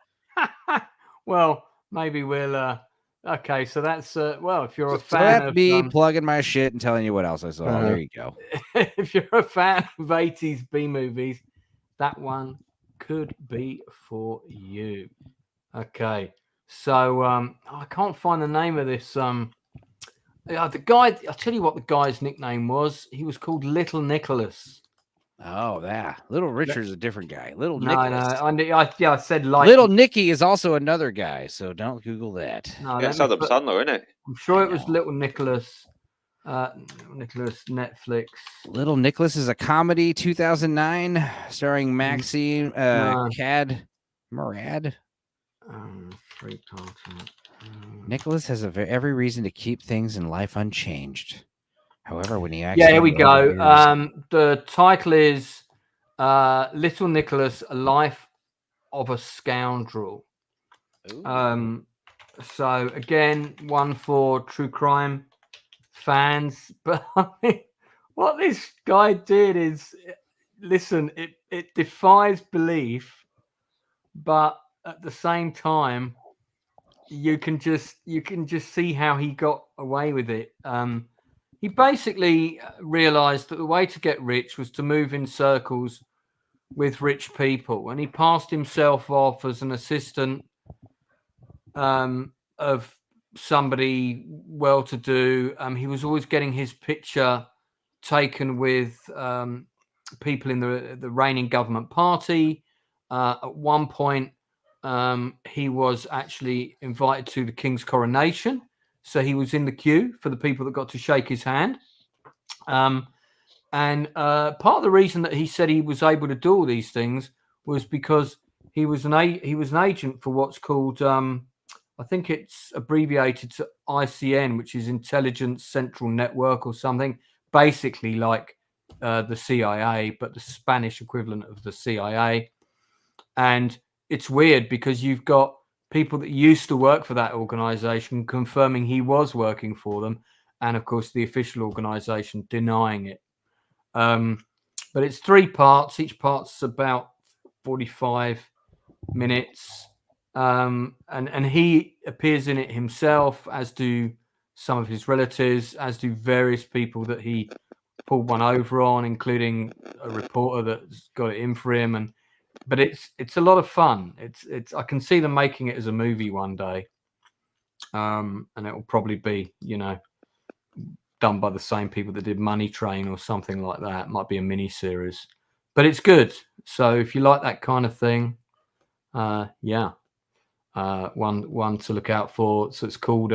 Speaker 1: Well, maybe we'll. Okay, so that's if you're a fan of
Speaker 3: me plugging my shit and telling you what else I saw. There you go.
Speaker 1: If you're a fan of 80s B movies, that one could be for you. Okay, so I can't find the name of this. The guy. I'll tell you what the guy's nickname was. He was called Little Nicholas.
Speaker 3: Oh, that Little Richard's a different guy. Little Nicholas.
Speaker 1: I said like
Speaker 3: Little Nicky is also another guy, so don't Google that.
Speaker 2: No, it's Adam Sandler, isn't it?
Speaker 1: I'm sure it was Little Nicholas. Nicholas Netflix.
Speaker 3: Little Nicholas is a comedy, 2009, starring Maxine Cad Murad. Nicholas has every reason to keep things in life unchanged. However, when he actually
Speaker 1: here we go. The title is Little Nicholas: A Life of a Scoundrel. So again, one for true crime fans. But I mean, what this guy did is, listen, it defies belief, but at the same time, you can just see how he got away with it. He basically realized that the way to get rich was to move in circles with rich people, and he passed himself off as an assistant of somebody well-to-do. He was always getting his picture taken with people in the reigning government party. At one point, he was actually invited to the king's coronation, so he was in the queue for the people that got to shake his hand. And part of the reason that he said he was able to do all these things was because he was an agent for what's called, I think it's abbreviated to ICN, which is Intelligence Central Network or something, basically like the CIA, but the Spanish equivalent of the CIA. And it's weird because you've got people that used to work for that organization confirming he was working for them, and of course the official organization denying it. But it's 3 parts. Each part's about 45 minutes. And he appears in it himself, as do some of his relatives, as do various people that he pulled one over on, including a reporter that's got it in for him. But it's a lot of fun. It's I can see them making it as a movie one day, and it will probably be, done by the same people that did Money Train or something like that. It might be a mini series, but it's good. So if you like that kind of thing, one to look out for. So it's called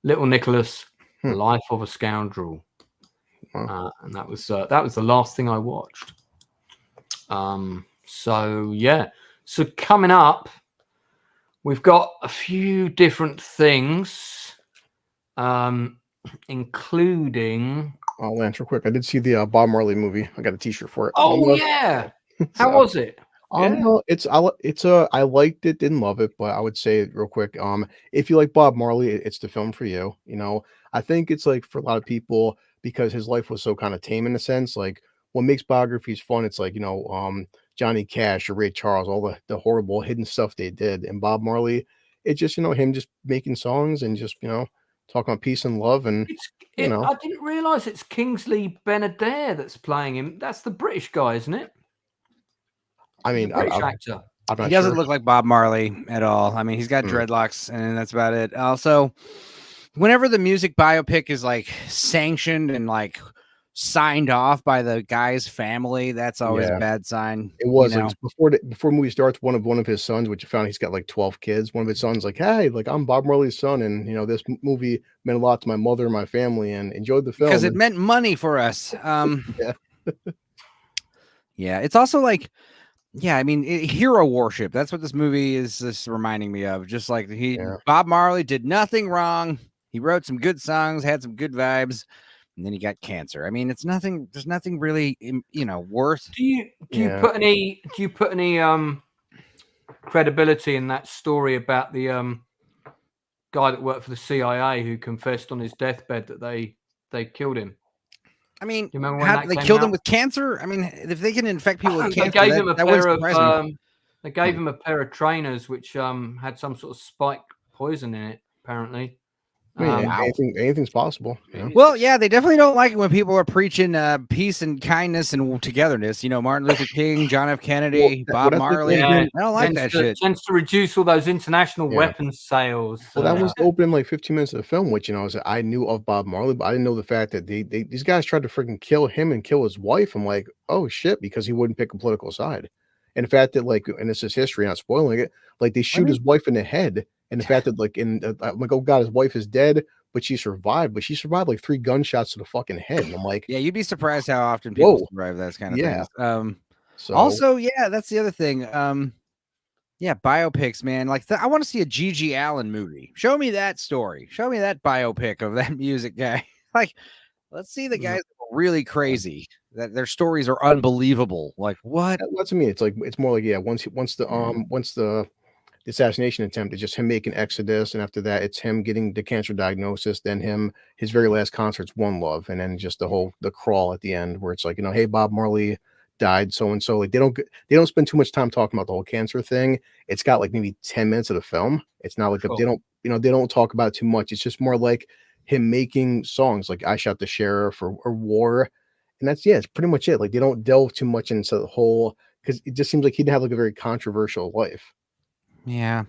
Speaker 1: Little Nicholas, The Life of a Scoundrel. And that was the last thing I watched. So coming up, we've got a few different things, including.
Speaker 4: I'll answer quick. I did see the Bob Marley movie. I got a T-shirt for it.
Speaker 1: Oh yeah, how was it?
Speaker 4: No, I liked it, didn't love it, but I would say real quick, if you like Bob Marley, it's the film for you. I think it's like for a lot of people, because his life was so kind of tame in a sense. Like what makes biographies fun, it's like Johnny Cash or Ray Charles, all the horrible hidden stuff they did. And Bob Marley, it's just him just making songs and just talking about peace and love. And
Speaker 1: I didn't realize it's Kingsley Ben-Adir that's playing him. That's the British guy, isn't it?
Speaker 4: I mean,
Speaker 1: actor.
Speaker 3: He doesn't look like Bob Marley at all. I mean, he's got dreadlocks, and that's about it. Also, whenever the music biopic is like sanctioned and like signed off by the guy's family, that's always a bad sign.
Speaker 4: It was like before movie starts, one of his sons, which you found he's got like 12 kids. One of his sons like, hey, like I'm Bob Marley's son, and this movie meant a lot to my mother and my family, and enjoyed the film
Speaker 3: because it meant money for us. Yeah, it's also like. Yeah, I mean, hero worship. That's what this movie is just reminding me of. Just like Bob Marley did nothing wrong. He wrote some good songs, had some good vibes, and then he got cancer. I mean, it's nothing. There's nothing really, worth.
Speaker 1: Do you put any credibility in that story about the guy that worked for the CIA who confessed on his deathbed that they killed him?
Speaker 3: I mean, they killed him with cancer. I mean, if they can infect people with cancer,
Speaker 1: they gave him they gave him a pair of trainers which had some sort of spike poison in it. Apparently,
Speaker 4: anything's possible.
Speaker 3: Well, yeah, they definitely don't like it when people are preaching peace and kindness and togetherness. Martin Luther King, John F. Kennedy, Bob Marley. I don't like that shit.
Speaker 1: Tends to reduce all those international weapons sales.
Speaker 4: Well, that was open like 15 minutes of the film, which I knew of Bob Marley, but I didn't know the fact that these guys tried to freaking kill him and kill his wife. I'm like, oh shit, because he wouldn't pick a political side. And the fact that and this is history, not spoiling it, like they shoot his wife in the head. And the fact that I'm like, oh God, his wife is dead, but she survived. But she survived like 3 gunshots to the fucking head. And I'm like,
Speaker 3: yeah, you'd be surprised how often people survive that kind of thing. Also, that's the other thing. Biopics, man. Like I want to see a Gigi Allen movie. Show me that story. Show me that biopic of that music guy. Like, let's see the guys that are really crazy. That their stories are unbelievable. Like what?
Speaker 4: That's me. It's like it's more like once the the assassination attempt is just him making Exodus, and after that, it's him getting the cancer diagnosis. Then his very last concert's One Love, and then just the crawl at the end where it's like, hey, Bob Marley died so and so. Like they don't spend too much time talking about the whole cancer thing. It's got like maybe 10 minutes of the film. It's not like they don't talk about it too much. It's just more like him making songs like I Shot the Sheriff or War, and it's pretty much it. Like they don't delve too much into the whole, because it just seems like he'd have like a very controversial life.
Speaker 3: Yeah.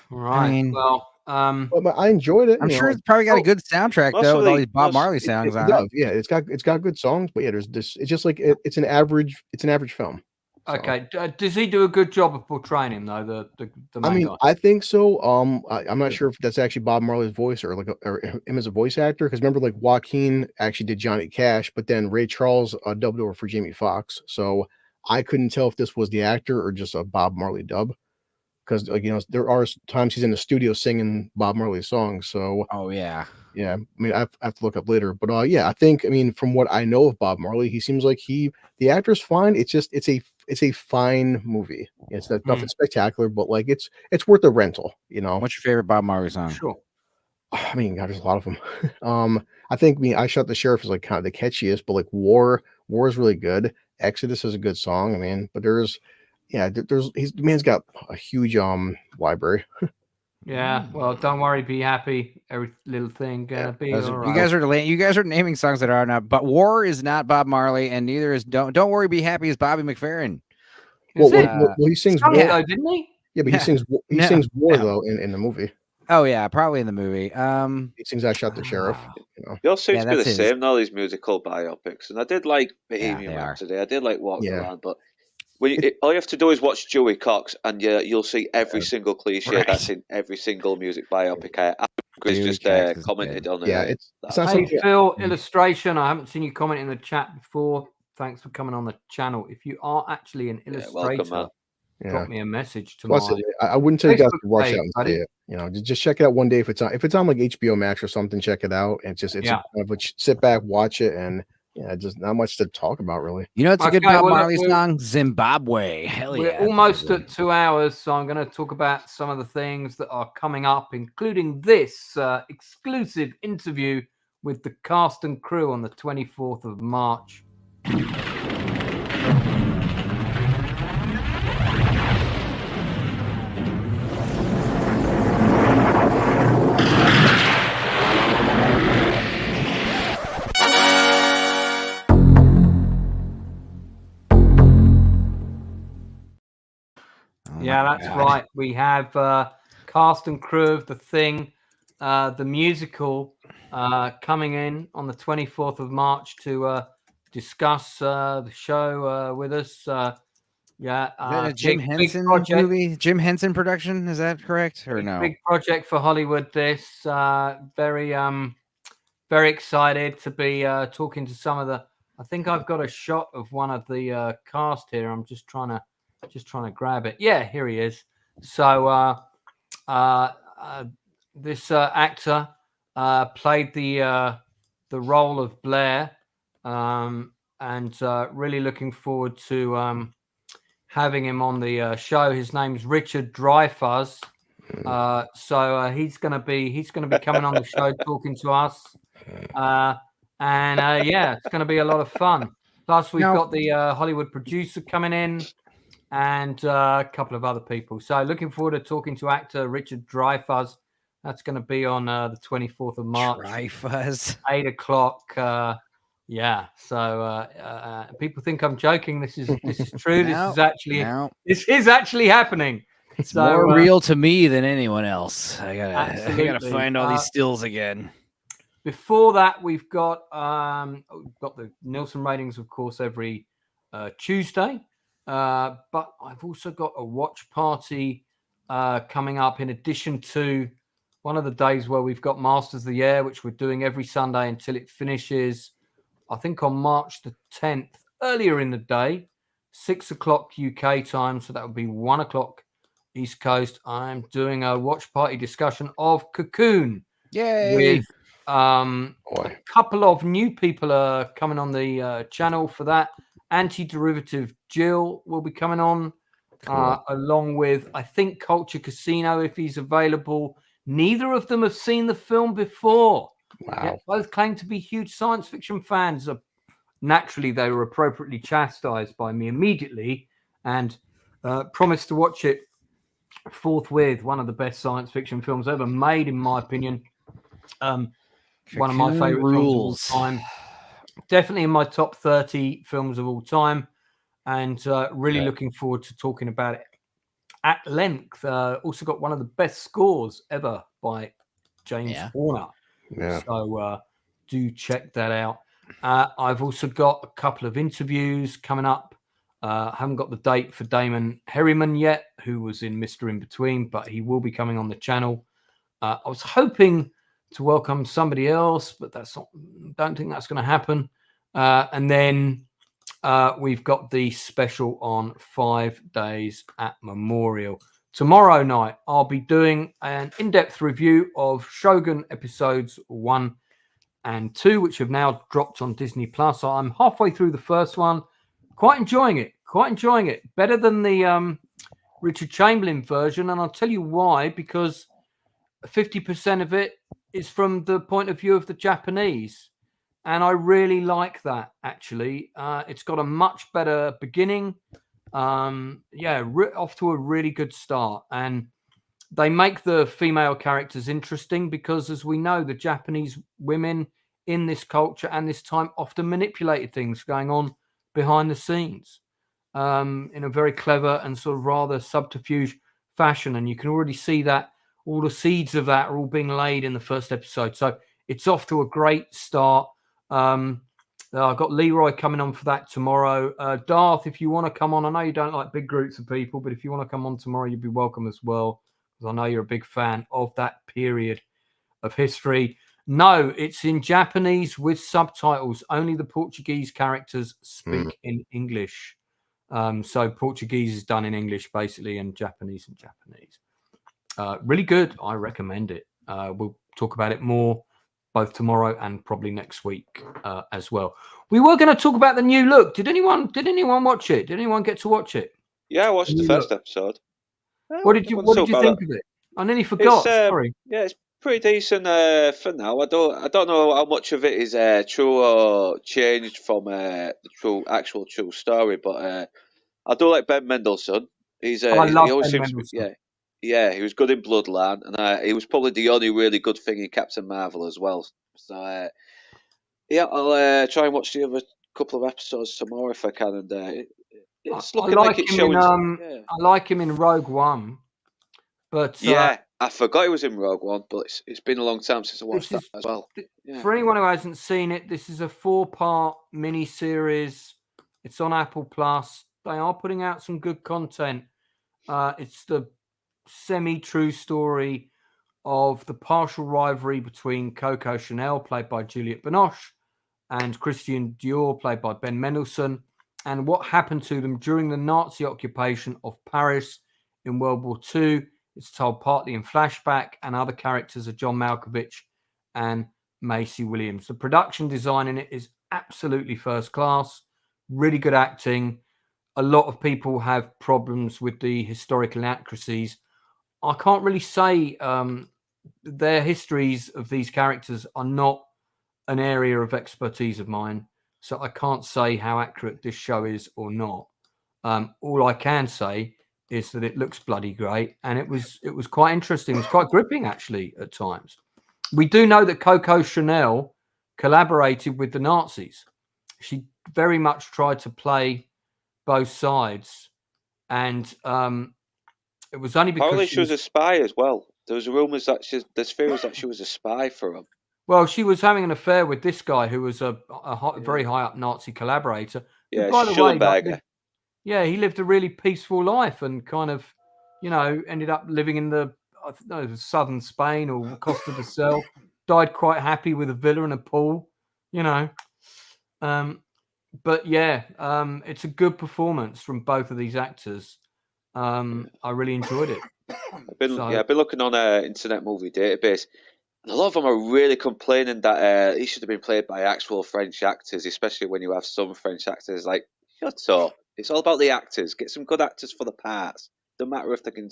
Speaker 1: Right.
Speaker 3: I mean,
Speaker 4: but I enjoyed it.
Speaker 3: I'm sure it's probably got a good soundtrack though, with all these Bob Marley songs on it.
Speaker 4: Yeah, it's got good songs, but yeah, there's this. It's just like it's an average film. So.
Speaker 1: Okay. Does he do a good job of portraying him though? The main guy?
Speaker 4: I think so. I'm not sure if that's actually Bob Marley's voice or him as a voice actor. Because remember, like Joaquin actually did Johnny Cash, but then Ray Charles dubbed over for Jamie Foxx. So I couldn't tell if this was the actor or just a Bob Marley dub. Because there are times he's in the studio singing Bob Marley's songs. So yeah. I mean, I have to look up later, but I think from what I know of Bob Marley, he seems like the actor's fine. It's just it's a fine movie. It's nothing spectacular, but like it's worth a rental.
Speaker 3: What's your favorite Bob Marley song?
Speaker 1: Sure.
Speaker 4: I mean, God, there's a lot of them. I think I Shot the Sheriff is like kind of the catchiest, but like War is really good. Exodus is a good song. I mean, but the man's got a huge library.
Speaker 1: Yeah, well, don't worry, be happy. Every little thing gonna be all right.
Speaker 3: You guys are naming songs that are not, but War is not Bob Marley, and neither is Don't Worry, Be Happy is Bobby McFerrin.
Speaker 4: Well, he sings War,
Speaker 1: though, didn't he?
Speaker 4: Yeah, but he sings War though in the movie.
Speaker 3: Oh yeah, probably in the movie.
Speaker 4: He sings I Shot the Sheriff.
Speaker 2: They all seem to be the same, all these musical biopics, and I did like Bohemian Rhapsody. I did like Walk the Line, but all you have to do is watch Joey Cox, and you'll see every single cliche that's in every single music biopic. Chris just commented on it.
Speaker 4: Yeah,
Speaker 2: it's
Speaker 1: hey, Phil, illustration. I haven't seen you comment in the chat before. Thanks for coming on the channel. If you are actually an illustrator,
Speaker 2: welcome,
Speaker 1: drop me a message to
Speaker 4: I wouldn't tell you guys to rush out and see it. Just check it out one day if it's on like HBO Max or something. Check it out. Sit back, watch it, and just not much to talk about really.
Speaker 3: It's a good Bob Marley song, Zimbabwe. Hell yeah!
Speaker 1: We're almost at 2 hours, so I'm going to talk about some of the things that are coming up, including this exclusive interview with the cast and crew on the 24th of March. Yeah, that's right. We have cast and crew of The Thing, the musical, coming in on the 24th of March to discuss the show with us.
Speaker 3: Is that a Jim Henson movie? Jim Henson production? Is that correct or no?
Speaker 1: Big project for Hollywood. This very excited to be talking to some of the. I think I've got a shot of one of the cast here. I'm just trying to grab it. Yeah, here he is. So this actor played the role of Blair, and really looking forward to having him on the show. His name's Richard Dreyfuss. So he's gonna be coming on the show talking to us, and it's gonna be a lot of fun. Plus we've got the Hollywood producer coming in, and a couple of other people. So looking forward to talking to actor Richard Dreyfuss. That's going to be on the 24th of March.
Speaker 3: Dreyfuss.
Speaker 1: 8 o'clock. So people think I'm joking. This is true. This is actually happening.
Speaker 3: It's more real to me than anyone else. I gotta find all these stills again.
Speaker 1: Before that, we've got the Nielsen ratings, of course, every Tuesday. But I've also got a watch party coming up in addition to one of the days where we've got Masters of the Air, which we're doing every Sunday until it finishes, I think on March the 10th, earlier in the day, 6 o'clock UK time. So that would be 1 o'clock East Coast. I'm doing a watch party discussion of Cocoon.
Speaker 3: Yay!
Speaker 1: With a couple of new people are coming on the channel for that. Anti-Derivative Jill will be coming on.
Speaker 3: Cool.
Speaker 1: along with, I think, Culture Casino, if he's available. Neither of them have seen the film before.
Speaker 4: Wow.
Speaker 1: Yet both claim to be huge science fiction fans. Naturally, they were appropriately chastised by me immediately and promised to watch it forthwith. One of the best science fiction films ever made, in my opinion. One of my favorite films of all time. Definitely in my top 30 films of all time. And really looking forward to talking about it at length. Also got one of the best scores ever by James Horner.
Speaker 4: Yeah.
Speaker 1: So do check that out. I've also got a couple of interviews coming up. I haven't got the date for Damon Herriman yet, who was in Mr. In Between, but he will be coming on the channel. I was hoping to welcome somebody else, but don't think that's going to happen. And then we've got the special on 5 days at Memorial. Tomorrow night, I'll be doing an in-depth review of Shogun episodes 1 and 2, which have now dropped on Disney Plus. I'm halfway through the first one. Quite enjoying it. Better than the Richard Chamberlain version. And I'll tell you why, because 50% of it is from the point of view of the Japanese. And I really like that, actually. It's got a much better beginning. Off to a really good start. And they make the female characters interesting because, as we know, the Japanese women in this culture and this time often manipulated things going on behind the scenes in a very clever and sort of rather subterfuge fashion. And you can already see that all the seeds of that are all being laid in the first episode. So it's off to a great start. I've got Leroy coming on for that tomorrow. Darth, if you want to come on, I know you don't like big groups of people, but if you want to come on tomorrow, you'd be welcome as well, because I know you're a big fan of that period of history. No, it's in Japanese with subtitles. Only the Portuguese characters speak in English. So Portuguese is done in English, basically, and Japanese in Japanese. Really good. I recommend it. We'll talk about it more both tomorrow and probably next week as well. We were going to talk about the new Look. Did anyone watch it? Did anyone get to watch it?
Speaker 2: Yeah, I watched the first episode.
Speaker 1: What did you think of it? I nearly forgot. Sorry.
Speaker 2: Yeah, it's pretty decent for now. I don't know how much of it is true or changed from the actual true story, but I do like Ben Mendelsohn.
Speaker 1: I love Ben
Speaker 2: Mendelsohn. Yeah, he was good in Bloodline, and he was probably the only really good thing in Captain Marvel as well. So, I'll try and watch the other couple of episodes tomorrow if I can. And it's looking like it's showing.
Speaker 1: I like him in Rogue One, but
Speaker 2: I forgot he was in Rogue One, but it's been a long time since I watched that as well.
Speaker 1: For anyone who hasn't seen it, this is a 4-part mini-series. It's on Apple Plus. They are putting out some good content. It's the semi-true story of the partial rivalry between Coco Chanel, played by Juliette Binoche, and Christian Dior, played by Ben Mendelsohn, and what happened to them during the Nazi occupation of Paris in World War II. It's told partly in flashback, and other characters are John Malkovich and Maisie Williams. The production design in it is absolutely first class, really good acting. A lot of people have problems with the historical inaccuracies. I can't really say their histories of these characters are not an area of expertise of mine, so I can't say how accurate this show is or not. All I can say is that it looks bloody great, and it was quite interesting. It was quite gripping, actually, at times. We do know that Coco Chanel collaborated with the Nazis. She very much tried to play both sides, and it was only because
Speaker 2: apparently she was a spy as well. There was rumours that there's theories that she was a spy for him.
Speaker 1: Well, she was having an affair with this guy who was a very high up Nazi collaborator.
Speaker 2: Yeah,
Speaker 1: by the way, he lived a really peaceful life and kind of, ended up living in the southern Spain or Costa del Sol. Died quite happy with a villa and a pool, But yeah, it's a good performance from both of these actors. I really enjoyed it.
Speaker 2: I've been looking on Internet Movie Database, and a lot of them are really complaining that he should have been played by actual French actors, especially when you have some French actors like, shut up, It's all about the actors. Get some good actors for the parts. Don't matter if they can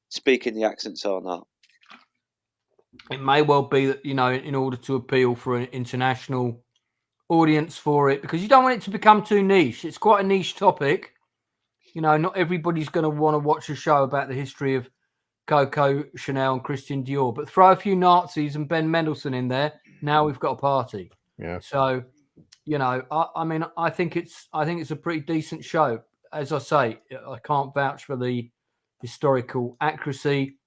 Speaker 2: speak in the accents or not.
Speaker 1: It may well be that, you know, in order to appeal for an international audience for it, because you don't want it to become too niche. It's quite a niche topic. You know, not everybody's going to want to watch a show about the history of Coco Chanel and Christian Dior, but throw a few Nazis and Ben Mendelsohn in there. Now we've got a party.
Speaker 4: Yeah.
Speaker 1: So, you know, I mean, I think it's a pretty decent show. As I say, I can't vouch for the historical accuracy.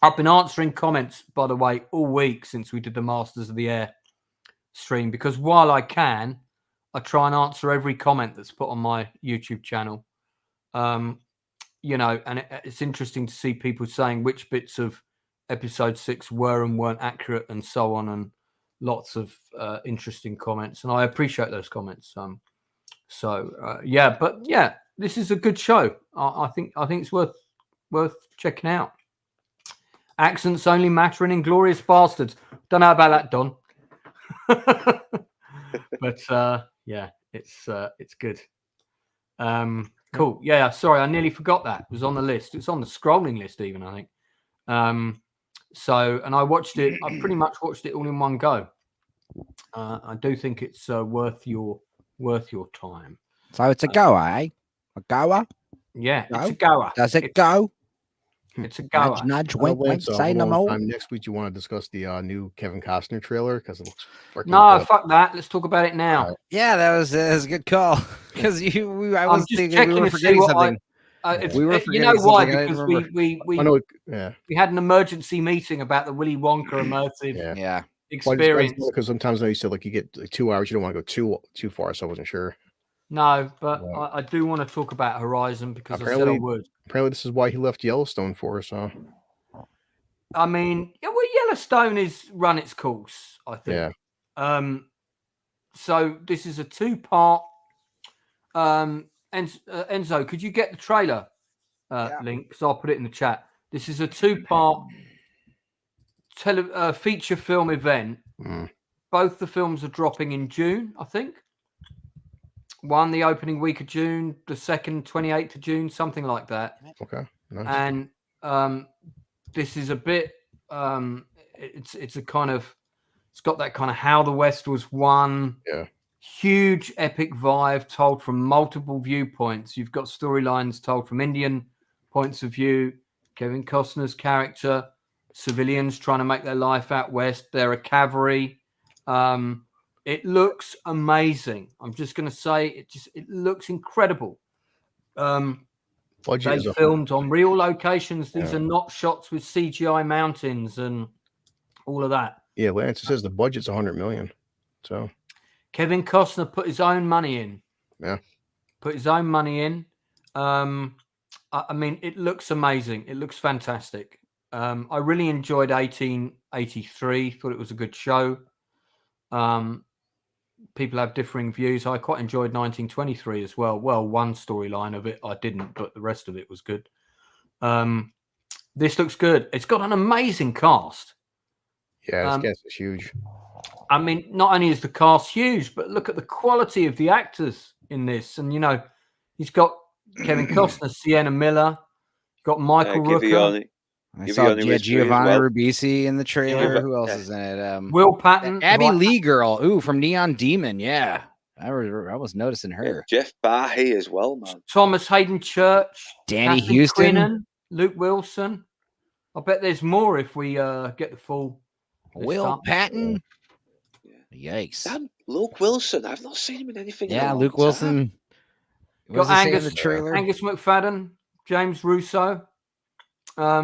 Speaker 1: I've been answering comments, by the way, all week since we did the Masters of the Air stream, because while I can, I try and answer every comment that's put on my YouTube channel. You know, and it's interesting to see people saying which bits of episode 6 were and weren't accurate and so on, and lots of interesting comments, and I appreciate those comments. Yeah, but yeah, this is a good show. I think it's worth checking out. Accents only matter in Inglourious Bastards. Don't know about that, Don. But yeah, it's good. Cool. Yeah, sorry, I nearly forgot that. It was on the list. It's on the scrolling list even, I think. So, and I watched it. I pretty much watched it all in one go. I do think it's worth your time.
Speaker 3: So it's a goer, eh? A goer?
Speaker 1: Yeah,
Speaker 3: Go?
Speaker 1: it's a goer.
Speaker 3: Does it go?
Speaker 1: It's a goer.
Speaker 3: Nudge, nudge, wink, wink,
Speaker 4: So
Speaker 3: say no more.
Speaker 4: next week, you want to discuss the new Kevin Costner trailer because it looks freaking
Speaker 1: No,
Speaker 4: good.
Speaker 1: fuck that. Let's talk about it now.
Speaker 3: Yeah, that was a good call. Because I was
Speaker 1: just
Speaker 3: thinking
Speaker 1: checking
Speaker 3: we were
Speaker 1: to see
Speaker 3: forgetting
Speaker 1: what
Speaker 3: something.
Speaker 1: We
Speaker 3: were
Speaker 1: you know
Speaker 3: forgetting
Speaker 1: why?
Speaker 3: something, I didn't
Speaker 1: Because
Speaker 3: remember.
Speaker 4: I know, yeah,
Speaker 1: we had an emergency meeting about the Willy Wonka immersive
Speaker 4: yeah.
Speaker 1: experience.
Speaker 4: Because sometimes you said like you get like 2 hours, you don't want to go too far, so I wasn't sure.
Speaker 1: No, but
Speaker 4: Yeah.
Speaker 1: I do want to talk about Horizon because I said I
Speaker 4: Apparently-
Speaker 1: would.
Speaker 4: Apparently, this is why he left Yellowstone for us.
Speaker 1: I mean, yeah, well, Yellowstone is run its course, I think.
Speaker 4: Yeah.
Speaker 1: So this is a 2-part. Enzo, could you get the trailer link? Because I'll put it in the chat. This is a 2-part feature film event. Both the films are dropping in June, I think. One, the opening week of June, the second, 28th of June, something like that.
Speaker 4: Okay. Nice.
Speaker 1: And this is a bit, it's a kind of, it's got that kind of how the West was won.
Speaker 4: Yeah.
Speaker 1: Huge epic vibe told from multiple viewpoints. You've got storylines told from Indian points of view, Kevin Costner's character, civilians trying to make their life out West. There are cavalry. It looks amazing. I'm just going to say it looks incredible. They filmed on real locations. These are not shots with CGI mountains and all of that.
Speaker 4: Yeah, Lance, it says the budget's $100 million. So
Speaker 1: Kevin Costner put his own money in.
Speaker 4: Yeah.
Speaker 1: Put his own money in. I mean, it looks amazing. It looks fantastic. I really enjoyed 1883. Thought it was a good show. People have differing views. I quite enjoyed 1923 as well. Well, one storyline of it I didn't, but the rest of it was good. This looks good. It's got an amazing cast.
Speaker 4: Yeah, this cast is huge.
Speaker 1: I mean, not only is the cast huge, but look at the quality of the actors in this. And, you know, he's got Kevin Costner, Sienna Miller, got Michael Rooker.
Speaker 3: I saw Giovanni Ribisi in the trailer. Who else is in it?
Speaker 1: Will Patton.
Speaker 3: Abby Lee girl. Ooh, from Neon Demon. Yeah. I was noticing her.
Speaker 2: Yeah, Jeff Barry as well, man.
Speaker 1: Thomas Hayden Church.
Speaker 3: Danny
Speaker 1: Kathy
Speaker 3: Houston.
Speaker 1: Quinnan, Luke Wilson. I bet there's more if we get the full.
Speaker 3: Will Patton. Yikes.
Speaker 2: Damn, Luke Wilson. I've not seen him in anything.
Speaker 3: Yeah, Luke Wilson.
Speaker 1: Got Angus McFadden, James Russo. I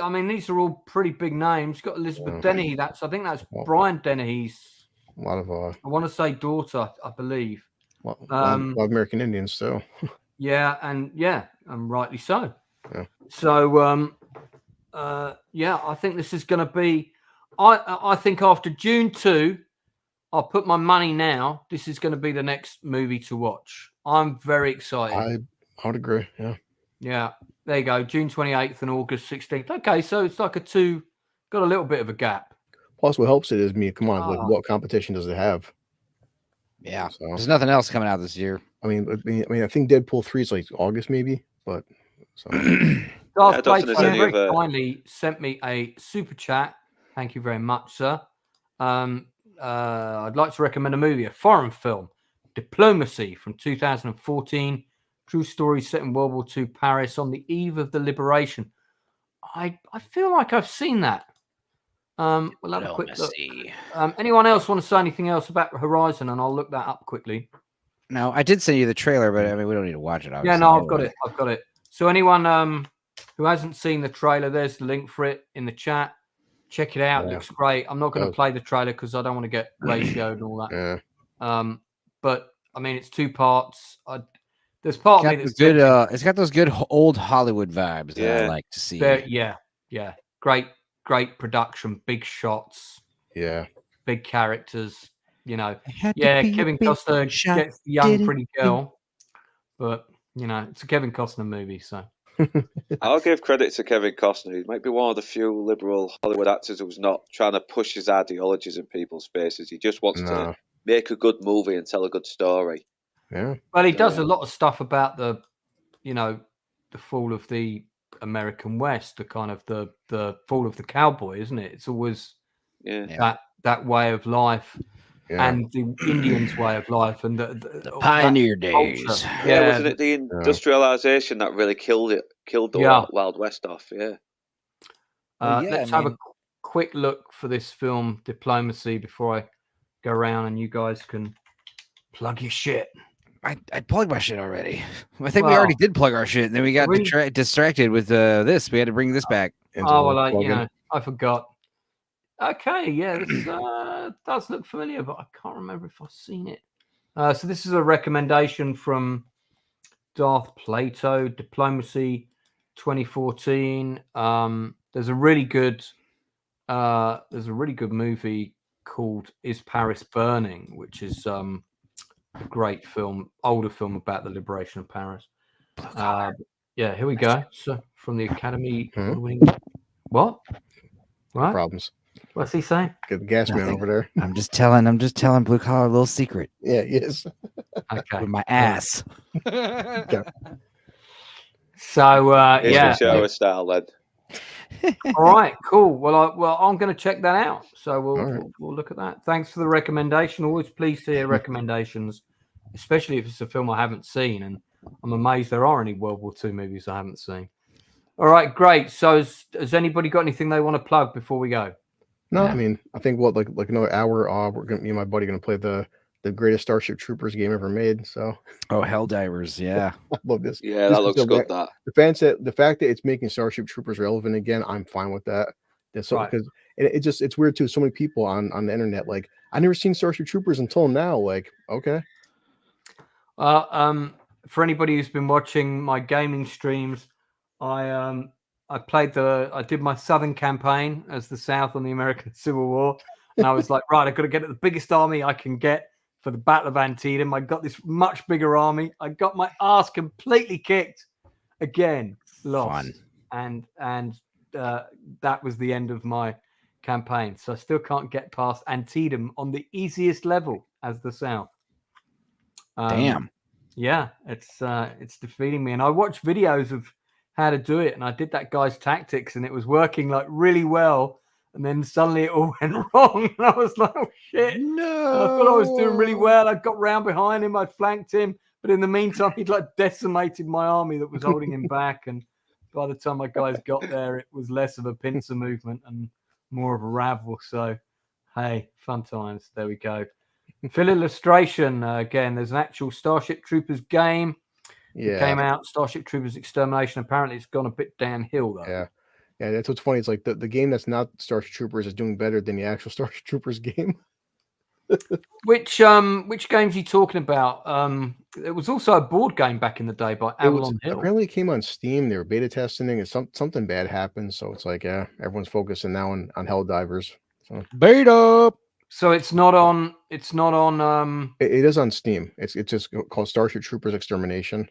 Speaker 1: mean, these are all pretty big names. Got Elizabeth Dennehy. I think that's Brian Dennehy's.
Speaker 4: A lot of
Speaker 1: I want to say daughter, I believe.
Speaker 4: A lot of American Indians too.
Speaker 1: and rightly so.
Speaker 4: Yeah.
Speaker 1: So I think this is going to be. I think after June 2, I'll put my money now. This is going to be the next movie to watch. I'm very excited.
Speaker 4: I would agree. Yeah.
Speaker 1: Yeah. There you go. June 28th and August 16th. Okay, so it's like got a little bit of a gap.
Speaker 4: Plus, what helps it is come on, like what competition does it have?
Speaker 3: Yeah,
Speaker 4: So,
Speaker 3: there's nothing else coming out this year.
Speaker 4: I mean, I think Deadpool 3 is like August maybe, but so.
Speaker 1: Darth
Speaker 2: I don't think
Speaker 1: Plato
Speaker 2: there's any
Speaker 1: very
Speaker 2: other-
Speaker 1: kindly sent me a super chat. Thank you very much, sir. I'd like to recommend a movie, a foreign film, Diplomacy from 2014. True story set in World War II Paris on the eve of the liberation. I feel like I've seen that. We'll have a quick look. Anyone else want to say anything else about Horizon? And I'll look that up quickly.
Speaker 3: No, I did send you the trailer, but I mean, we don't need to watch it. Obviously.
Speaker 1: Yeah, no, I've got it. I've got it. So anyone who hasn't seen the trailer, there's the link for it in the chat. Check it out. It looks great. I'm not going to play the trailer because I don't want to get ratioed and all that.
Speaker 4: Yeah.
Speaker 1: But I mean, it's 2 parts. There's part of me that's
Speaker 3: good. It's got those good old Hollywood vibes that I like to see.
Speaker 1: Yeah. Great production, big shots.
Speaker 4: Yeah.
Speaker 1: Big characters. You know. Yeah, Kevin Costner gets the young pretty girl, but you know, it's a Kevin Costner movie, so.
Speaker 2: I'll give credit to Kevin Costner. He might be one of the few liberal Hollywood actors who's not trying to push his ideologies in people's faces. He just wants to make a good movie and tell a good story.
Speaker 4: Yeah.
Speaker 1: Well, he does a lot of stuff about the fall of the American West, the kind of the fall of the cowboy, isn't it? It's always that way of life. Yeah. And the Indians' way of life and the
Speaker 3: pioneer days.
Speaker 2: Yeah, wasn't it the industrialization that really killed the Wild West off? Yeah.
Speaker 1: Let's have a quick look for this film, Diplomacy, before I go around and you guys can plug your shit.
Speaker 3: I plugged my shit already. I think we already did plug our shit, and then we got distracted with this. We had to bring this back.
Speaker 1: I forgot. Okay, yeah, this does look familiar, but I can't remember if I've seen it. So this is a recommendation from Darth Plato, Diplomacy 2014. There's a really good movie called Is Paris Burning, which is a great film, older film about the liberation of Paris. Yeah, here we go. So from the Academy. What? What?
Speaker 4: Problems.
Speaker 1: What's he saying?
Speaker 4: Get the gas man over there.
Speaker 3: I'm just telling Blue Collar a little secret.
Speaker 4: Yeah, yes.
Speaker 3: Okay. With my ass.
Speaker 4: Okay.
Speaker 2: So shower style led.
Speaker 1: All right, cool. Well, I'm going to check that out. So we'll look at that. Thanks for the recommendation. Always pleased to hear recommendations, especially if it's a film I haven't seen. And I'm amazed there are any World War II movies I haven't seen. All right, great. So has anybody got anything they want to plug before we go?
Speaker 4: No, I mean, I think like another hour, me and my buddy gonna play the greatest Starship Troopers game ever made. So
Speaker 3: Helldivers, yeah.
Speaker 4: I love this.
Speaker 2: Yeah, that looks good. That
Speaker 4: the fact that it's making Starship Troopers relevant again, I'm fine with that. Because it's weird too. So many people on the internet, like, I never seen Starship Troopers until now. Like, okay.
Speaker 1: For anybody who's been watching my gaming streams, I did my Southern campaign as the South on the American Civil War. And I was like, right, I've got to get the biggest army I can get for the Battle of Antietam. I got this much bigger army. I got my ass completely kicked. Again, lost. Fun. And that was the end of my campaign. So I still can't get past Antietam on the easiest level as the South.
Speaker 3: Damn.
Speaker 1: Yeah, it's defeating me. And I watched videos of how to do it, and I did that guy's tactics, and it was working like really well. And then suddenly it all went wrong, and I was like, "Oh shit!"
Speaker 3: No,
Speaker 1: and I thought I was doing really well. I got round behind him, I flanked him, but in the meantime, he'd like decimated my army that was holding him back. And by the time my guys got there, it was less of a pincer movement and more of a ravel. So, hey, fun times. There we go. Fill illustration again. There's an actual Starship Troopers game.
Speaker 4: Yeah,
Speaker 1: it came out, Starship Troopers Extermination. Apparently, it's gone a bit downhill though.
Speaker 4: Yeah, that's what's funny. It's like the game that's not Starship Troopers is doing better than the actual Starship Troopers game.
Speaker 1: Which games are you talking about? It was also a board game back in the day by Avalon Hill.
Speaker 4: Apparently, it came on Steam. They were beta testing it, and something bad happened. So it's like, everyone's focusing now on Helldivers. So
Speaker 3: beta.
Speaker 1: So it's not on. It's not on.
Speaker 4: It is on Steam. It's just called Starship Troopers Extermination.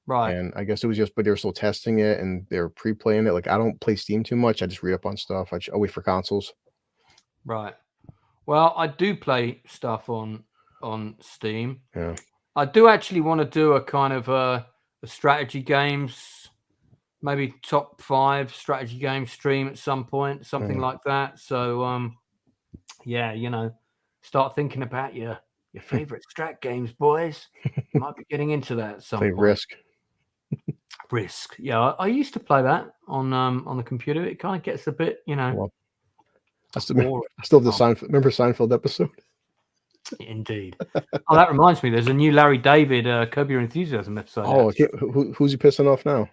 Speaker 1: Right.
Speaker 4: And I guess it was but they were still testing it and they're pre-playing it. Like, I don't play Steam too much. I just read up on stuff. I wait for consoles.
Speaker 1: Right. Well, I do play stuff on on Steam.
Speaker 4: Yeah.
Speaker 1: I do actually want to do a kind of a strategy games, maybe top 5 strategy game stream at some point, something like that. So, yeah, you know, start thinking about your favorite strat games, boys. You might be getting into that at some
Speaker 4: Play
Speaker 1: point.
Speaker 4: Risk.
Speaker 1: Risk. Yeah, I used to play that on the computer. It kind of gets a bit, you know.
Speaker 4: Well, I still
Speaker 1: boring.
Speaker 4: have the Seinfeld. Remember Seinfeld episode?
Speaker 1: Indeed. Oh, that reminds me. There's a new Larry David Curb Your Enthusiasm episode.
Speaker 4: Oh, who's he pissing off now?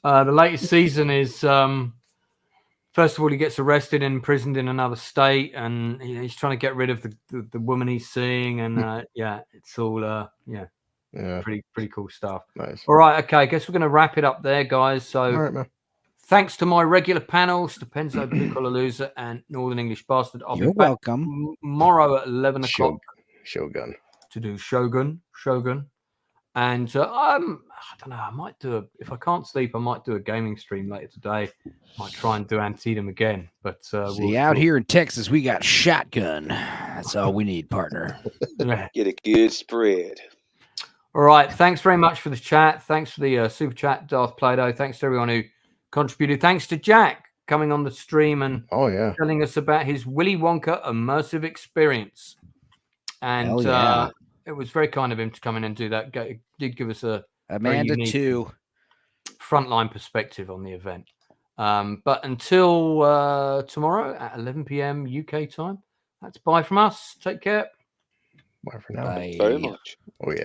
Speaker 1: The latest season is first of all, he gets arrested and imprisoned in another state, and he's trying to get rid of the woman he's seeing, and yeah, it's all pretty cool stuff.
Speaker 4: Nice.
Speaker 1: All right, okay, I guess we're going to wrap it up there, guys. So,
Speaker 4: All right, man.
Speaker 1: Thanks to my regular panel, Stupenzo, Blue Collar Loser, and Northern English Bastard.
Speaker 3: You're welcome.
Speaker 1: Tomorrow at 11 o'clock
Speaker 4: Shogun.
Speaker 1: to do Shogun. And I don't know, I might do if I can't sleep, I might do a gaming stream later today. Might try and do Antietam again. But
Speaker 3: out here in Texas, we got shotgun. That's all we need, partner.
Speaker 2: Get a good spread.
Speaker 1: All right. Thanks very much for the chat. Thanks for the super chat, Darth Play-Doh. Thanks to everyone who contributed. Thanks to Jack coming on the stream and telling us about his Willy Wonka immersive experience. And it was very kind of him to come in and do that. It did give us a
Speaker 3: Amanda too
Speaker 1: frontline perspective on the event. But until tomorrow at 11 p.m. UK time, that's bye from us. Take care.
Speaker 4: Bye for now.
Speaker 3: Bye.
Speaker 2: Very much.
Speaker 4: Oh yeah.